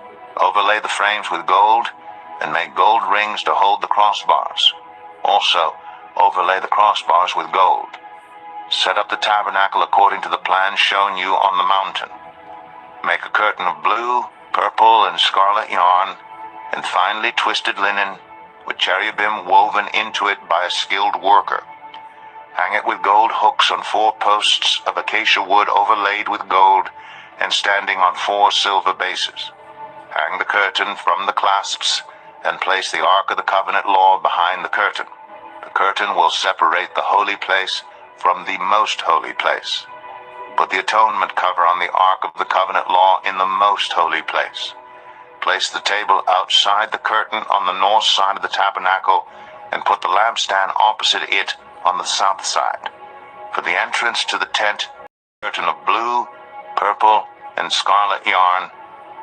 [SPEAKER 1] Overlay the frames with gold, and make gold rings to hold the crossbars. Also, overlay the crossbars with gold. Set up the tabernacle according to the plan shown you on the mountain. Make a curtain of blue, purple, and scarlet yarn, and finely twisted linen, with cherubim woven into it by a skilled worker. Hang it with gold hooks on 4 posts of acacia wood overlaid with gold, and standing on 4 silver bases. Hang the curtain from the clasps, and place the Ark of the Covenant law behind the curtain. The curtain will separate the holy place from the most holy place. Put the atonement cover on the Ark of the Covenant law in the most holy place. Place the table outside the curtain on the north side of the tabernacle, and put the lampstand opposite it on the south side. For the entrance to the tent, a curtain of blue, purple, and scarlet yarn,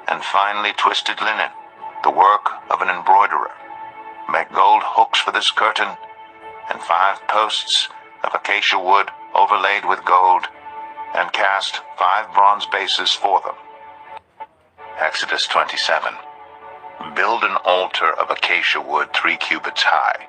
[SPEAKER 1] and finely twisted linen, the work of an embroiderer. Make gold hooks for this curtain, and 5 posts of acacia wood overlaid with gold, and cast 5 bronze bases for them. Exodus 27. Build an altar of acacia wood 3 cubits high,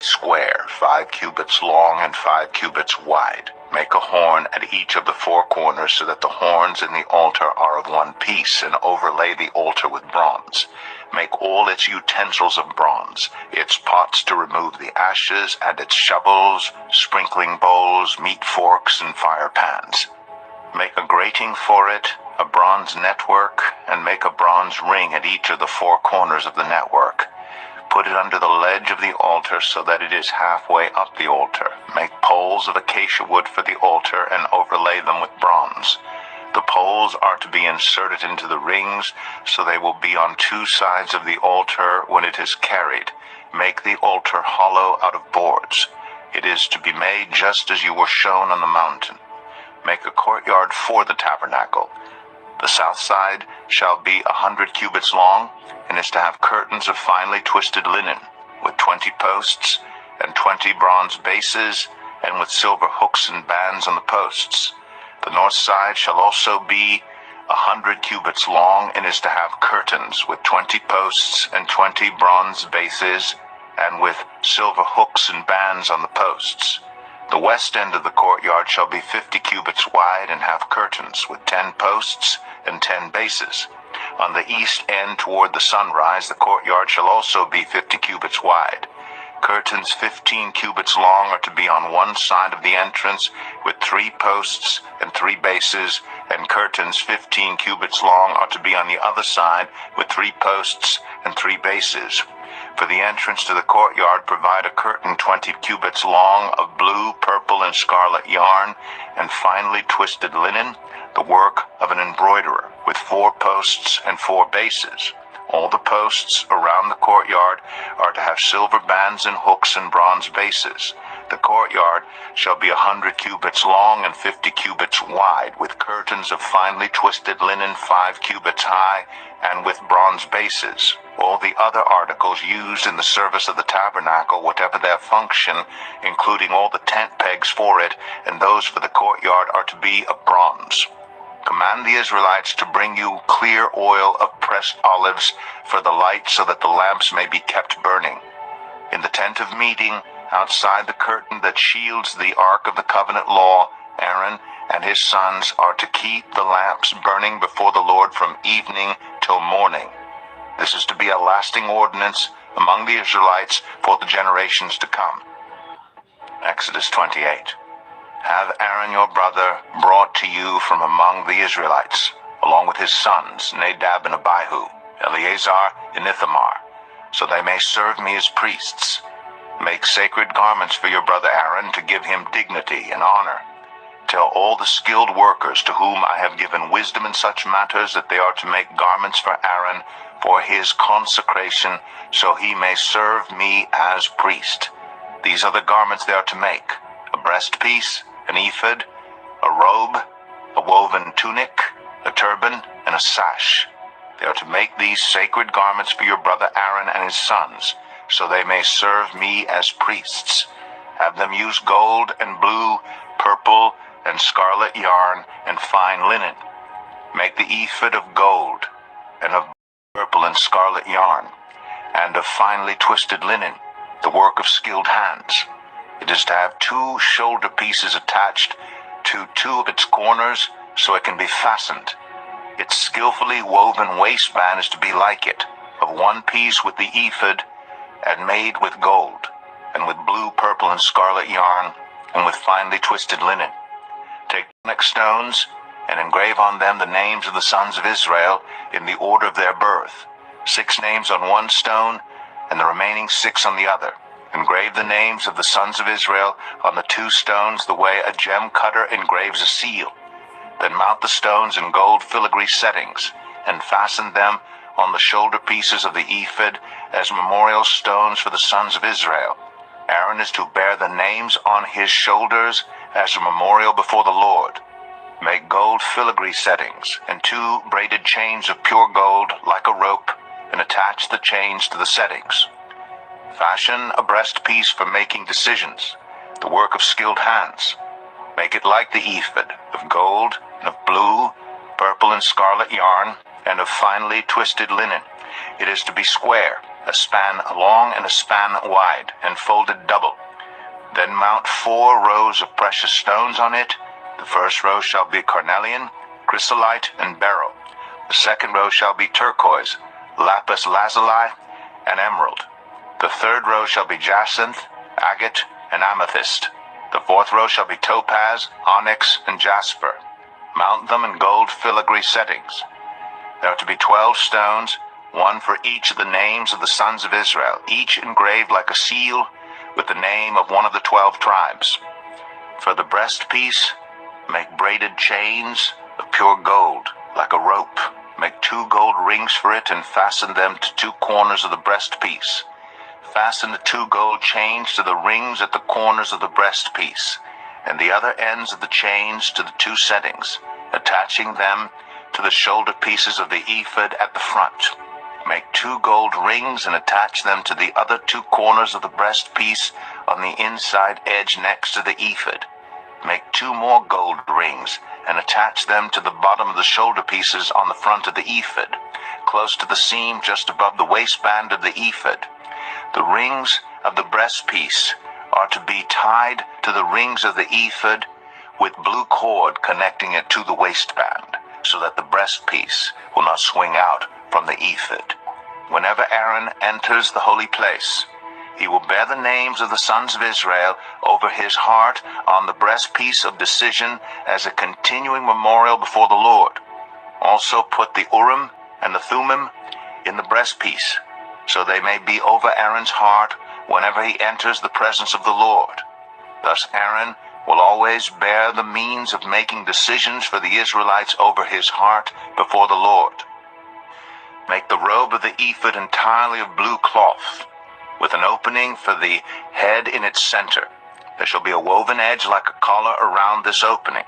[SPEAKER 1] square, 5 cubits long and 5 cubits wide. Make a horn at each of the 4 corners so that the horns in the altar are of one piece, and overlay the altar with bronze. Make all its utensils of bronze, its pots to remove the ashes, and its shovels, sprinkling bowls, meat forks, and fire pans. Make a grating for it, a bronze network, and make a bronze ring at each of the 4 corners of the network. Put it under the ledge of the altar so that it is halfway up the altar. Make poles of acacia wood for the altar and overlay them with bronze. The poles are to be inserted into the rings, so they will be on 2 sides of the altar when it is carried. Make the altar hollow out of boards. It is to be made just as you were shown on the mountain. make a courtyard for the tabernacle. The south side shall be 100 cubits long, and is to have curtains of finely twisted linen, with 20 posts and 20 bronze bases, and with silver hooks and bands on the posts. The north side shall also be 100 cubits long, and is to have curtains with 20 posts and 20 bronze bases, and with silver hooks and bands on the posts. The west end of the courtyard shall be 50 cubits wide, and have curtains with 10 posts and 10 bases. On the east end toward the sunrise, the courtyard shall also be 50 cubits wide. Curtains 15 cubits long are to be on one side of the entrance, with 3 posts and 3 bases, and curtains 15 cubits long are to be on the other side, with 3 posts and 3 bases. For the entrance to the courtyard, provide a curtain 20 cubits long of blue, purple, and scarlet yarn, and finely twisted linen, the work of an embroiderer, with 4 posts and 4 bases. All the posts around the courtyard are to have silver bands and hooks and bronze bases. The courtyard shall be 100 cubits long and 50 cubits wide, with curtains of finely twisted linen 5 cubits high, and with bronze bases. All the other articles used in the service of the tabernacle, whatever their function, including all the tent pegs for it and those for the courtyard, are to be of bronze. Command the Israelites to bring you clear oil of pressed olives for the light, so that the lamps may be kept burning. In the tent of meeting, outside the curtain that shields the ark of the covenant law, Aaron and his sons are to keep the lamps burning before the Lord from evening till morning. This is to be a lasting ordinance among the Israelites for the generations to come. Exodus 28. Have Aaron your brother brought to you from among the Israelites, along with his sons, Nadab and Abihu, Eleazar and Ithamar, so they may serve me as priests. Make sacred garments for your brother Aaron, to give him dignity and honor. Tell all the skilled workers to whom I have given wisdom in such matters that they are to make garments for Aaron for his consecration, so he may serve me as priest. These are the garments they are to make: a breastpiece, an ephod, a robe, a woven tunic, a turban, and a sash. They are to make these sacred garments for your brother Aaron and his sons, so they may serve me as priests. Have them use gold and blue, purple, and scarlet yarn and fine linen. Make the ephod of gold, and of purple and scarlet yarn, and of finely twisted linen, the work of skilled hands. It is to have 2 shoulder pieces attached to 2 of its corners, so it can be fastened. Its skillfully woven waistband is to be like it, of 1 piece with the ephod, and made with gold, and with blue, purple, and scarlet yarn, and with finely twisted linen. Take onyx stones, and engrave on them the names of the sons of Israel in the order of their birth, 6 names on 1 stone, and the remaining 6 on the other. Engrave the names of the sons of Israel on the 2 stones, the way a gem cutter engraves a seal. Then mount the stones in gold filigree settings, and fasten them on the shoulder pieces of the ephod as memorial stones for the sons of Israel. Aaron is to bear the names on his shoulders as a memorial before the Lord. Make gold filigree settings and 2 braided chains of pure gold like a rope, and attach the chains to the settings. Fashion a breastpiece for making decisions, the work of skilled hands. Make it like the ephod, of gold, and of blue, purple, and scarlet yarn, and of finely twisted linen. It is to be square, a span long and a span wide, and folded double. Then mount 4 rows of precious stones on it. The first row shall be carnelian, chrysolite, and beryl. The second row shall be turquoise, lapis lazuli, and emerald. The third row shall be jacinth, agate, and amethyst. The fourth row shall be topaz, onyx, and jasper. Mount them in gold filigree settings. There are to be 12 stones, 1 for each of the names of the sons of Israel, each engraved like a seal with the name of one of the 12 tribes. For the breastpiece, make braided chains of pure gold, like a rope. Make 2 gold rings for it, and fasten them to 2 corners of the breastpiece. Fasten the 2 gold chains to the rings at the corners of the breastpiece. and the other ends of the chains to the 2 settings, attaching them to the shoulder pieces of the ephod at the front. Make 2 gold rings and attach them to the other 2 corners of the breastpiece on the inside edge next to the ephod. Make 2 more gold rings and attach them to the bottom of the shoulder pieces on the front of the ephod, close to the seam just above the waistband of the ephod. The rings of the breastpiece are to be tied to the rings of the ephod with blue cord connecting it to the waistband, so that the breastpiece will not swing out from the ephod. Whenever Aaron enters the holy place, he will bear the names of the sons of Israel over his heart on the breastpiece of decision as a continuing memorial before the Lord. Also put the Urim and the Thummim in the breastpiece, so they may be over Aaron's heart whenever he enters the presence of the Lord. Thus Aaron will always bear the means of making decisions for the Israelites over his heart before the Lord. Make the robe of the ephod entirely of blue cloth, with an opening for the head in its center. There shall be a woven edge like a collar around this opening,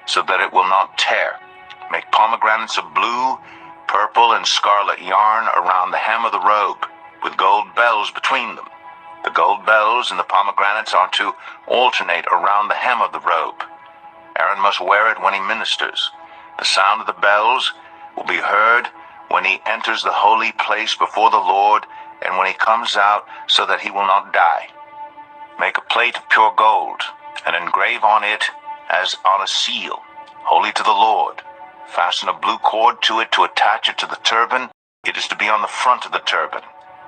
[SPEAKER 1] so that it will not tear. Make pomegranates of blue, purple, and scarlet yarn around the hem of the robe, with gold bells between them. The gold bells and the pomegranates are to alternate around the hem of the robe. Aaron must wear it when he ministers. The sound of the bells will be heard when he enters the holy place before the Lord, and when he comes out, so that he will not die. Make a plate of pure gold, and engrave on it as on a seal, holy to the Lord. Fasten a blue cord to it to attach it to the turban. It is to be on the front of the turban.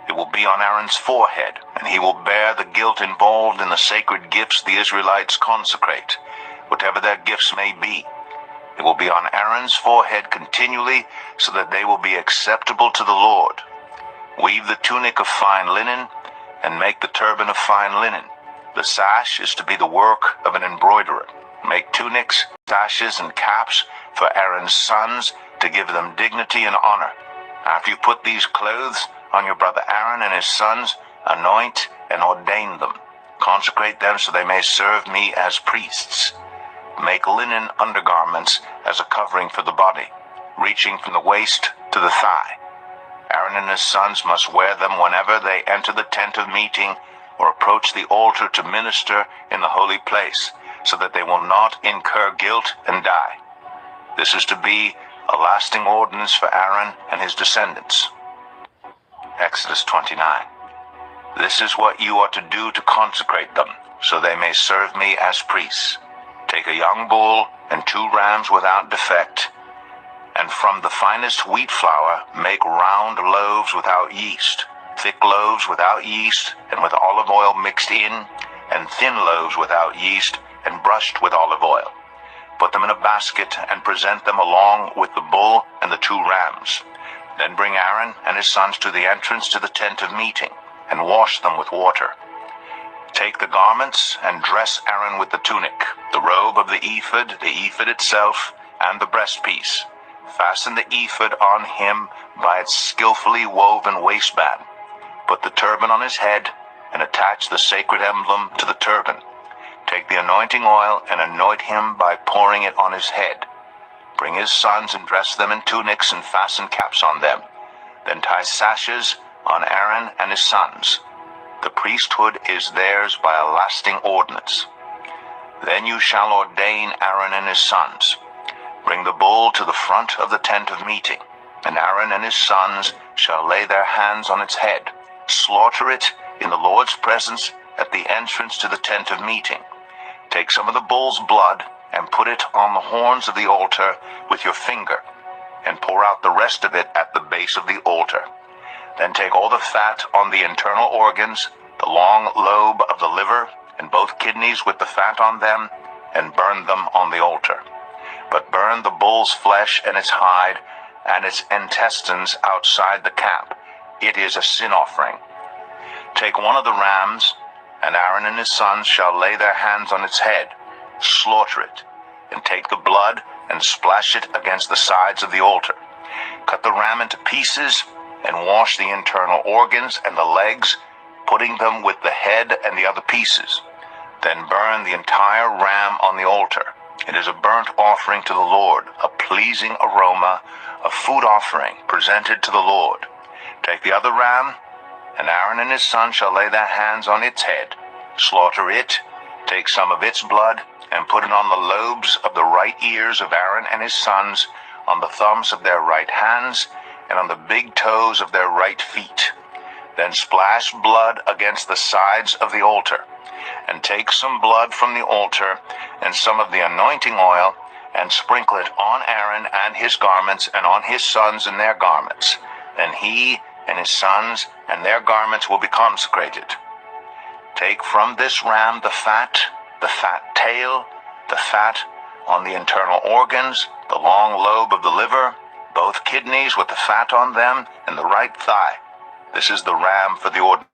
[SPEAKER 1] It will be on Aaron's forehead, and he will bear the guilt involved in the sacred gifts the Israelites consecrate, whatever their gifts may be. It will be on Aaron's forehead continually, so that they will be acceptable to the Lord. Weave the tunic of fine linen, and make the turban of fine linen. The sash is to be the work of an embroiderer. Make tunics, sashes, and caps for Aaron's sons, to give them dignity and honor. After you put these clothes on your brother Aaron and his sons, anoint and ordain them. Consecrate them so they may serve me as priests. Make linen undergarments as a covering for the body, reaching from the waist to the thigh. Aaron and his sons must wear them whenever they enter the tent of meeting or approach the altar to minister in the holy place, so that they will not incur guilt and die. This is to be a lasting ordinance for Aaron and his descendants. Exodus 29. This is what you are to do to consecrate them, so they may serve me as priests. Take a young bull and 2 rams without defect, and from the finest wheat flour make round loaves without yeast, thick loaves without yeast and with olive oil mixed in, and thin loaves without yeast and brushed with olive oil. Put them in a basket and present them along with the bull and the 2 rams. Then bring Aaron and his sons to the entrance to the tent of meeting, and wash them with water. Take the garments and dress Aaron with the tunic, the robe of the ephod itself, and the breastpiece. Fasten the ephod on him by its skillfully woven waistband. Put the turban on his head, and attach the sacred emblem to the turban. Take the anointing oil and anoint him by pouring it on his head. Bring his sons and dress them in tunics and fasten caps on them. Then tie sashes on Aaron and his sons. The priesthood is theirs by a lasting ordinance. Then you shall ordain Aaron and his sons. Bring the bull to the front of the tent of meeting, and Aaron and his sons shall lay their hands on its head. Slaughter it in the Lord's presence at the entrance to the tent of meeting. Take some of the bull's blood and put it on the horns of the altar with your finger, and pour out the rest of it at the base of the altar. Then take all the fat on the internal organs, the long lobe of the liver, and both kidneys with the fat on them, and burn them on the altar. But burn the bull's flesh and its hide and its intestines outside the camp. It is a sin offering. Take one of the rams, and Aaron and his sons shall lay their hands on its head. Slaughter it, and take the blood and splash it against the sides of the altar. Cut the ram into pieces, and wash the internal organs and the legs, putting them with the head and the other pieces. Then burn the entire ram on the altar. It is a burnt offering to the Lord, a pleasing aroma, a food offering presented to the Lord. Take the other ram, and Aaron and his sons shall lay their hands on its head, slaughter it, take some of its blood, and put it on the lobes of the right ears of Aaron and his sons, on the thumbs of their right hands, and on the big toes of their right feet. Then splash blood against the sides of the altar, and take some blood from the altar and some of the anointing oil, and sprinkle it on Aaron and his garments, and on his sons and their garments. Then he and his sons and their garments will be consecrated. Take from this ram the fat tail, the fat on the internal organs, the long lobe of the liver, both kidneys with the fat on them, and the right thigh. This is the ram for the ordination.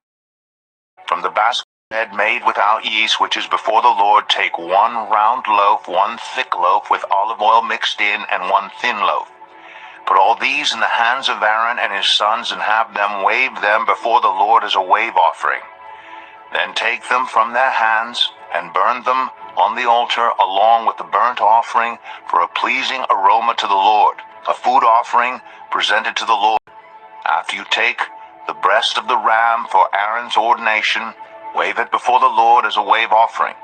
[SPEAKER 1] From the basket bread made without yeast, which is before the Lord, take 1 round loaf, 1 thick loaf with olive oil mixed in, and 1 thin loaf. Put all these in the hands of Aaron and his sons, and have them wave them before the Lord as a wave offering. Then take them from their hands and burn them on the altar along with the burnt offering for a pleasing aroma to the Lord, a food offering presented to the Lord. After you take the breast of the ram for Aaron's ordination, wave it before the Lord as a wave offering,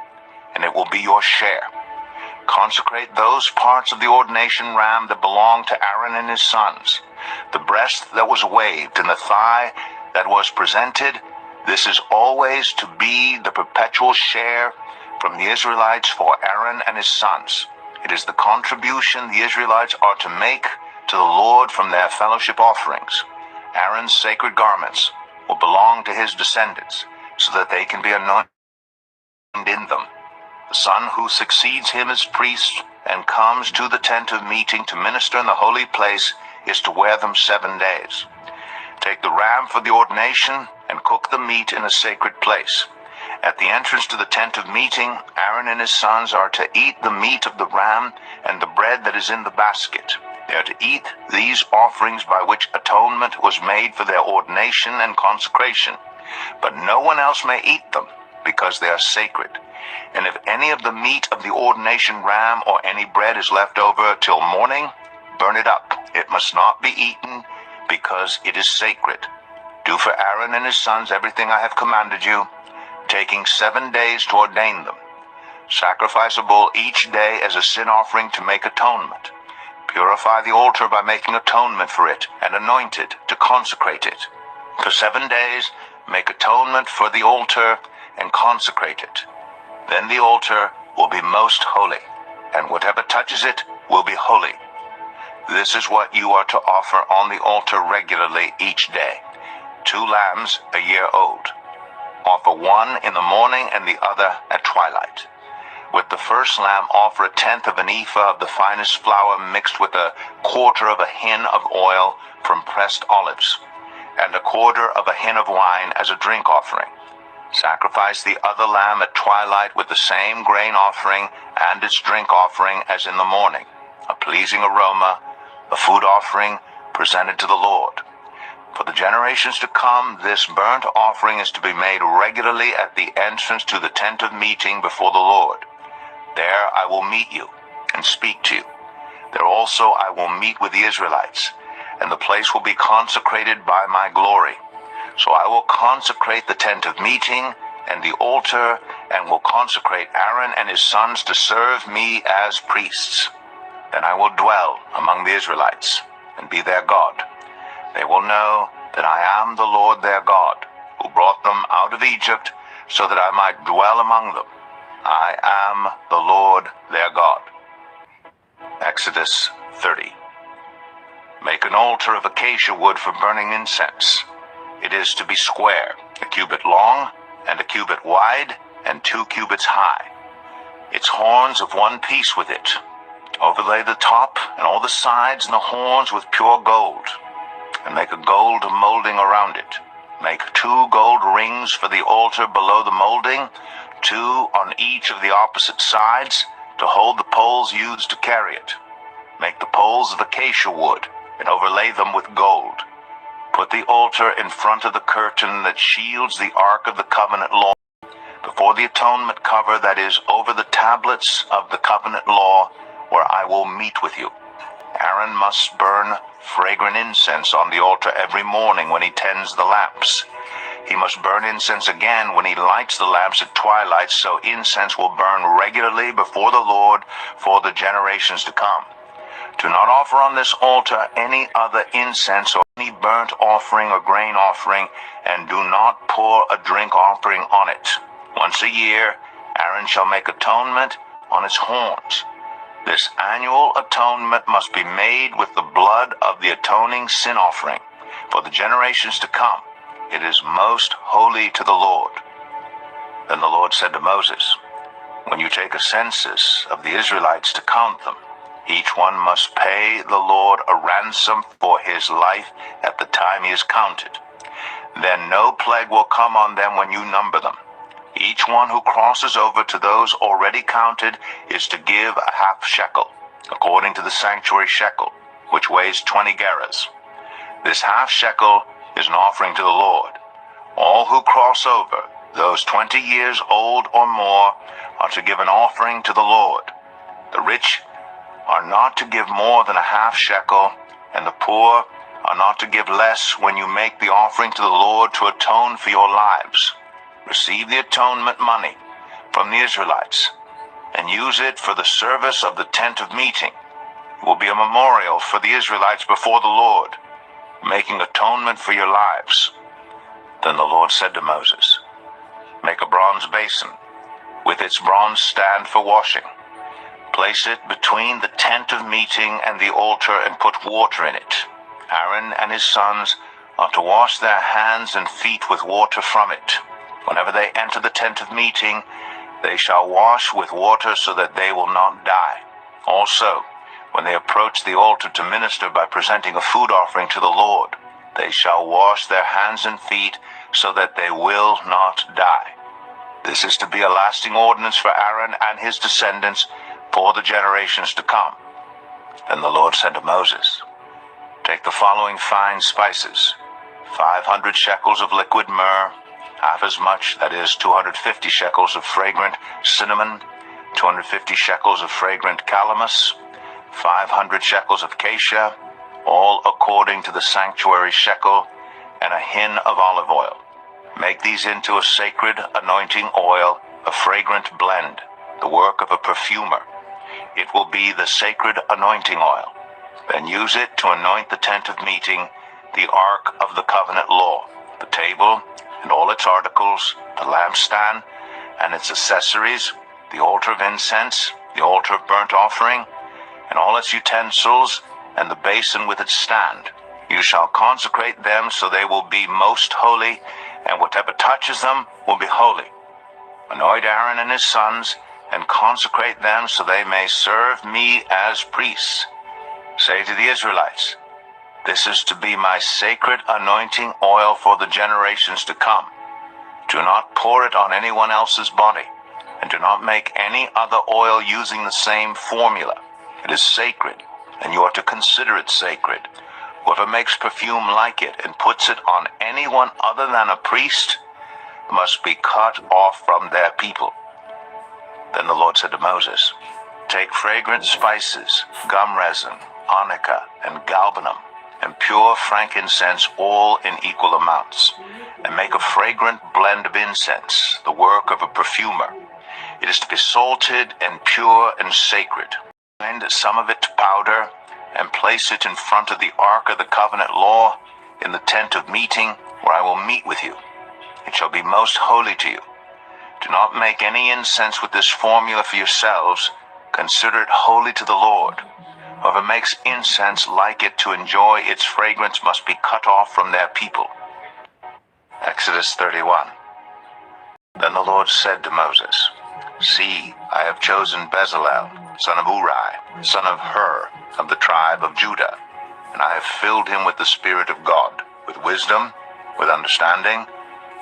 [SPEAKER 1] and it will be your share. Consecrate those parts of the ordination ram that belong to Aaron and his sons, the breast that was waved and the thigh that was presented. This is always to be the perpetual share from the Israelites for Aaron and his sons. It is the contribution the Israelites are to make to the Lord from their fellowship offerings. Aaron's sacred garments will belong to his descendants, so that they can be anointed in them. The son who succeeds him as priest and comes to the tent of meeting to minister in the holy place is to wear them 7 days. Take the ram for the ordination and cook the meat in a sacred place. At the entrance to the tent of meeting, Aaron and his sons are to eat the meat of the ram and the bread that is in the basket. They are to eat these offerings by which atonement was made for their ordination and consecration. But no one else may eat them, because they are sacred. And if any of the meat of the ordination ram or any bread is left over till morning, burn it up. It must not be eaten, because it is sacred. Do for Aaron and his sons everything I have commanded you, taking 7 days to ordain them. Sacrifice a bull each day as a sin offering to make atonement. Purify the altar by making atonement for it, and anoint it to consecrate it. For 7 days, make atonement for the altar and consecrate it. Then the altar will be most holy, and whatever touches it will be holy. This is what you are to offer on the altar regularly each day: 2 lambs a year old. Offer one in the morning and the other at twilight. With the first lamb, offer 1/10 of an ephah of the finest flour mixed with 1/4 of a hin of oil from pressed olives, and 1/4 of a hin of wine as a drink offering. Sacrifice the other lamb at twilight with the same grain offering and its drink offering as in the morning, a pleasing aroma, a food offering presented to the Lord. For the generations to come, this burnt offering is to be made regularly at the entrance to the tent of meeting before the Lord. There I will meet you and speak to you. There also I will meet with the Israelites, and the place will be consecrated by my glory. So I will consecrate the tent of meeting and the altar, and will consecrate Aaron and his sons to serve me as priests. Then I will dwell among the Israelites and be their God. They will know that I am the Lord their God, who brought them out of Egypt so that I might dwell among them. I am the Lord their God. Exodus 30. Make an altar of acacia wood for burning incense. It is to be square, 1 cubit long and 1 cubit wide and 2 cubits high. Its horns of one piece with it. Overlay the top and all the sides and the horns with pure gold, and make a gold molding around it. Make 2 gold rings for the altar below the molding, 2 on each of the opposite sides, to hold the poles used to carry it. Make the poles of acacia wood, and overlay them with gold. Put the altar in front of the curtain that shields the ark of the covenant law before for the atonement cover that is over the tablets of the covenant law, where I will meet with you. Aaron must burn fragrant incense on the altar every morning when he tends the lamps. He must burn incense again when he lights the lamps at twilight, so incense will burn regularly before the Lord for the generations to come. Do not offer on this altar any other incense or any burnt offering or grain offering, and do not pour a drink offering on it. Once a year, Aaron shall make atonement on its horns. This annual atonement must be made with the blood of the atoning sin offering for the generations to come. It is most holy to the Lord. Then the Lord said to Moses, when you take a census of the Israelites to count them, each one must pay the Lord a ransom for his life at the time he is counted. Then no plague will come on them when you number them. Each one who crosses over to those already counted is to give a half shekel, according to the sanctuary shekel, which weighs 20 gerahs. This half shekel is an offering to the Lord. All who cross over, those 20 years old or more, are to give an offering to the Lord. The rich are not to give more than a half shekel, and the poor are not to give less when you make the offering to the Lord to atone for your lives. Receive the atonement money from the Israelites and use it for the service of the tent of meeting. It will be a memorial for the Israelites before the Lord, making atonement for your lives. Then the Lord said to Moses, make a bronze basin with its bronze stand for washing. Place it between the tent of meeting and the altar and put water in it. Aaron and his sons are to wash their hands and feet with water from it. Whenever they enter the tent of meeting, they shall wash with water so that they will not die. Also, when they approach the altar to minister by presenting a food offering to the Lord, they shall wash their hands and feet so that they will not die. This is to be a lasting ordinance for Aaron and his descendants for the generations to come. Then the Lord said to Moses, take the following fine spices, 500 shekels of liquid myrrh, half as much, that is 250 shekels of fragrant cinnamon, 250 shekels of fragrant calamus, 500 shekels of cassia, all according to the sanctuary shekel, and a hin of olive oil. Make these into a sacred anointing oil, a fragrant blend, the work of a perfumer. It will be the sacred anointing oil. Then use it to anoint the tent of meeting, the ark of the covenant law, the table, and all its articles, the lampstand and its accessories, the altar of incense, the altar of burnt offering, and all its utensils, and the basin with its stand. You shall consecrate them so they will be most holy, and whatever touches them will be holy. Anoint Aaron and his sons, and consecrate them so they may serve me as priests. Say to the Israelites, this is to be my sacred anointing oil for the generations to come. Do not pour it on anyone else's body, and do not make any other oil using the same formula. It is sacred, and you are to consider it sacred. Whoever makes perfume like it and puts it on anyone other than a priest must be cut off from their people. Then the Lord said to Moses, take fragrant spices, gum resin, onycha, and galbanum, and pure frankincense, all in equal amounts, and make a fragrant blend of incense, the work of a perfumer. It is to be salted and pure and sacred. Grind some of it to powder, and place it in front of the ark of the covenant law in the tent of meeting, where I will meet with you. It shall be most holy to you. Do not make any incense with this formula for yourselves. Consider it holy to the Lord. Whoever makes incense like it to enjoy its fragrance must be cut off from their people. Exodus 31. Then the Lord said to Moses, see, I have chosen Bezalel, son of Uri, son of Hur, of the tribe of Judah, and I have filled him with the Spirit of God, with wisdom, with understanding,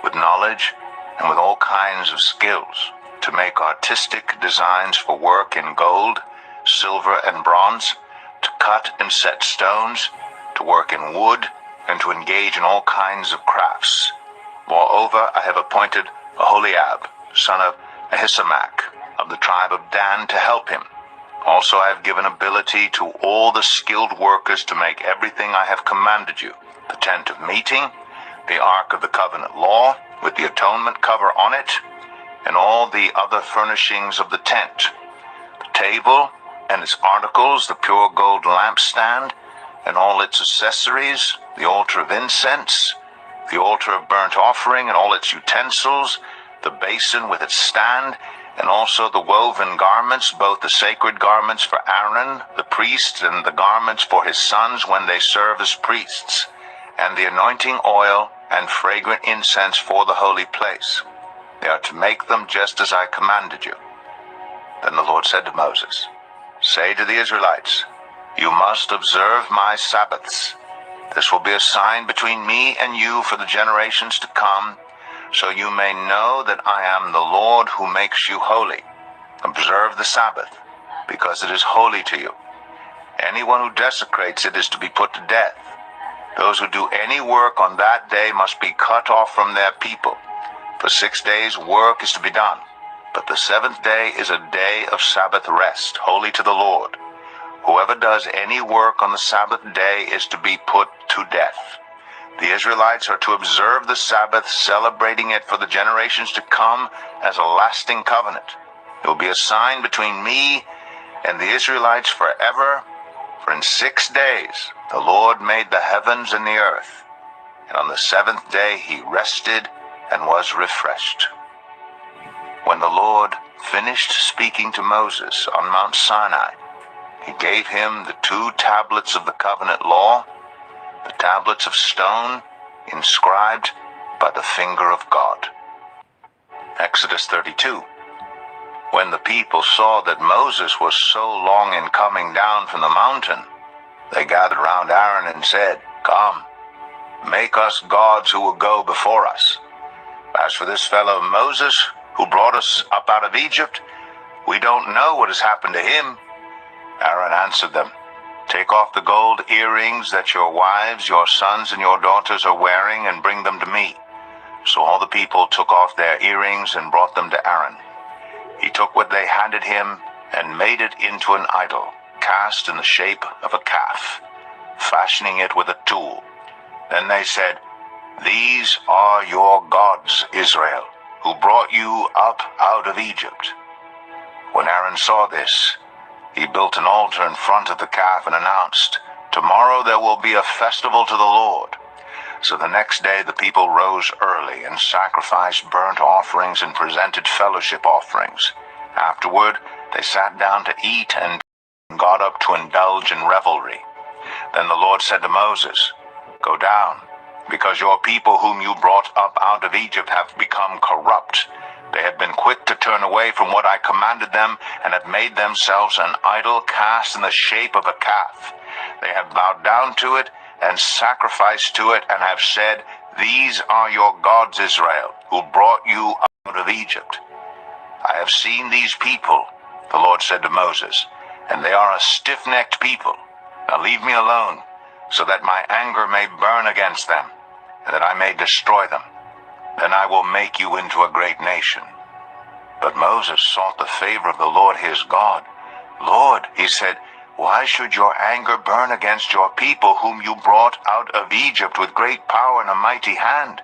[SPEAKER 1] with knowledge, and with all kinds of skills, to make artistic designs for work in gold, silver, and bronze, to cut and set stones, to work in wood, and to engage in all kinds of crafts. Moreover, I have appointed Aholiab, son of Ahisamach, of the tribe of Dan, to help him. Also I have given ability to all the skilled workers to make everything I have commanded you: the tent of meeting, the ark of the covenant law, with the atonement cover on it, and all the other furnishings of the tent, the table and its articles, the pure gold lampstand, and all its accessories, the altar of incense, the altar of burnt offering and all its utensils, the basin with its stand, and also the woven garments, both the sacred garments for Aaron, the priest, and the garments for his sons when they serve as priests, and the anointing oil and fragrant incense for the holy place. They are to make them just as I commanded you. Then the Lord said to Moses, "Say to the Israelites, you must observe my Sabbaths. This will be a sign between me and you for the generations to come, so you may know that I am the Lord who makes you holy. Observe the Sabbath, because it is holy to you. Anyone who desecrates it is to be put to death. Those who do any work on that day must be cut off from their people. For 6 days work is to be done, but the seventh day is a day of Sabbath rest, holy to the Lord. Whoever does any work on the Sabbath day is to be put to death. The Israelites are to observe the Sabbath, celebrating it for the generations to come as a lasting covenant. It will be a sign between me and the Israelites forever, for in 6 days the Lord made the heavens and the earth, and on the seventh day he rested and was refreshed." When the Lord finished speaking to Moses on Mount Sinai, he gave him the 2 tablets of the covenant law, the tablets of stone inscribed by the finger of God. Exodus 32. When the people saw that Moses was so long in coming down from the mountain, they gathered round Aaron and said, "Come, make us gods who will go before us. As for this fellow Moses, who brought us up out of Egypt, we don't know what has happened to him." Aaron answered them, "Take off the gold earrings that your wives, your sons, and your daughters are wearing, and bring them to me." So all the people took off their earrings and brought them to Aaron. He took what they handed him and made it into an idol, cast in the shape of a calf, fashioning it with a tool. Then they said, "These are your gods, Israel, who brought you up out of Egypt." When Aaron saw this, he built an altar in front of the calf and announced, "Tomorrow there will be a festival to the Lord." So the next day the people rose early and sacrificed burnt offerings and presented fellowship offerings. Afterward they sat down to eat and got up to indulge in revelry. Then the Lord said to Moses, "Go down, because your people whom you brought up out of Egypt have become corrupt. They have been quick to turn away from what I commanded them, and have made themselves an idol cast in the shape of a calf. They have bowed down to it and sacrificed to it, and have said, 'These are your gods, Israel, who brought you out of Egypt.' I have seen these people," the Lord said to Moses, "and they are a stiff-necked people. Now leave me alone, so that my anger may burn against them, and that I may destroy them. Then I will make you into a great nation." But Moses sought the favor of the Lord his God. "Lord," he said, "why should your anger burn against your people whom you brought out of Egypt with great power and a mighty hand?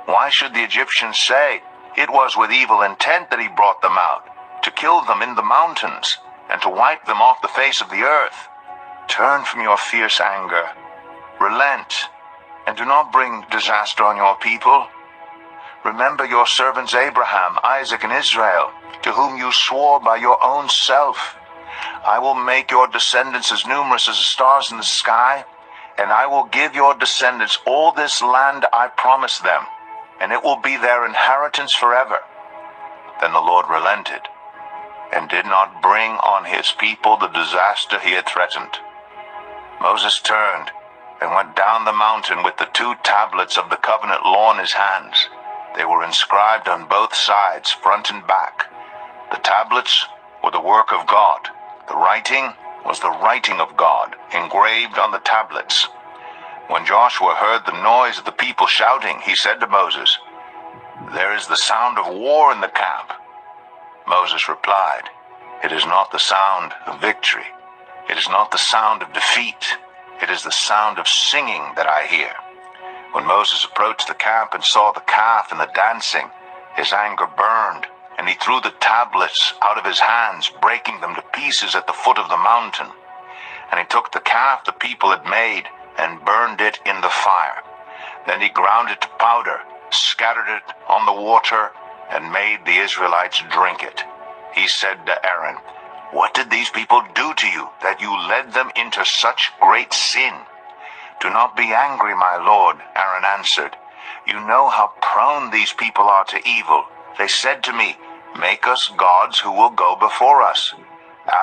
[SPEAKER 1] Why should the Egyptians say, 'It was with evil intent that he brought them out, to kill them in the mountains, and to wipe them off the face of the earth'? Turn from your fierce anger, relent, and do not bring disaster on your people. Remember your servants Abraham, Isaac, and Israel, to whom you swore by your own self. I will make your descendants as numerous as the stars in the sky, and I will give your descendants all this land I promised them, and it will be their inheritance forever." Then the Lord relented, and did not bring on his people the disaster he had threatened. Moses turned and went down the mountain with the 2 tablets of the covenant law in his hands. They were inscribed on both sides, front and back. The tablets were the work of God. The writing was the writing of God, engraved on the tablets. When Joshua heard the noise of the people shouting, he said to Moses, "There is the sound of war in the camp." Moses replied, "It is not the sound of victory. It is not the sound of defeat. It is the sound of singing that I hear." When Moses approached the camp and saw the calf and the dancing, his anger burned, and he threw the tablets out of his hands, breaking them to pieces at the foot of the mountain. And he took the calf the people had made and burned it in the fire. Then he ground it to powder, scattered it on the water, and made the Israelites drink it. He said to Aaron, "What did these people do to you, that you led them into such great sin?" "Do not be angry, my lord," Aaron answered. "You know how prone these people are to evil. They said to me, 'Make us gods who will go before us.'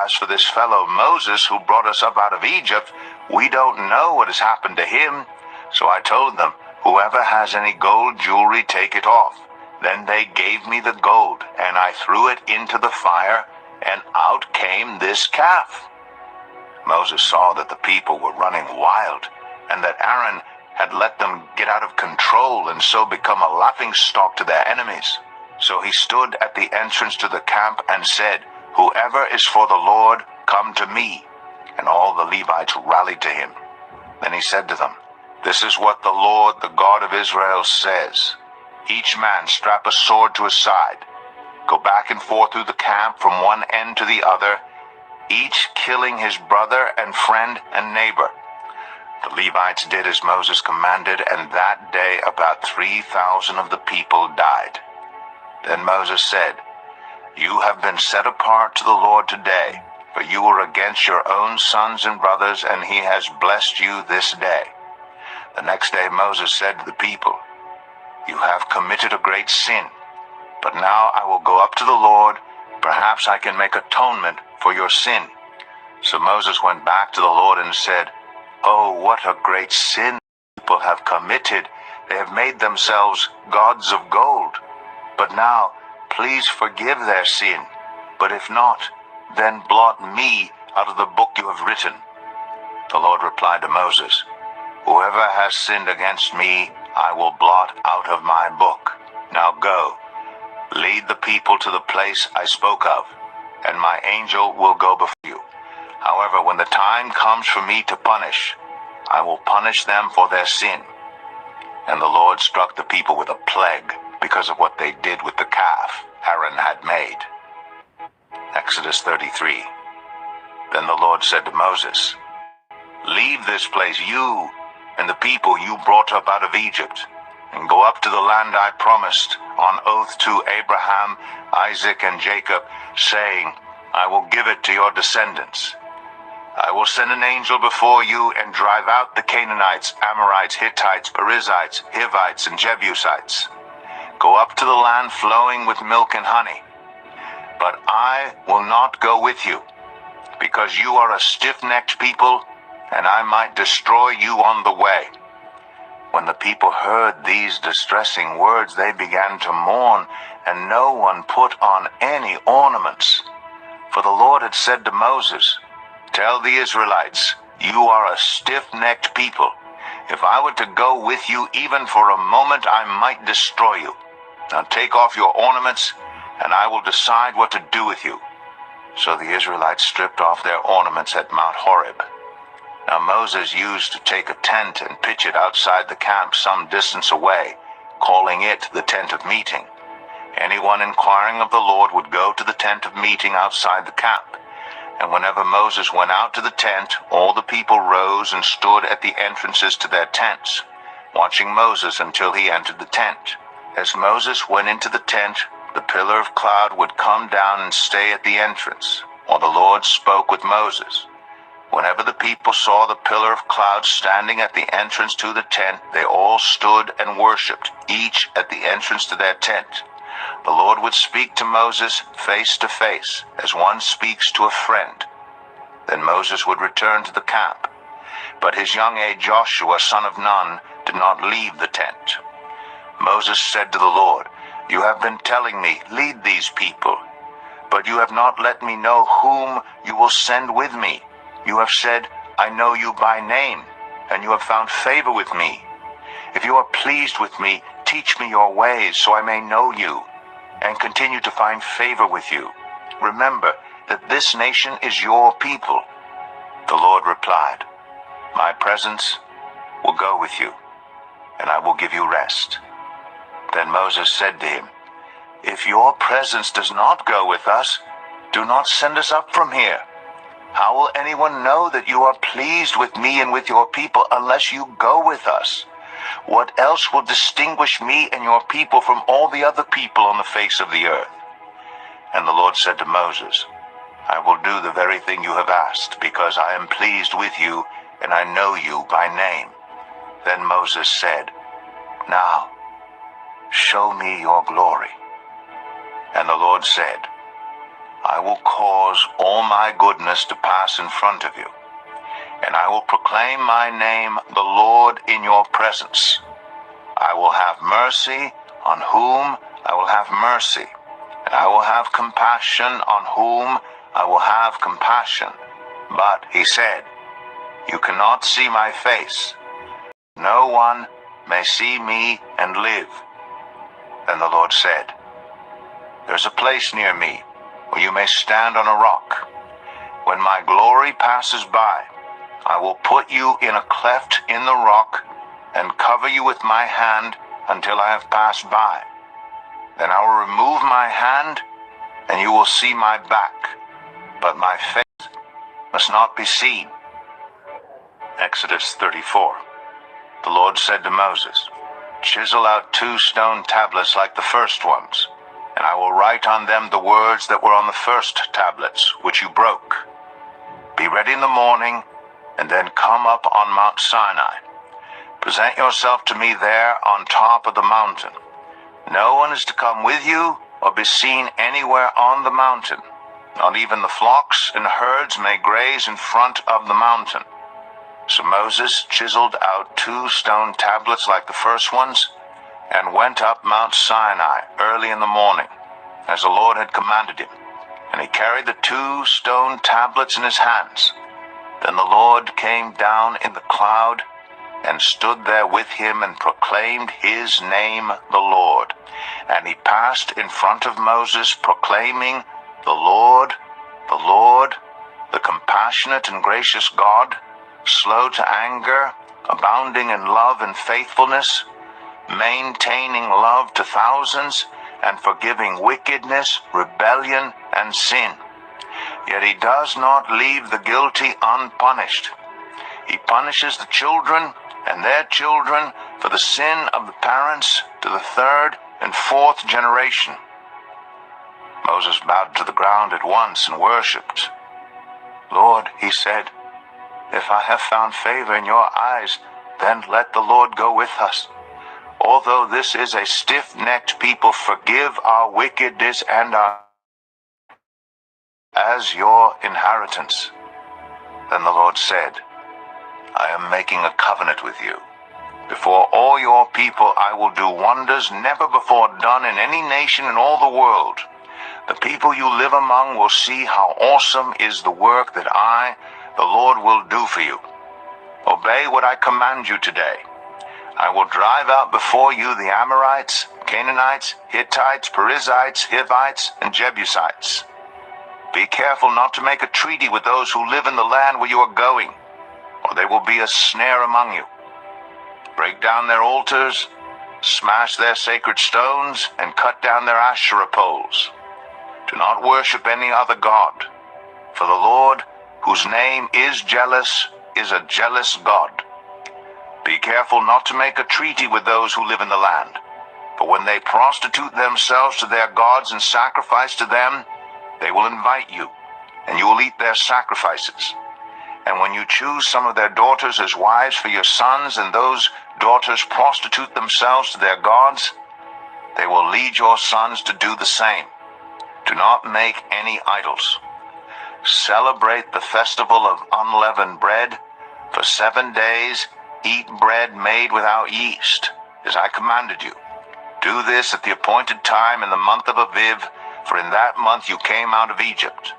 [SPEAKER 1] As for this fellow Moses who brought us up out of Egypt, we don't know what has happened to him." So I told them, "Whoever has any gold jewelry, take it off." Then they gave me the gold, and I threw it into the fire, and out came this calf. Moses saw that the people were running wild, and that Aaron had let them get out of control and so become a laughingstock to their enemies. So he stood at the entrance to the camp and said, "Whoever is for the Lord, come to me." And all the Levites rallied to him. Then he said to them, "This is what the Lord, the God of Israel, says. Each man strap a sword to his side. Go back and forth through the camp from one end to the other, each killing his brother and friend and neighbor." The Levites did as Moses commanded, and that day about 3,000 of the people died. Then Moses said, "You have been set apart to the Lord today, for you were against your own sons and brothers, and he has blessed you this day." The next day Moses said to the people, "You have committed a great sin, but now I will go up to the Lord. Perhaps I can make atonement for your sin." So Moses went back to the Lord and said, "Oh, what a great sin people have committed. They have made themselves gods of gold. But now, please forgive their sin. But if not, then blot me out of the book you have written." The Lord replied to Moses, "Whoever has sinned against me, I will blot out of my book. Now go, lead the people to the place I spoke of, and my angel will go before you. However, when the time comes for me to punish, I will punish them for their sin." And the Lord struck the people with a plague because of what they did with the calf Aaron had made. Exodus 33. Then the Lord said to Moses, "Leave this place, you and the people you brought up out of Egypt, and go up to the land I promised on oath to Abraham, Isaac, and Jacob, saying, 'I will give it to your descendants.' I will send an angel before you and drive out the Canaanites, Amorites, Hittites, Perizzites, Hivites, and Jebusites. Go up to the land flowing with milk and honey. But I will not go with you, because you are a stiff-necked people, and I might destroy you on the way." When the people heard these distressing words, they began to mourn, and no one put on any ornaments. For the Lord had said to Moses, "Tell the Israelites, you are a stiff-necked people. If I were to go with you even for a moment, I might destroy you. Now take off your ornaments, and I will decide what to do with you." So the Israelites stripped off their ornaments at Mount Horeb. Now Moses used to take a tent and pitch it outside the camp some distance away, calling it the tent of meeting. Anyone inquiring of the Lord would go to the tent of meeting outside the camp. And whenever Moses went out to the tent, all the people rose and stood at the entrances to their tents, watching Moses until he entered the tent. As Moses went into the tent, the pillar of cloud would come down and stay at the entrance, while the Lord spoke with Moses. Whenever the people saw the pillar of cloud standing at the entrance to the tent, they all stood and worshipped, each at the entrance to their tent. The Lord would speak to Moses face to face, as one speaks to a friend. Then Moses would return to the camp. But his young aide Joshua, son of Nun, did not leave the tent. Moses said to the Lord, "You have been telling me, 'Lead these people,' but you have not let me know whom you will send with me. You have said, 'I know you by name,' and you have found favor with me. If you are pleased with me, teach me your ways so I may know you and continue to find favor with you. Remember that this nation is your people." The Lord replied, "My presence will go with you, and I will give you rest." Then Moses said to him, "If your presence does not go with us, do not send us up from here. How will anyone know that you are pleased with me and with your people unless you go with us? What else will distinguish me and your people from all the other people on the face of the earth?" And the Lord said to Moses, "I will do the very thing you have asked, because I am pleased with you and I know you by name." Then Moses said, "Now, show me your glory." And the Lord said, "I will cause all my goodness to pass in front of you, and I will proclaim my name, the Lord, in your presence. I will have mercy on whom I will have mercy, and I will have compassion on whom I will have compassion." But he said, "You cannot see my face. No one may see me and live." Then the Lord said, "There's a place near me where you may stand on a rock. When my glory passes by, I will put you in a cleft in the rock and cover you with my hand until I have passed by. Then I will remove my hand and you will see my back, but my face must not be seen." Exodus 34. The Lord said to Moses, "Chisel out 2 stone tablets like the first ones, and I will write on them the words that were on the first tablets, which you broke. Be ready in the morning, and then come up on Mount Sinai. Present yourself to me there on top of the mountain. No one is to come with you or be seen anywhere on the mountain. Not even the flocks and herds may graze in front of the mountain." So Moses chiseled out 2 stone tablets like the first ones, and went up Mount Sinai early in the morning, as the Lord had commanded him. And he carried the 2 stone tablets in his hands. Then the Lord came down in the cloud, and stood there with him, and proclaimed his name, the Lord. And he passed in front of Moses, proclaiming, "The Lord, the compassionate and gracious God, slow to anger, abounding in love and faithfulness, maintaining love to thousands, and forgiving wickedness, rebellion, and sin. Yet he does not leave the guilty unpunished. He punishes the children and their children for the sin of the parents to the 3rd and 4th generation." Moses bowed to the ground at once and worshipped. "Lord," he said, "if I have found favor in your eyes, then let the Lord go with us. Although this is a stiff-necked people, forgive our wickedness and our as your inheritance." Then the Lord said, "I am making a covenant with you. Before all your people I will do wonders never before done in any nation in all the world. The people you live among will see how awesome is the work that I, the Lord, will do for you. Obey what I command you today. I will drive out before you the Amorites, Canaanites, Hittites, Perizzites, Hivites, and Jebusites. Be careful not to make a treaty with those who live in the land where you are going, or they will be a snare among you. Break down their altars, smash their sacred stones, and cut down their Asherah poles. Do not worship any other god, for the Lord, whose name is jealous, is a jealous God. Be careful not to make a treaty with those who live in the land, for when they prostitute themselves to their gods and sacrifice to them, they will invite you, and you will eat their sacrifices. And when you choose some of their daughters as wives for your sons, and those daughters prostitute themselves to their gods, they will lead your sons to do the same. Do not make any idols. Celebrate the festival of unleavened bread. For 7 days, eat bread made without yeast, as I commanded you. Do this at the appointed time in the month of Aviv, for in that month you came out of Egypt.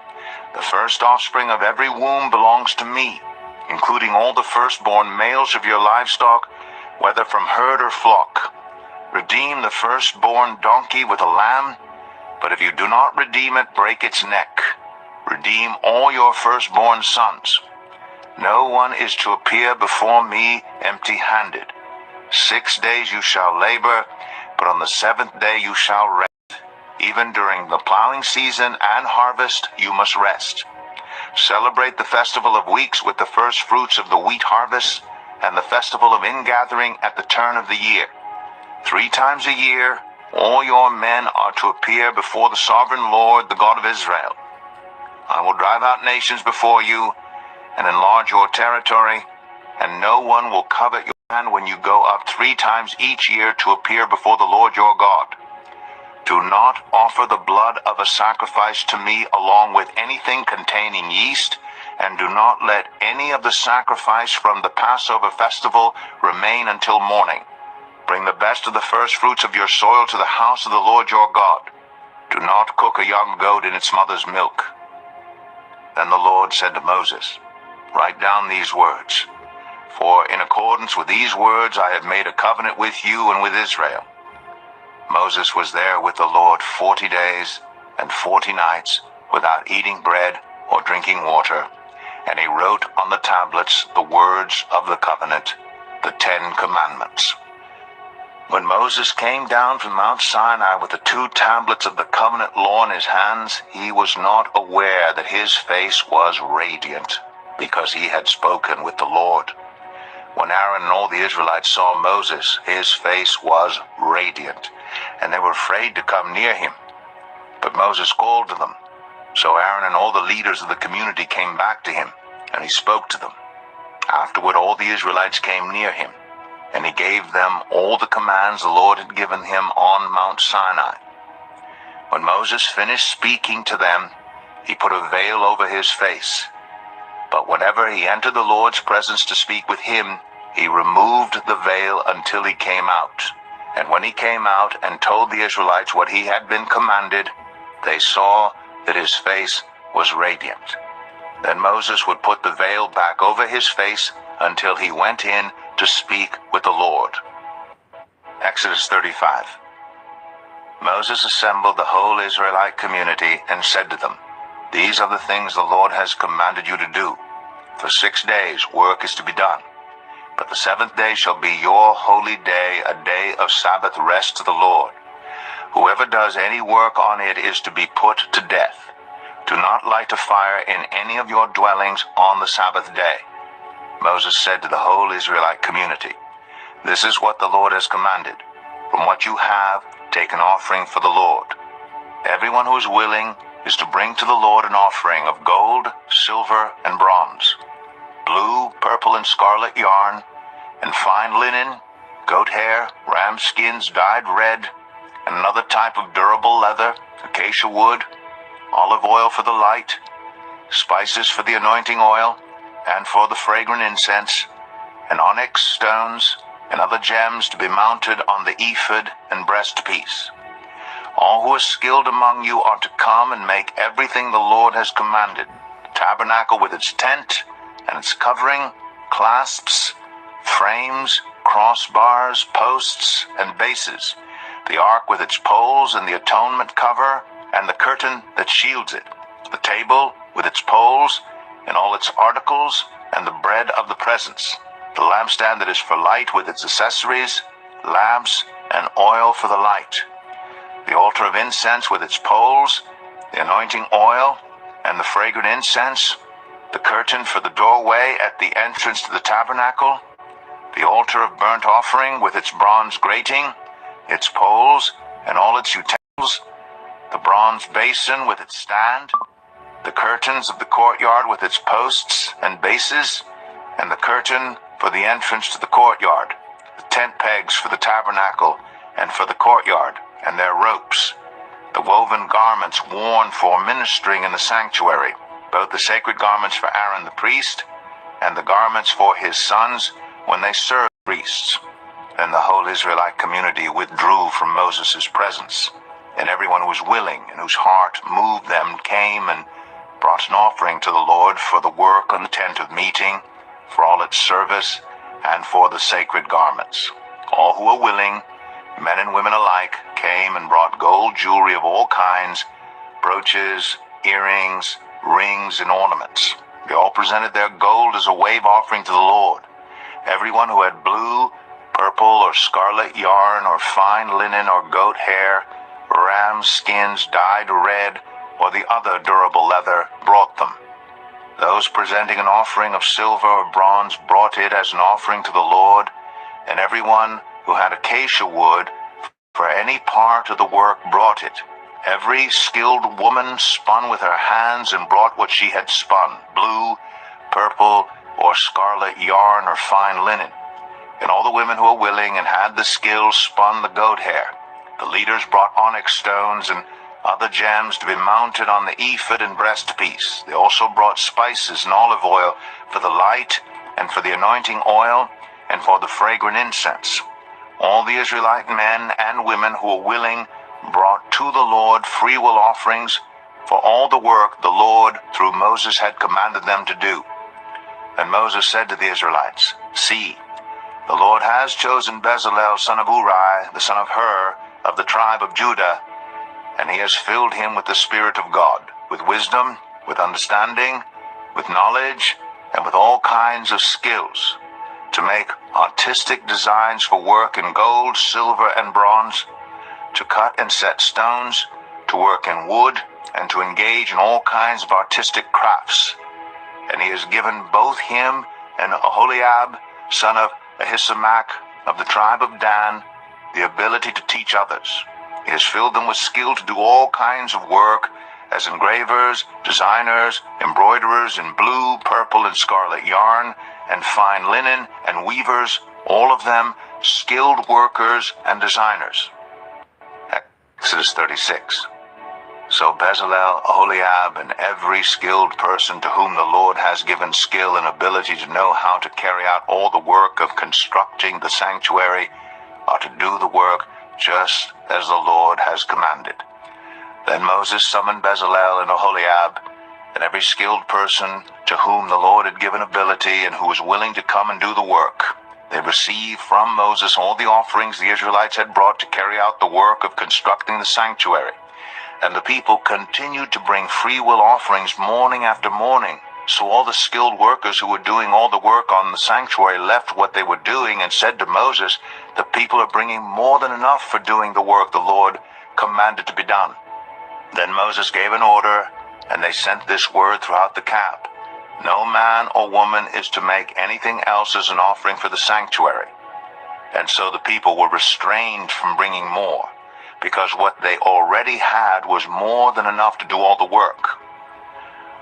[SPEAKER 1] The first offspring of every womb belongs to me, including all the firstborn males of your livestock, whether from herd or flock. Redeem the firstborn donkey with a lamb, but if you do not redeem it, break its neck. Redeem all your firstborn sons. No one is to appear before me empty-handed. 6 days you shall labor, but on the seventh day you shall rest. Even during the plowing season and harvest you must rest. Celebrate the festival of weeks with the first fruits of the wheat harvest, and the festival of ingathering at the turn of the year. 3 times a year all your men are to appear before the sovereign Lord, the God of Israel. I will drive out nations before you and enlarge your territory, and no one will covet your land when you go up 3 times each year to appear before the Lord your God. Do not offer the blood of a sacrifice to me along with anything containing yeast, and do not let any of the sacrifice from the Passover festival remain until morning. Bring the best of the first fruits of your soil to the house of the Lord your God. Do not cook a young goat in its mother's milk. Then the Lord said to Moses, Write down these words, for in accordance with these words I have made a covenant with you and with Israel. Moses was there with the Lord 40 days and 40 nights without eating bread or drinking water, and he wrote on the tablets the words of the covenant, the 10 Commandments. When Moses came down from Mount Sinai with the 2 tablets of the covenant law in his hands, he was not aware that his face was radiant, because he had spoken with the Lord. When Aaron and all the Israelites saw Moses, his face was radiant, and they were afraid to come near him. But Moses called to them. So Aaron and all the leaders of the community came back to him, and he spoke to them. Afterward all the Israelites came near him, and he gave them all the commands the Lord had given him on Mount Sinai. When Moses finished speaking to them, he put a veil over his face. But whenever he entered the Lord's presence to speak with him, he removed the veil until he came out. And when he came out and told the Israelites what he had been commanded, they saw that his face was radiant. Then Moses would put the veil back over his face until he went in to speak with the Lord. Exodus 35. Moses assembled the whole Israelite community and said to them, These are the things the Lord has commanded you to do. For 6 days work is to be done. But the 7th day shall be your holy day, a day of Sabbath rest to the Lord. Whoever does any work on it is to be put to death. Do not light a fire in any of your dwellings on the Sabbath day. Moses said to the whole Israelite community, This is what the Lord has commanded. From what you have, take an offering for the Lord. Everyone who is willing is to bring to the Lord an offering of gold, silver, and bronze, blue, purple, and scarlet yarn, and fine linen, goat hair, ram skins dyed red, and another type of durable leather, acacia wood, olive oil for the light, spices for the anointing oil, and for the fragrant incense, and onyx stones, and other gems to be mounted on the ephod and breastpiece. All who are skilled among you are to come and make everything the Lord has commanded, the tabernacle with its tent and its covering, clasps, frames, crossbars, posts, and bases, the ark with its poles and the atonement cover, and the curtain that shields it, the table with its poles and all its articles, and the bread of the presence, the lampstand that is for light with its accessories, lamps, and oil for the light, the altar of incense with its poles, the anointing oil, and the fragrant incense, the curtain for the doorway at the entrance to the tabernacle, the altar of burnt offering with its bronze grating, its poles, and all its utensils, the bronze basin with its stand, the curtains of the courtyard with its posts and bases, and the curtain for the entrance to the courtyard, the tent pegs for the tabernacle and for the courtyard, and their ropes, the woven garments worn for ministering in the sanctuary, both the sacred garments for Aaron the priest, and the garments for his sons when they served priests. Then the whole Israelite community withdrew from Moses' presence, and everyone who was willing and whose heart moved them came and brought an offering to the Lord for the work on the tent of meeting, for all its service, and for the sacred garments. All who were willing Men and women alike came and brought gold jewelry of all kinds, brooches, earrings, rings, and ornaments. They all presented their gold as a wave offering to the Lord. Everyone who had blue, purple, or scarlet yarn, or fine linen or goat hair, ram skins dyed red, or the other durable leather, brought them. Those presenting an offering of silver or bronze brought it as an offering to the Lord, and everyone who had acacia wood for any part of the work brought it. Every skilled woman spun with her hands and brought what she had spun, blue, purple, or scarlet yarn or fine linen. And all the women who were willing and had the skill spun the goat hair. The leaders brought onyx stones and other gems to be mounted on the ephod and breastpiece. They also brought spices and olive oil for the light and for the anointing oil and for the fragrant incense. All the Israelite men and women who were willing brought to the Lord freewill offerings for all the work the Lord through Moses had commanded them to do. And Moses said to the Israelites, "See, the Lord has chosen Bezalel, son of Uri, the son of Hur, of the tribe of Judah, and he has filled him with the Spirit of God, with wisdom, with understanding, with knowledge, and with all kinds of skills, to make artistic designs for work in gold, silver, and bronze, to cut and set stones, to work in wood, and to engage in all kinds of artistic crafts. And he has given both him and Oholiab, son of Ahisamach, of the tribe of Dan, the ability to teach others. He has filled them with skill to do all kinds of work, as engravers, designers, embroiderers in blue, purple, and scarlet yarn, and fine linen, and weavers, all of them skilled workers and designers." Exodus 36. So Bezalel, Oholiab, and every skilled person to whom the Lord has given skill and ability to know how to carry out all the work of constructing the sanctuary are to do the work just as the Lord has commanded. Then Moses summoned Bezalel and Oholiab, and every skilled person to whom the Lord had given ability and who was willing to come and do the work. They received from Moses all the offerings the Israelites had brought to carry out the work of constructing the sanctuary. And the people continued to bring free will offerings morning after morning. So all the skilled workers who were doing all the work on the sanctuary left what they were doing and said to Moses, "The people are bringing more than enough for doing the work the Lord commanded to be done." Then Moses gave an order, and they sent this word throughout the camp: "No man or woman is to make anything else as an offering for the sanctuary." And so the people were restrained from bringing more, because what they already had was more than enough to do all the work.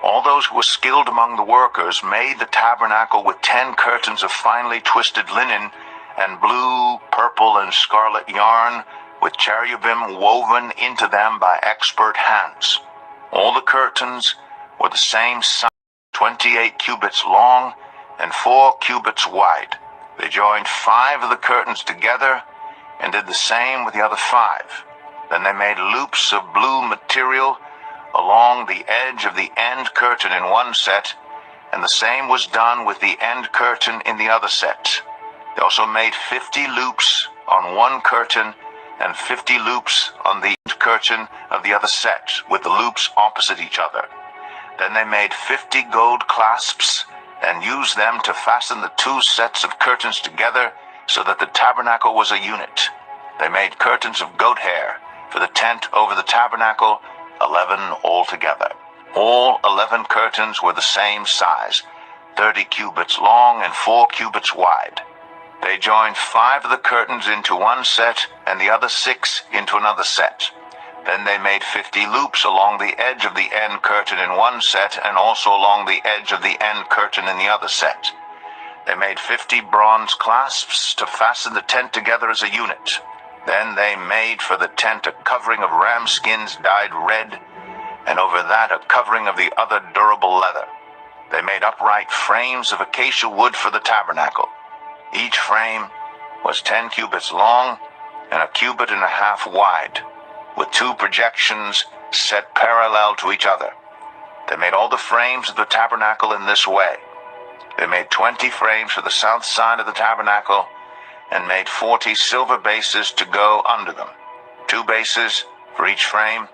[SPEAKER 1] All those who were skilled among the workers made the tabernacle with 10 curtains of finely twisted linen and blue, purple, and scarlet yarn, with cherubim woven into them by expert hands. All the curtains were the same size, 28 cubits long and 4 cubits wide. They joined 5 of the curtains together and did the same with the other 5. Then they made loops of blue material along the edge of the end curtain in one set, and the same was done with the end curtain in the other set. They also made 50 loops on one curtain and 50 loops on the end curtain of the other set, with the loops opposite each other. Then they made 50 gold clasps and used them to fasten the 2 sets of curtains together so that the tabernacle was a unit. They made curtains of goat hair for the tent over the tabernacle, 11 altogether. All 11 curtains were the same size, 30 cubits long and 4 cubits wide. They joined 5 of the curtains into one set and the other 6 into another set. Then they made 50 loops along the edge of the end curtain in one set and also along the edge of the end curtain in the other set. They made 50 bronze clasps to fasten the tent together as a unit. Then they made for the tent a covering of ram skins dyed red, and over that a covering of the other durable leather. They made upright frames of acacia wood for the tabernacle. Each frame was 10 cubits long and 1.5 cubits wide, with 2 projections set parallel to each other. They made all the frames of the tabernacle in this way. They made 20 frames for the south side of the tabernacle, and made 40 silver bases to go under them, 2 bases for each frame,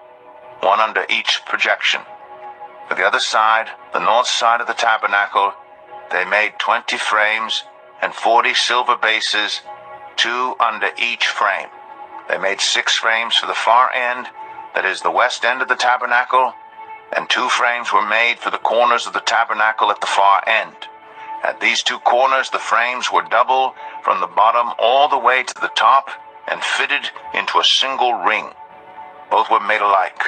[SPEAKER 1] 1 under each projection. For the other side, the north side of the tabernacle, they made 20 frames and 40 silver bases, 2 under each frame. They made 6 frames for the far end, that is the west end of the tabernacle, and 2 frames were made for the corners of the tabernacle at the far end. At these 2 corners, the frames were double from the bottom all the way to the top and fitted into a single ring. Both were made alike.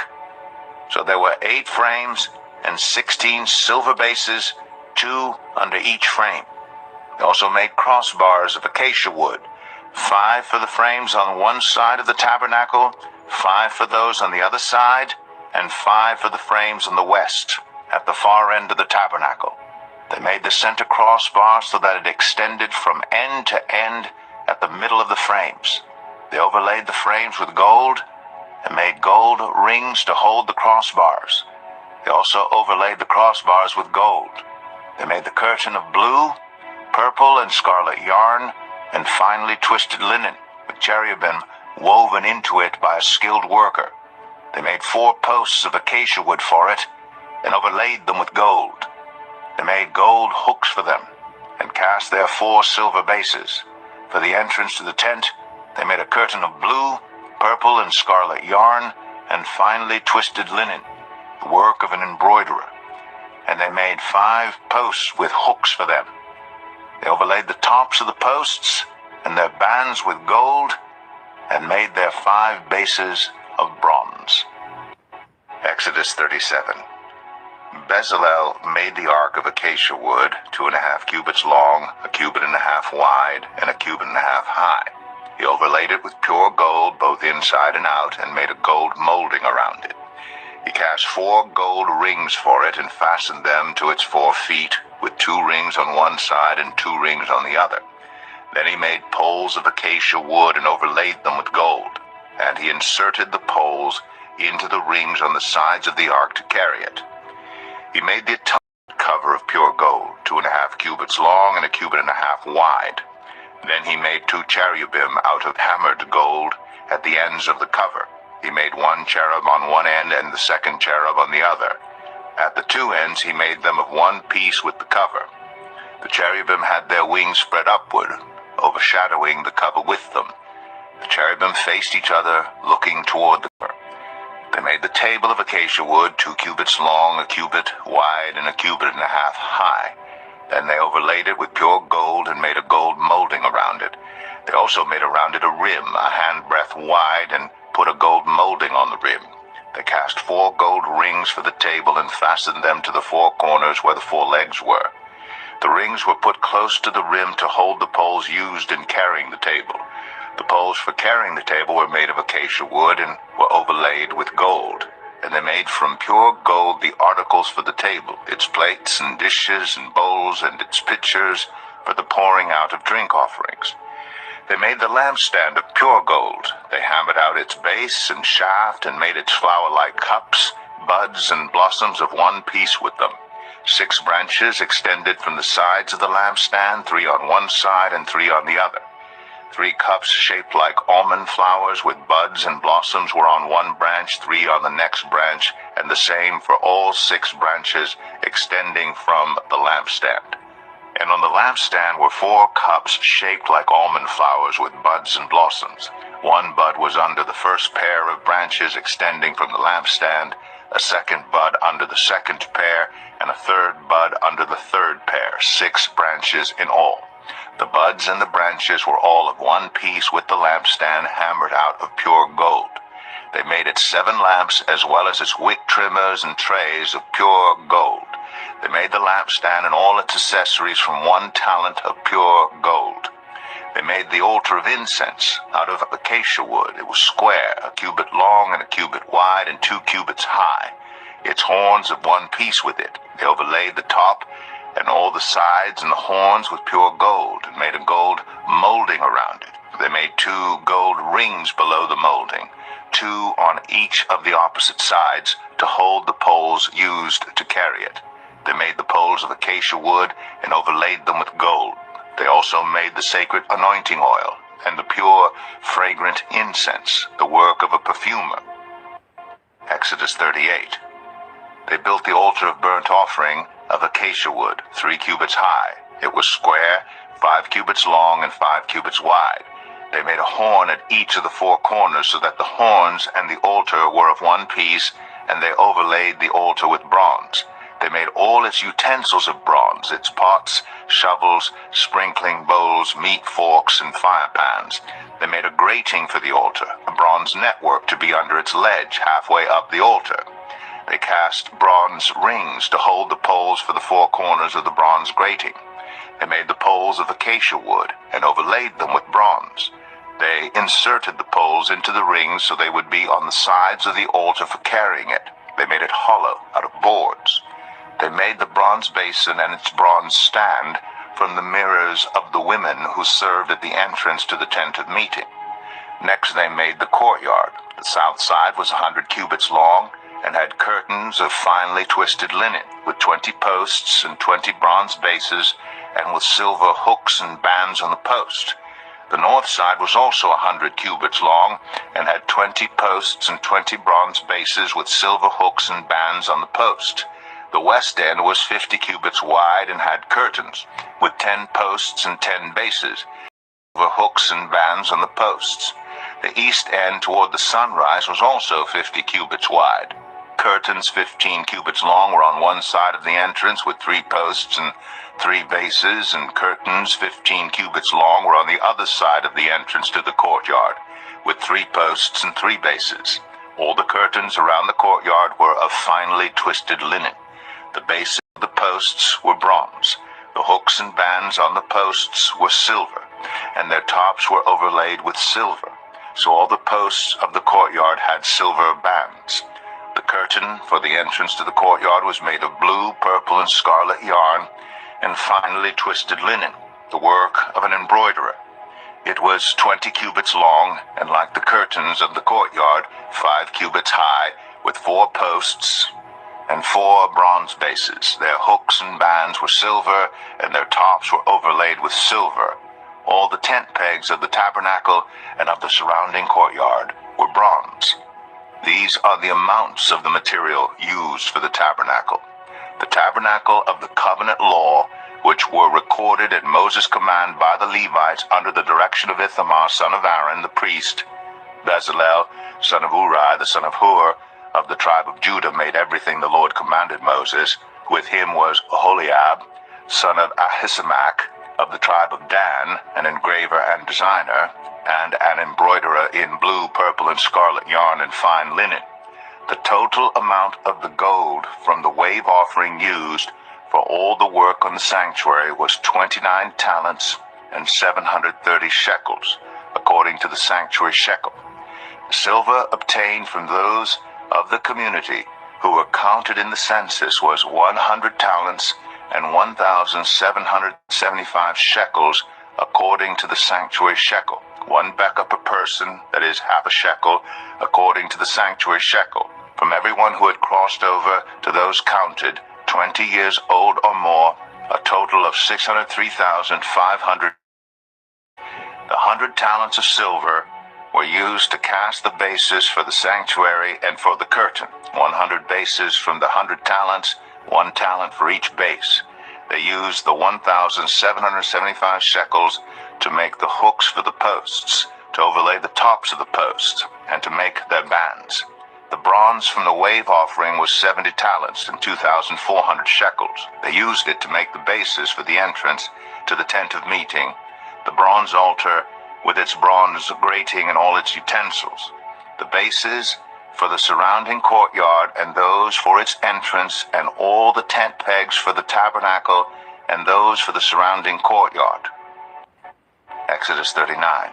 [SPEAKER 1] So there were 8 frames and 16 silver bases, 2 under each frame. They also made crossbars of acacia wood, 5 for the frames on one side of the tabernacle, 5 for those on the other side, and 5 for the frames on the west, at the far end of the tabernacle. They made the center crossbar so that it extended from end to end at the middle of the frames. They overlaid the frames with gold and made gold rings to hold the crossbars. They also overlaid the crossbars with gold. They made the curtain of blue, purple, and scarlet yarn, and finely twisted linen, with cherubim woven into it by a skilled worker. They made 4 posts of acacia wood for it, and overlaid them with gold. They made gold hooks for them, and cast their 4 silver bases. For the entrance to the tent, they made a curtain of blue, purple, and scarlet yarn, and finely twisted linen, the work of an embroiderer. And they made 5 posts with hooks for them. They overlaid the tops of the posts and their bands with gold, and made their 5 bases of bronze. Exodus 37. Bezalel made the ark of acacia wood, 2.5 cubits long, 1.5 cubits wide, and 1.5 cubits high. He overlaid it with pure gold, both inside and out, and made a gold molding around it. He cast 4 gold rings for it and fastened them to its 4 feet, with 2 rings on one side and 2 rings on the other. Then he made poles of acacia wood and overlaid them with gold. And he inserted the poles into the rings on the sides of the ark to carry it. He made the atonement cover of pure gold, 2.5 cubits long and 1.5 cubits wide. Then he made 2 cherubim out of hammered gold at the ends of the cover. He made 1 cherub on one end and the second cherub on the other. At the 2 ends he made them of one piece with the cover. The cherubim had their wings spread upward, overshadowing the cover with them. The cherubim faced each other, looking toward the cover. They made the table of acacia wood, 2 cubits long, 1 cubit wide, and 1.5 cubits high. Then they overlaid it with pure gold and made a gold molding around it. They also made around it a rim, a handbreadth wide, and put a gold molding on the rim. They cast 4 gold rings for the table and fastened them to the 4 corners where the 4 legs were. The rings were put close to the rim to hold the poles used in carrying the table. The poles for carrying the table were made of acacia wood and were overlaid with gold. And they made from pure gold the articles for the table, its plates and dishes and bowls and its pitchers for the pouring out of drink offerings. They made the lampstand of pure gold. They hammered out its base and shaft and made its flower-like cups, buds, and blossoms of one piece with them. 6 branches extended from the sides of the lampstand, 3 on one side and 3 on the other. 3 cups shaped like almond flowers with buds and blossoms were on one branch, 3 on the next branch, and the same for all 6 branches extending from the lampstand. And on the lampstand were 4 cups shaped like almond flowers with buds and blossoms. 1 bud was under the first pair of branches extending from the lampstand, a 2nd bud under the 2nd pair, and a 3rd bud under the 3rd pair, 6 branches in all. The buds and the branches were all of one piece with the lampstand hammered out of pure gold. They made it 7 lamps as well as its wick trimmers and trays of pure gold. They made the lampstand and all its accessories from 1 talent of pure gold. They made the altar of incense out of acacia wood. It was square, 1 cubit long and 1 cubit wide and 2 cubits high. Its horns of one piece with it. They overlaid the top and all the sides and the horns with pure gold and made a gold molding around it. They made 2 gold rings below the molding, 2 on each of the opposite sides to hold the poles used to carry it. They made the poles of acacia wood and overlaid them with gold. They also made the sacred anointing oil and the pure, fragrant incense, the work of a perfumer. Exodus 38. They built the altar of burnt offering of acacia wood, 3 cubits high. It was square, 5 cubits long and 5 cubits wide. They made a horn at each of the 4 corners so that the horns and the altar were of one piece, and they overlaid the altar with bronze. They made all its utensils of bronze, its pots, shovels, sprinkling bowls, meat forks, and fire pans. They made a grating for the altar, a bronze network to be under its ledge halfway up the altar. They cast bronze rings to hold the poles for the 4 corners of the bronze grating. They made the poles of acacia wood and overlaid them with bronze. They inserted the poles into the rings so they would be on the sides of the altar for carrying it. They made it hollow out of boards. They made the bronze basin and its bronze stand from the mirrors of the women who served at the entrance to the tent of meeting. Next they made the courtyard. The south side was 100 cubits long and had curtains of finely twisted linen, with 20 posts and 20 bronze bases, and with silver hooks and bands on the post. The north side was also 100 cubits long, and had 20 posts and 20 bronze bases with silver hooks and bands on the post. The west end was 50 cubits wide and had curtains, with 10 posts and 10 bases, silver hooks and bands on the posts. The east end toward the sunrise was also 50 cubits wide. Curtains 15 cubits long were on one side of the entrance with 3 posts and 3 bases, and curtains 15 cubits long were on the other side of the entrance to the courtyard, with 3 posts and 3 bases. All the curtains around the courtyard were of finely twisted linen. The bases of the posts were bronze. The hooks and bands on the posts were silver, and their tops were overlaid with silver. So all the posts of the courtyard had silver bands. The curtain for the entrance to the courtyard was made of blue, purple, and scarlet yarn and finely twisted linen, the work of an embroiderer. It was 20 cubits long, and like the curtains of the courtyard, 5 cubits high, with 4 posts and 4 bronze bases. Their hooks and bands were silver, and their tops were overlaid with silver. All the tent pegs of the tabernacle and of the surrounding courtyard were bronze. These are the amounts of the material used for the tabernacle. The tabernacle of the covenant law, which were recorded at Moses' command by the Levites under the direction of Ithamar, son of Aaron, the priest. Bezalel, son of Uri, the son of Hur, of the tribe of Judah, made everything the Lord commanded Moses. With him was Oholiab, son of Ahisamach, of the tribe of Dan, an engraver and designer, and an embroiderer in blue, purple, and scarlet yarn and fine linen. The total amount of the gold from the wave offering used for all the work on the sanctuary was 29 talents and 730 shekels, according to the sanctuary shekel. Silver obtained from those of the community who were counted in the census was 100 talents and 1,775 shekels, according to the sanctuary shekel. 1 bekah per person, that is half a shekel, according to the sanctuary shekel, from everyone who had crossed over to those counted, 20 years old or more, a total of 603,500. The 100 talents of silver were used to cast the bases for the sanctuary and for the curtain. 100 bases from the 100 talents, 1 talent for each base. They used the 1,775 shekels to make the hooks for the posts, to overlay the tops of the posts, and to make their bands. The bronze from the wave offering was 70 talents and 2,400 shekels. They used it to make the bases for the entrance to the tent of meeting, the bronze altar with its bronze grating and all its utensils, the bases for the surrounding courtyard and those for its entrance, and all the tent pegs for the tabernacle and those for the surrounding courtyard. Exodus 39.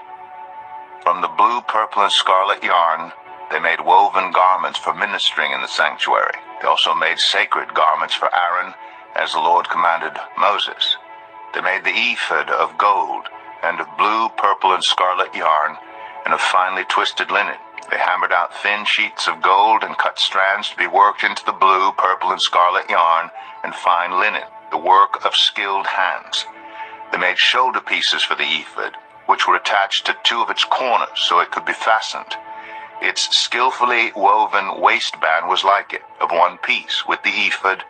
[SPEAKER 1] From the blue, purple, and scarlet yarn, they made woven garments for ministering in the sanctuary. They also made sacred garments for Aaron, as the Lord commanded Moses. They made the ephod of gold, and of blue, purple, and scarlet yarn, and of finely twisted linen. They hammered out thin sheets of gold and cut strands to be worked into the blue, purple, and scarlet yarn and fine linen, the work of skilled hands. They made shoulder pieces for the ephod, which were attached to two of its corners so it could be fastened. Its skillfully woven waistband was like it, of one piece, with the ephod,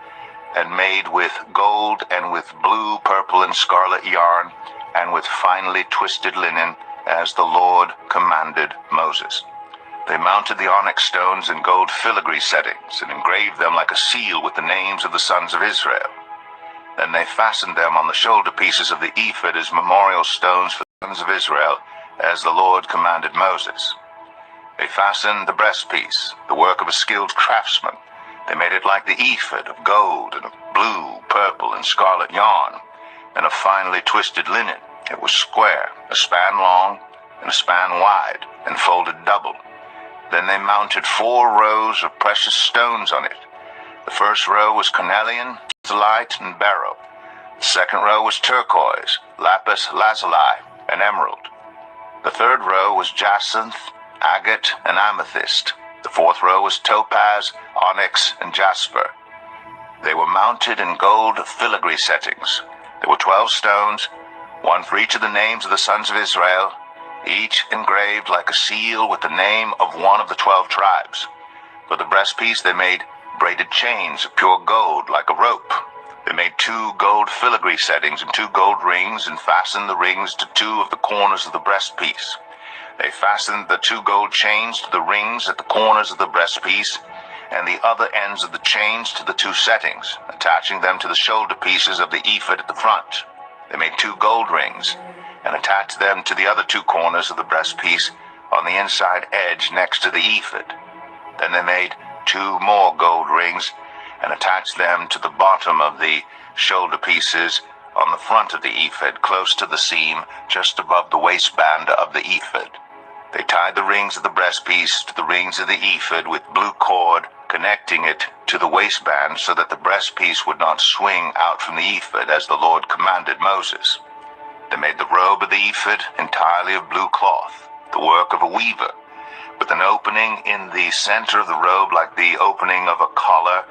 [SPEAKER 1] and made with gold and with blue, purple, and scarlet yarn, and with finely twisted linen, as the Lord commanded Moses. They mounted the onyx stones in gold filigree settings, and engraved them like a seal with the names of the sons of Israel. Then they fastened them on the shoulder pieces of the ephod as memorial stones for the sons of Israel, as the Lord commanded Moses. They fastened the breastpiece, the work of a skilled craftsman. They made it like the ephod, of gold and of blue, purple, and scarlet yarn, and of finely twisted linen. It was square, a span long and a span wide, and folded double. Then they mounted 4 rows of precious stones on it. The first row was carnelian, chrysolite, and beryl. The second row was turquoise, lapis lazuli, and emerald. The third row was jacinth, agate, and amethyst. The fourth row was topaz, onyx, and jasper. They were mounted in gold filigree settings. There were 12 stones, one for each of the names of the sons of Israel, each engraved like a seal with the name of one of the 12 tribes. For the breastpiece they made braided chains of pure gold like a rope. They made 2 gold filigree settings and 2 gold rings, and fastened the rings to 2 of the corners of the breastpiece. They fastened the 2 gold chains to the rings at the corners of the breastpiece, and the other ends of the chains to the 2 settings, attaching them to the shoulder pieces of the ephod at the front. They made 2 gold rings, and attached them to the other 2 corners of the breastpiece on the inside edge next to the ephod. Then they made 2 more gold rings, and attached them to the bottom of the shoulder pieces on the front of the ephod, close to the seam, just above the waistband of the ephod. They tied the rings of the breastpiece to the rings of the ephod with blue cord, connecting it to the waistband so that the breastpiece would not swing out from the ephod, as the Lord commanded Moses. They made the robe of the ephod entirely of blue cloth, the work of a weaver, with an opening in the center of the robe like the opening of a collar,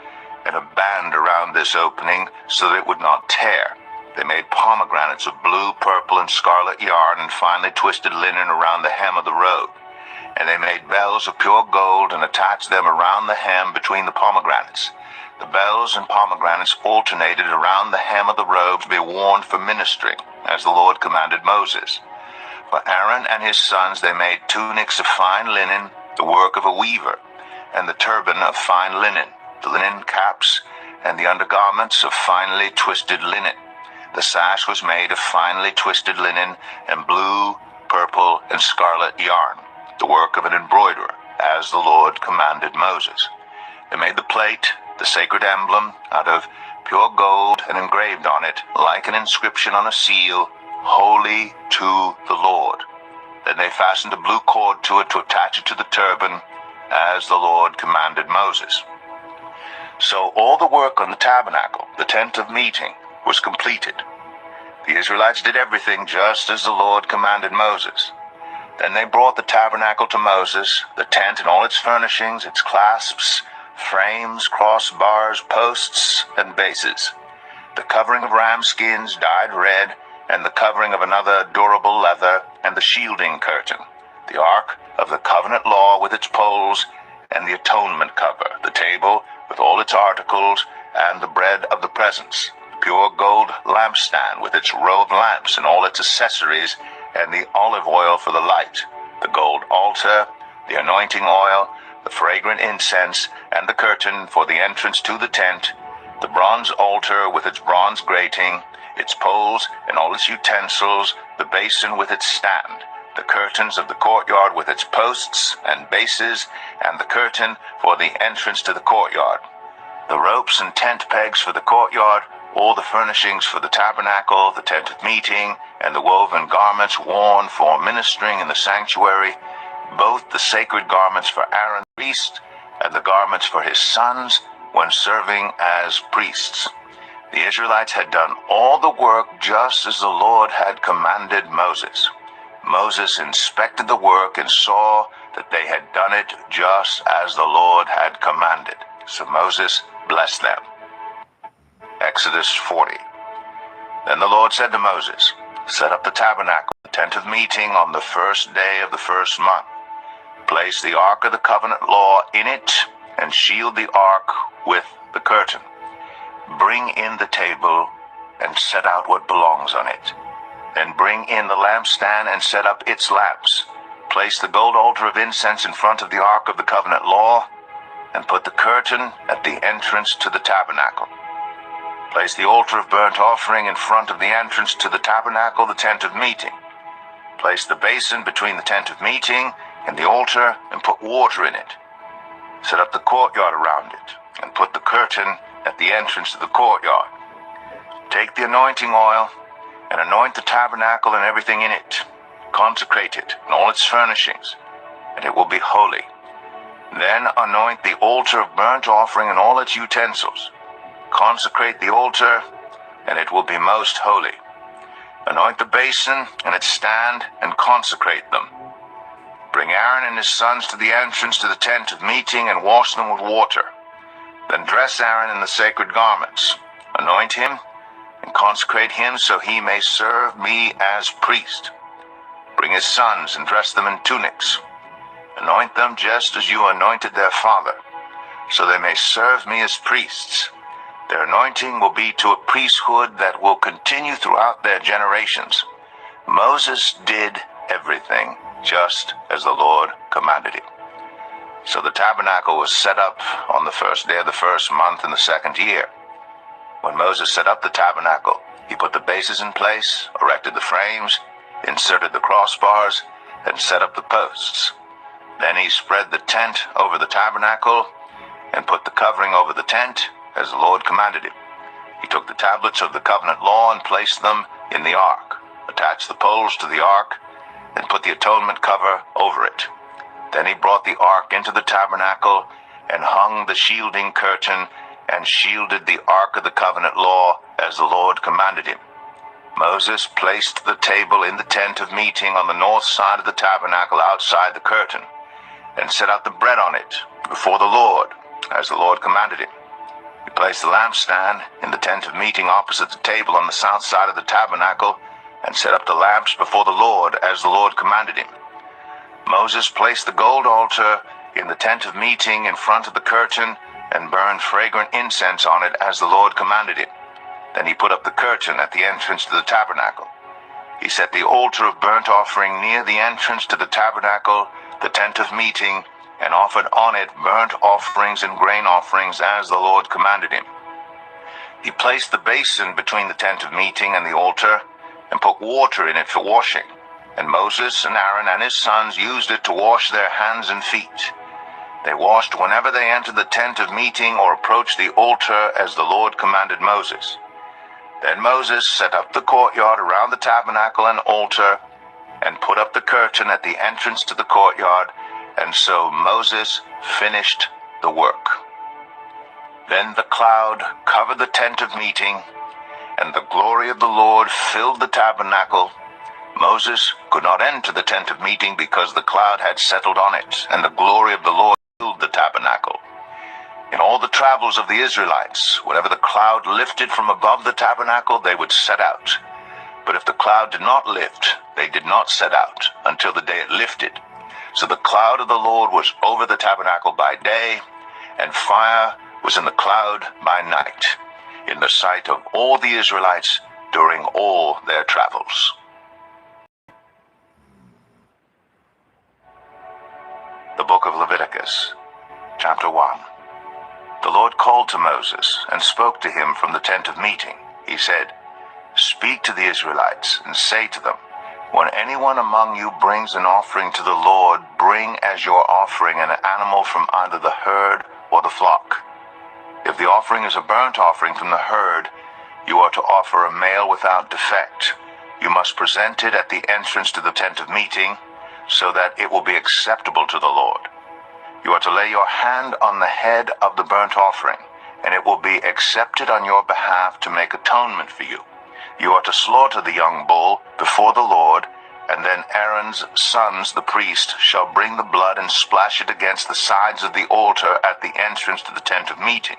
[SPEAKER 1] and a band around this opening so that it would not tear. They made pomegranates of blue, purple, and scarlet yarn, and finely twisted linen around the hem of the robe. And they made bells of pure gold, and attached them around the hem between the pomegranates. The bells and pomegranates alternated around the hem of the robe to be worn for ministering, as the Lord commanded Moses. For Aaron and his sons they made tunics of fine linen, the work of a weaver, and the turban of fine linen, the linen caps, and the undergarments of finely twisted linen. The sash was made of finely twisted linen and blue, purple, and scarlet yarn, the work of an embroiderer, as the Lord commanded Moses. They made the plate, the sacred emblem, out of pure gold, and engraved on it, like an inscription on a seal, "Holy to the Lord." Then they fastened a blue cord to it to attach it to the turban, as the Lord commanded Moses. So all the work on the tabernacle, the tent of meeting, was completed. The Israelites did everything just as the Lord commanded Moses. Then they brought the tabernacle to Moses, the tent and all its furnishings, its clasps, frames, crossbars, posts, and bases, the covering of ram skins dyed red, and the covering of another durable leather, and the shielding curtain, the ark of the covenant law with its poles, and the atonement cover, the table with all its articles, and the bread of the presence, the pure gold lampstand with its row of lamps and all its accessories, and the olive oil for the light, the gold altar, the anointing oil, the fragrant incense, and the curtain for the entrance to the tent, the bronze altar with its bronze grating, its poles and all its utensils, the basin with its stand, the curtains of the courtyard with its posts and bases, and the curtain for the entrance to the courtyard, the ropes and tent pegs for the courtyard, all the furnishings for the tabernacle, the tent of meeting, and the woven garments worn for ministering in the sanctuary, both the sacred garments for Aaron the priest and the garments for his sons when serving as priests. The Israelites had done all the work just as the Lord had commanded Moses. Moses inspected the work and saw that they had done it just as the Lord had commanded. So Moses blessed them. Exodus 40. Then the Lord said to Moses, Set up the tabernacle, the tent of meeting, on the first day of the first month. Place the ark of the covenant law in it, and shield the ark with the curtain. Bring in the table, and set out what belongs on it. Then bring in the lampstand and set up its lamps. Place the gold altar of incense in front of the ark of the covenant law, and put the curtain at the entrance to the tabernacle. Place the altar of burnt offering in front of the entrance to the tabernacle, the tent of meeting. Place the basin between the tent of meeting and the altar, and put water in it. Set up the courtyard around it, and put the curtain at the entrance to the courtyard. Take the anointing oil, and anoint the tabernacle and everything in it. Consecrate it and all its furnishings, and it will be holy. Then anoint the altar of burnt offering and all its utensils. Consecrate the altar, and it will be most holy. Anoint the basin and its stand, and consecrate them. Bring Aaron and his sons to the entrance to the tent of meeting, and wash them with water. Then dress Aaron in the sacred garments. Anoint him, and consecrate him, so he may serve me as priest. Bring his sons, and dress them in tunics. Anoint them just as you anointed their father, so they may serve me as priests. Their anointing will be to a priesthood that will continue throughout their generations. Moses did everything just as the Lord commanded him. So the tabernacle was set up on the first day of the first month in the second year. When Moses set up the tabernacle, he put the bases in place, erected the frames, inserted the crossbars, and set up the posts. Then he spread the tent over the tabernacle and put the covering over the tent, as the Lord commanded him. He took the tablets of the covenant law and placed them in the ark, attached the poles to the ark, and put the atonement cover over it. Then he brought the ark into the tabernacle and hung the shielding curtain and shielded the ark of the covenant law as the Lord commanded him. Moses placed the table in the tent of meeting on the north side of the tabernacle outside the curtain, and set out the bread on it before the Lord, as the Lord commanded him. He placed the lampstand in the tent of meeting opposite the table on the south side of the tabernacle, and set up the lamps before the Lord, as the Lord commanded him. Moses placed the gold altar in the tent of meeting in front of the curtain, and burned fragrant incense on it, as the Lord commanded him. Then he put up the curtain at the entrance to the tabernacle. He set the altar of burnt offering near the entrance to the tabernacle, the tent of meeting, and offered on it burnt offerings and grain offerings, as the Lord commanded him. He placed the basin between the tent of meeting and the altar, and put water in it for washing. And Moses and Aaron and his sons used it to wash their hands and feet. They washed whenever they entered the tent of meeting or approached the altar, as the Lord commanded Moses. Then Moses set up the courtyard around the tabernacle and altar, and put up the curtain at the entrance to the courtyard, and so Moses finished the work. Then the cloud covered the tent of meeting, and the glory of the Lord filled the tabernacle. Moses could not enter the tent of meeting because the cloud had settled on it, and the glory of the Lord filled the tabernacle. In all the travels of the Israelites, whenever the cloud lifted from above the tabernacle, they would set out. But if the cloud did not lift, they did not set out until the day it lifted. So the cloud of the Lord was over the tabernacle by day, and fire was in the cloud by night, in the sight of all the Israelites during all their travels. The book of Leviticus, chapter 1. The Lord called to Moses and spoke to him from the tent of meeting. He said, "Speak to the Israelites and say to them, when anyone among you brings an offering to the Lord, bring as your offering an animal from either the herd or the flock. If the offering is a burnt offering from the herd, you are to offer a male without defect. You must present it at the entrance to the tent of meeting, so that it will be acceptable to the Lord. You are to lay your hand on the head of the burnt offering, and it will be accepted on your behalf to make atonement for you. You are to slaughter the young bull before the Lord, and then Aaron's sons, the priest, shall bring the blood and splash it against the sides of the altar at the entrance to the tent of meeting.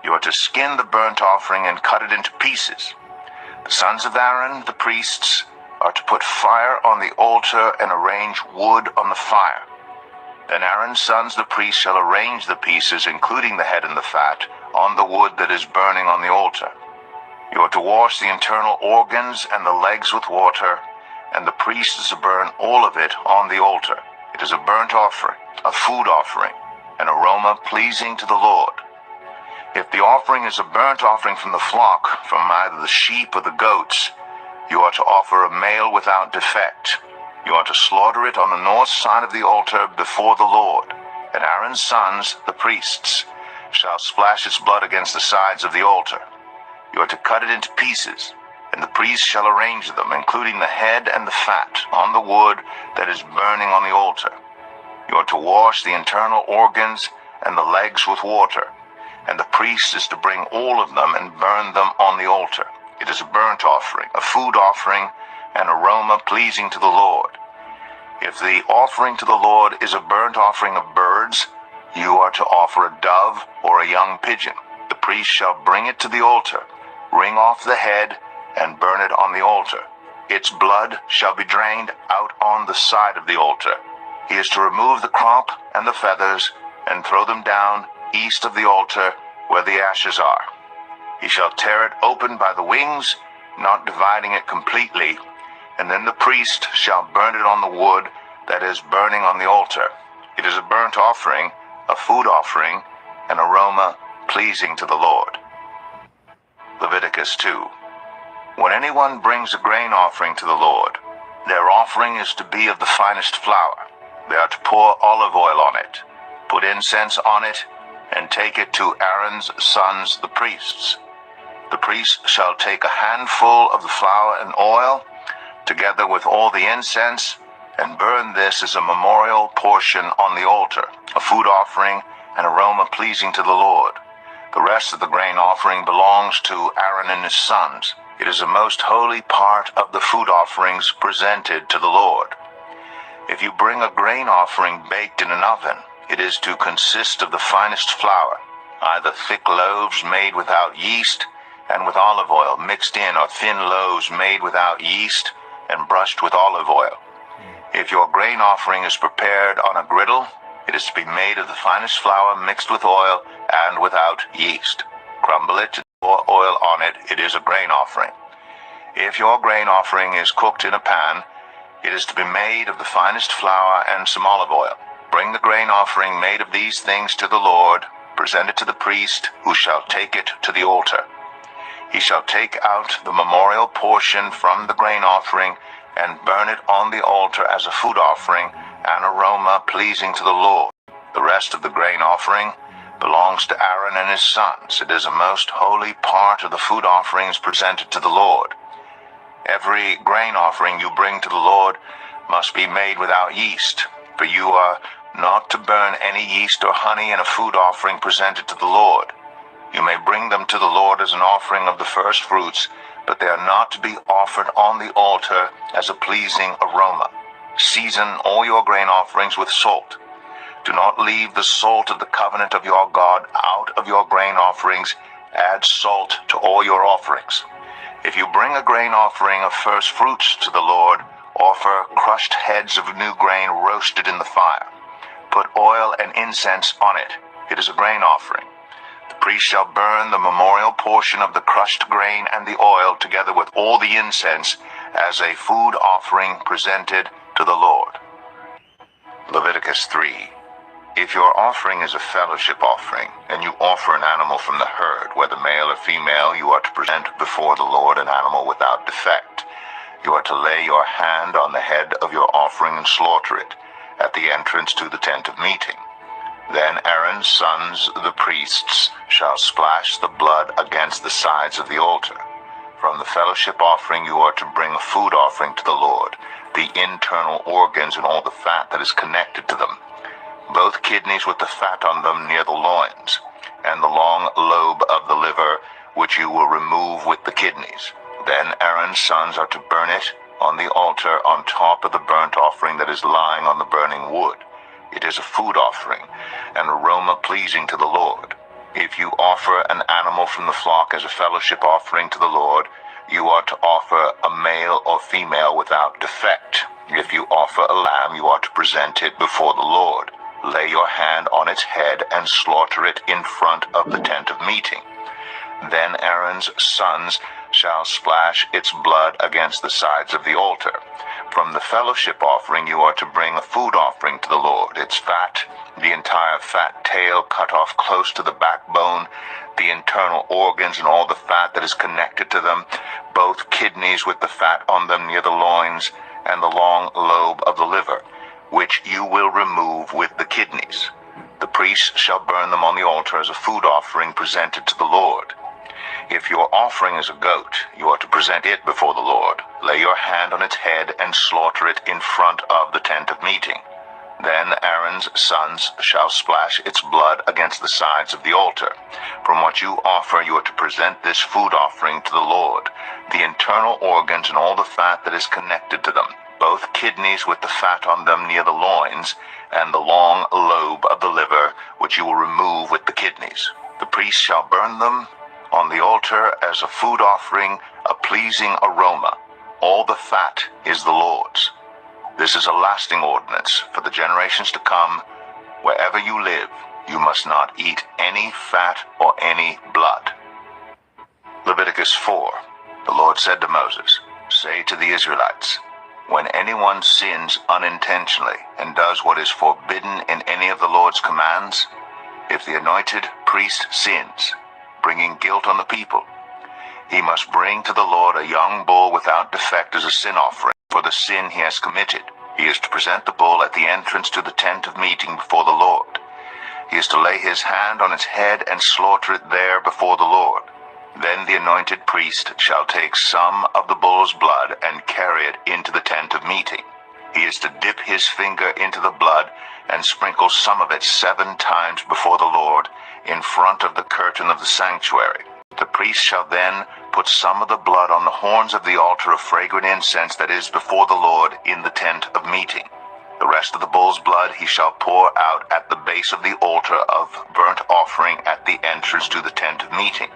[SPEAKER 1] You are to skin the burnt offering and cut it into pieces. The sons of Aaron, the priests, are to put fire on the altar and arrange wood on the fire. Then Aaron's sons, the priests, shall arrange the pieces, including the head and the fat, on the wood that is burning on the altar. You are to wash the internal organs and the legs with water, and the priest is to burn all of it on the altar. It is a burnt offering, a food offering, an aroma pleasing to the Lord. If the offering is a burnt offering from the flock, from either the sheep or the goats, you are to offer a male without defect. You are to slaughter it on the north side of the altar before the Lord, and Aaron's sons, the priests, shall splash its blood against the sides of the altar. You are to cut it into pieces, and the priest shall arrange them, including the head and the fat, on the wood that is burning on the altar. You are to wash the internal organs and the legs with water, and the priest is to bring all of them and burn them on the altar. It is a burnt offering, a food offering, an aroma pleasing to the Lord. If the offering to the Lord is a burnt offering of birds, you are to offer a dove or a young pigeon. The priest shall bring it to the altar, wring off the head, and burn it on the altar. Its blood shall be drained out on the side of the altar. He is to remove the crop and the feathers, and throw them down east of the altar where the ashes are. He shall tear it open by the wings, not dividing it completely, and then the priest shall burn it on the wood that is burning on the altar. It is a burnt offering, a food offering, an aroma pleasing to the Lord. Leviticus 2. When anyone brings a grain offering to the Lord, their offering is to be of the finest flour. They are to pour olive oil on it, put incense on it, and take it to Aaron's sons, the priests. The priest shall take a handful of the flour and oil, together with all the incense, and burn this as a memorial portion on the altar, a food offering, an aroma pleasing to the Lord. The rest of the grain offering belongs to Aaron and his sons. It is a most holy part of the food offerings presented to the Lord. If you bring a grain offering baked in an oven, it is to consist of the finest flour, either thick loaves made without yeast and with olive oil mixed in, or thin loaves made without yeast and brushed with olive oil. If your grain offering is prepared on a griddle, it is to be made of the finest flour mixed with oil and without yeast. Crumble it and pour oil on it. It is a grain offering. If your grain offering is cooked in a pan, it is to be made of the finest flour and some olive oil. Bring the grain offering made of these things to the Lord, present it to the priest, who shall take it to the altar. He shall take out the memorial portion from the grain offering and burn it on the altar as a food offering, an aroma pleasing to the Lord. The rest of the grain offering belongs to Aaron and his sons. It is a most holy part of the food offerings presented to the Lord. Every grain offering you bring to the Lord must be made without yeast, for you are not to burn any yeast or honey in a food offering presented to the Lord. You may bring them to the Lord as an offering of the first fruits, but they are not to be offered on the altar as a pleasing aroma. Season all your grain offerings with salt. Do not leave the salt of the covenant of your God out of your grain offerings. Add salt to all your offerings. If you bring a grain offering of first fruits to the Lord, offer crushed heads of new grain roasted in the fire. Put oil and incense on it. It is a grain offering. The priest shall burn the memorial portion of the crushed grain and the oil together with all the incense as a food offering presented to the Lord. Leviticus 3. If your offering is a fellowship offering, and you offer an animal from the herd, whether male or female, you are to present before the Lord an animal without defect. You are to lay your hand on the head of your offering and slaughter it at the entrance to the tent of meeting. Then Aaron's sons, the priests, shall splash the blood against the sides of the altar. From the fellowship offering you are to bring a food offering to the Lord, the internal organs and all the fat that is connected to them, both kidneys with the fat on them near the loins, and the long lobe of the liver, which you will remove with the kidneys. Then Aaron's sons are to burn it on the altar on top of the burnt offering that is lying on the burning wood. It is a food offering, an aroma pleasing to the Lord. If you offer an animal from the flock as a fellowship offering to the Lord, you are to offer a male or female without defect. If you offer a lamb, you are to present it before the Lord. Lay your hand on its head and slaughter it in front of the tent of meeting. Then Aaron's sons shall splash its blood against the sides of the altar. From the fellowship offering you are to bring a food offering to the Lord, its fat, the entire fat tail cut off close to the backbone, the internal organs and all the fat that is connected to them, both kidneys with the fat on them near the loins, and the long lobe of the liver, which you will remove with the kidneys. The priest shall burn them on the altar as a food offering presented to the Lord. If your offering is a goat, you are to present it before the Lord. Lay your hand on its head and slaughter it in front of the tent of meeting. Then Aaron's sons shall splash its blood against the sides of the altar. From what you offer, you are to present this food offering to the Lord, the internal organs and all the fat that is connected to them, both kidneys with the fat on them near the loins, and the long lobe of the liver, which you will remove with the kidneys. The priest shall burn them on the altar as a food offering, a pleasing aroma. All the fat is the Lord's. This is a lasting ordinance for the generations to come. Wherever you live, you must not eat any fat or any blood. Leviticus 4. The Lord said to Moses, "Say to the Israelites, when anyone sins unintentionally and does what is forbidden in any of the Lord's commands, if the anointed priest sins, bringing guilt on the people, he must bring to the Lord a young bull without defect as a sin offering for the sin he has committed. He is to present the bull at the entrance to the tent of meeting before the Lord. He is to lay his hand on its head and slaughter it there before the Lord. Then the anointed priest shall take some of the bull's blood and carry it into the tent of meeting. He is to dip his finger into the blood and sprinkle some of it 7 times before the Lord in front of the curtain of the sanctuary. The priest shall then put some of the blood on the horns of the altar of fragrant incense that is before the Lord in the tent of meeting. The rest of the bull's blood he shall pour out at the base of the altar of burnt offering at the entrance to the tent of meeting.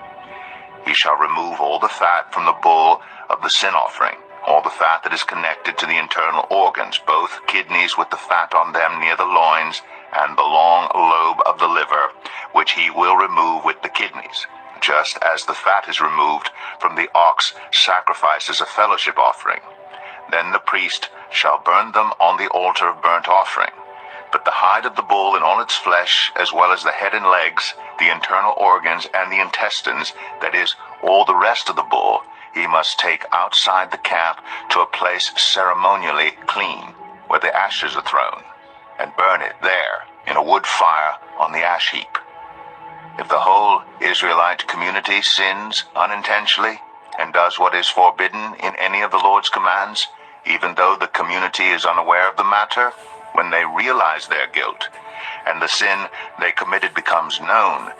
[SPEAKER 1] He shall remove all the fat from the bull of the sin offering, all the fat that is connected to the internal organs, both kidneys with the fat on them near the loins, and the long lobe of the liver, which he will remove with the kidneys, just as the fat is removed from the ox sacrificed as a fellowship offering. Then the priest shall burn them on the altar of burnt offering. But the hide of the bull and all its flesh, as well as the head and legs, the internal organs, and the intestines, that is, all the rest of the bull, he must take outside the camp to a place ceremonially clean, where the ashes are thrown, and burn it there in a wood fire on the ash heap. If the whole Israelite community sins unintentionally and does what is forbidden in any of the Lord's commands, even though the community is unaware of the matter, when they realize their guilt and the sin they committed becomes known,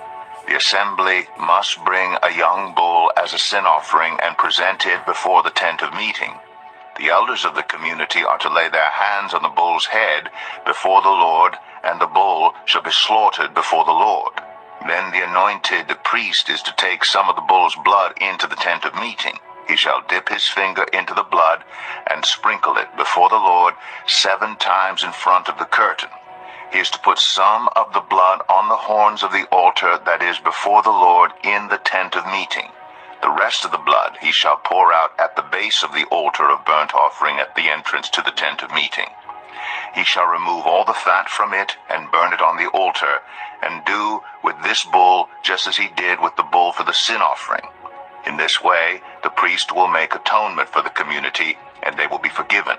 [SPEAKER 1] the assembly must bring a young bull as a sin offering and present it before the tent of meeting. The elders of the community are to lay their hands on the bull's head before the Lord, and the bull shall be slaughtered before the Lord. Then the anointed priest is to take some of the bull's blood into the tent of meeting. He shall dip his finger into the blood and sprinkle it before the Lord 7 times in front of the curtain. He is to put some of the blood on the horns of the altar that is before the Lord in the tent of meeting. The rest of the blood he shall pour out at the base of the altar of burnt offering at the entrance to the tent of meeting. He shall remove all the fat from it and burn it on the altar, and do with this bull just as he did with the bull for the sin offering. In this way, the priest will make atonement for the community, and they will be forgiven.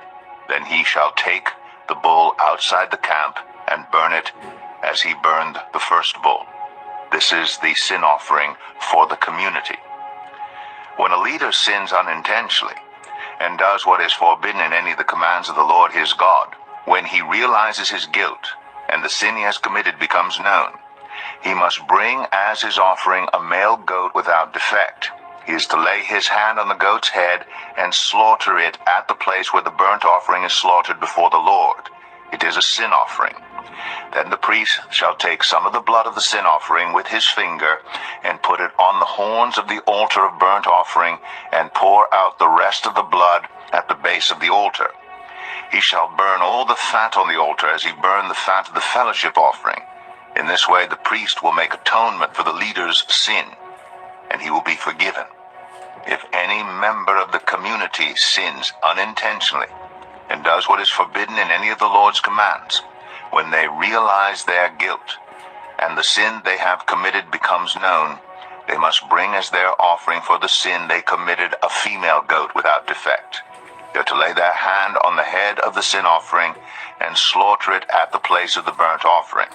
[SPEAKER 1] Then he shall take the bull outside the camp and burn it as he burned the first bull. This is the sin offering for the community. When a leader sins unintentionally and does what is forbidden in any of the commands of the Lord his God, when he realizes his guilt and the sin he has committed becomes known, he must bring as his offering a male goat without defect. He is to lay his hand on the goat's head and slaughter it at the place where the burnt offering is slaughtered before the Lord. It is a sin offering. Then the priest shall take some of the blood of the sin offering with his finger, and put it on the horns of the altar of burnt offering, and pour out the rest of the blood at the base of the altar. He shall burn all the fat on the altar as he burned the fat of the fellowship offering. In this way the priest will make atonement for the leader's sin, and he will be forgiven. If any member of the community sins unintentionally and does what is forbidden in any of the Lord's commands, when they realize their guilt and the sin they have committed becomes known, they must bring as their offering for the sin they committed a female goat without defect. They are to lay their hand on the head of the sin offering and slaughter it at the place of the burnt offering.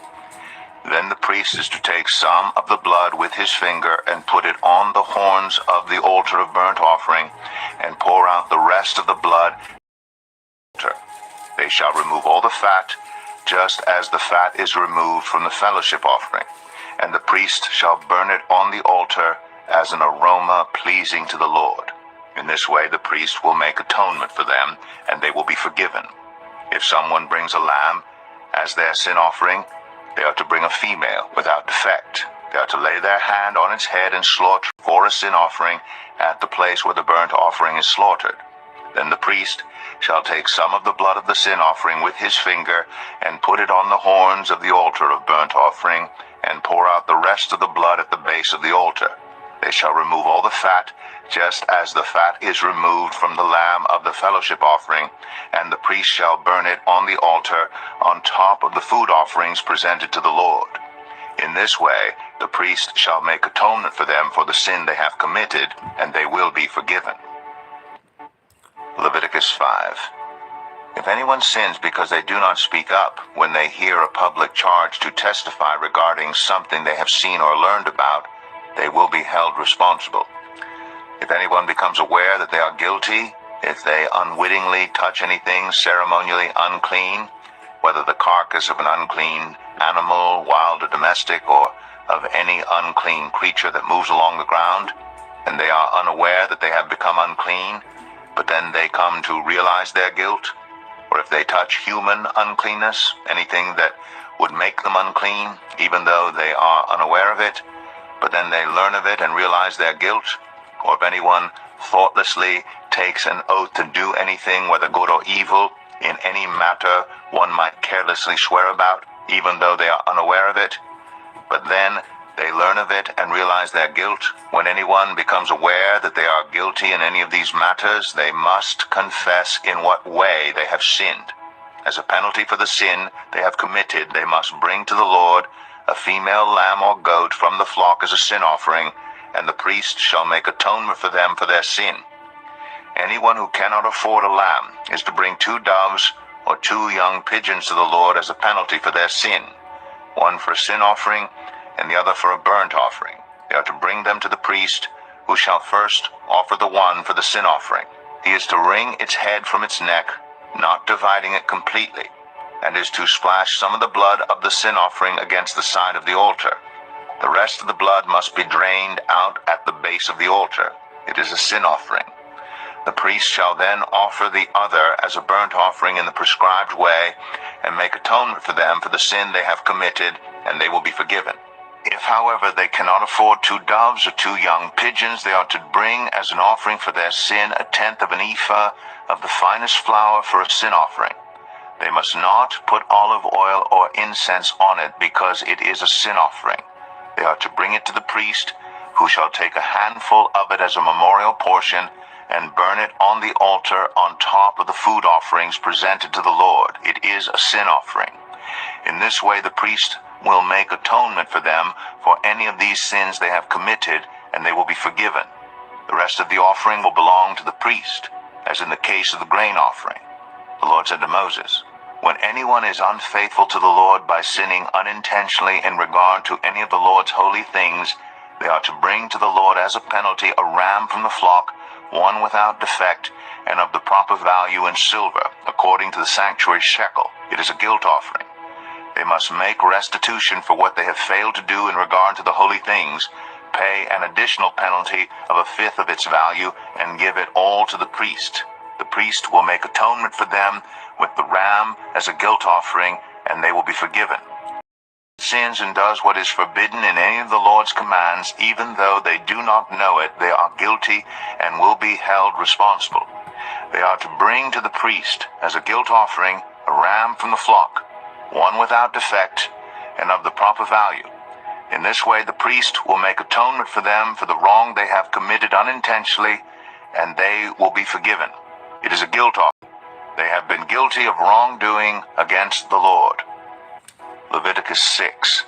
[SPEAKER 1] Then the priest is to take some of the blood with his finger and put it on the horns of the altar of burnt offering, and pour out the rest of the blood. They shall remove all the fat, just as the fat is removed from the fellowship offering, and the priest shall burn it on the altar as an aroma pleasing to the Lord. In this way the priest will make atonement for them, and they will be forgiven. If someone brings a lamb as their sin offering, they are to bring a female without defect. They are to lay their hand on its head and slaughter for a sin offering at the place where the burnt offering is slaughtered. Then the priest shall take some of the blood of the sin offering with his finger, and put it on the horns of the altar of burnt offering, and pour out the rest of the blood at the base of the altar. They shall remove all the fat, just as the fat is removed from the lamb of the fellowship offering, and the priest shall burn it on the altar on top of the food offerings presented to the Lord. In this way the priest shall make atonement for them for the sin they have committed, and they will be forgiven. Leviticus 5. If anyone sins because they do not speak up when they hear a public charge to testify regarding something they have seen or learned about, they will be held responsible. If anyone becomes aware that they are guilty, if they unwittingly touch anything ceremonially unclean, whether the carcass of an unclean animal, wild or domestic, or of any unclean creature that moves along the ground, and they are unaware that they have become unclean, but then they come to realize their guilt, or if they touch human uncleanness, anything that would make them unclean, even though they are unaware of it, but then they learn of it and realize their guilt, or if anyone thoughtlessly takes an oath to do anything, whether good or evil, in any matter one might carelessly swear about, even though they are unaware of it, but then they learn of it and realize their guilt. When anyone becomes aware that they are guilty in any of these matters, they must confess in what way they have sinned. As a penalty for the sin they have committed, they must bring to the Lord a female lamb or goat from the flock as a sin offering, and the priest shall make atonement for them for their sin. Anyone who cannot afford a lamb is to bring 2 doves or 2 young pigeons to the Lord as a penalty for their sin, one for a sin offering and the other for a burnt offering. They are to bring them to the priest, who shall first offer the one for the sin offering. He is to wring its head from its neck, not dividing it completely, and is to splash some of the blood of the sin offering against the side of the altar. The rest of the blood must be drained out at the base of the altar. It is a sin offering. The priest shall then offer the other as a burnt offering in the prescribed way, and make atonement for them for the sin they have committed, and they will be forgiven. If, however, they cannot afford 2 doves or 2 young pigeons, they are to bring as an offering for their sin 1/10 of an ephah of the finest flour for a sin offering. They must not put olive oil or incense on it, because it is a sin offering. They are to bring it to the priest, who shall take a handful of it as a memorial portion and burn it on the altar on top of the food offerings presented to the Lord. It is a sin offering. In this way the priest will make atonement for them for any of these sins they have committed, and they will be forgiven. The rest of the offering will belong to the priest, as in the case of the grain offering. The Lord said to Moses, "When anyone is unfaithful to the Lord by sinning unintentionally in regard to any of the Lord's holy things, they are to bring to the Lord as a penalty a ram from the flock, one without defect, and of the proper value in silver, according to the sanctuary shekel. It is a guilt offering. They must make restitution for what they have failed to do in regard to the holy things, pay an additional penalty of 1/5 of its value, and give it all to the priest. The priest will make atonement for them with the ram as a guilt offering, and they will be forgiven. sins and does what is forbidden in any of the Lord's commands, even though they do not know it, they are guilty and will be held responsible. They are to bring to the priest as a guilt offering a ram from the flock, one without defect and of the proper value. In this way the priest will make atonement for them for the wrong they have committed unintentionally, and they will be forgiven. It is a guilt offering. They have been guilty of wrongdoing against the Lord. Leviticus 6.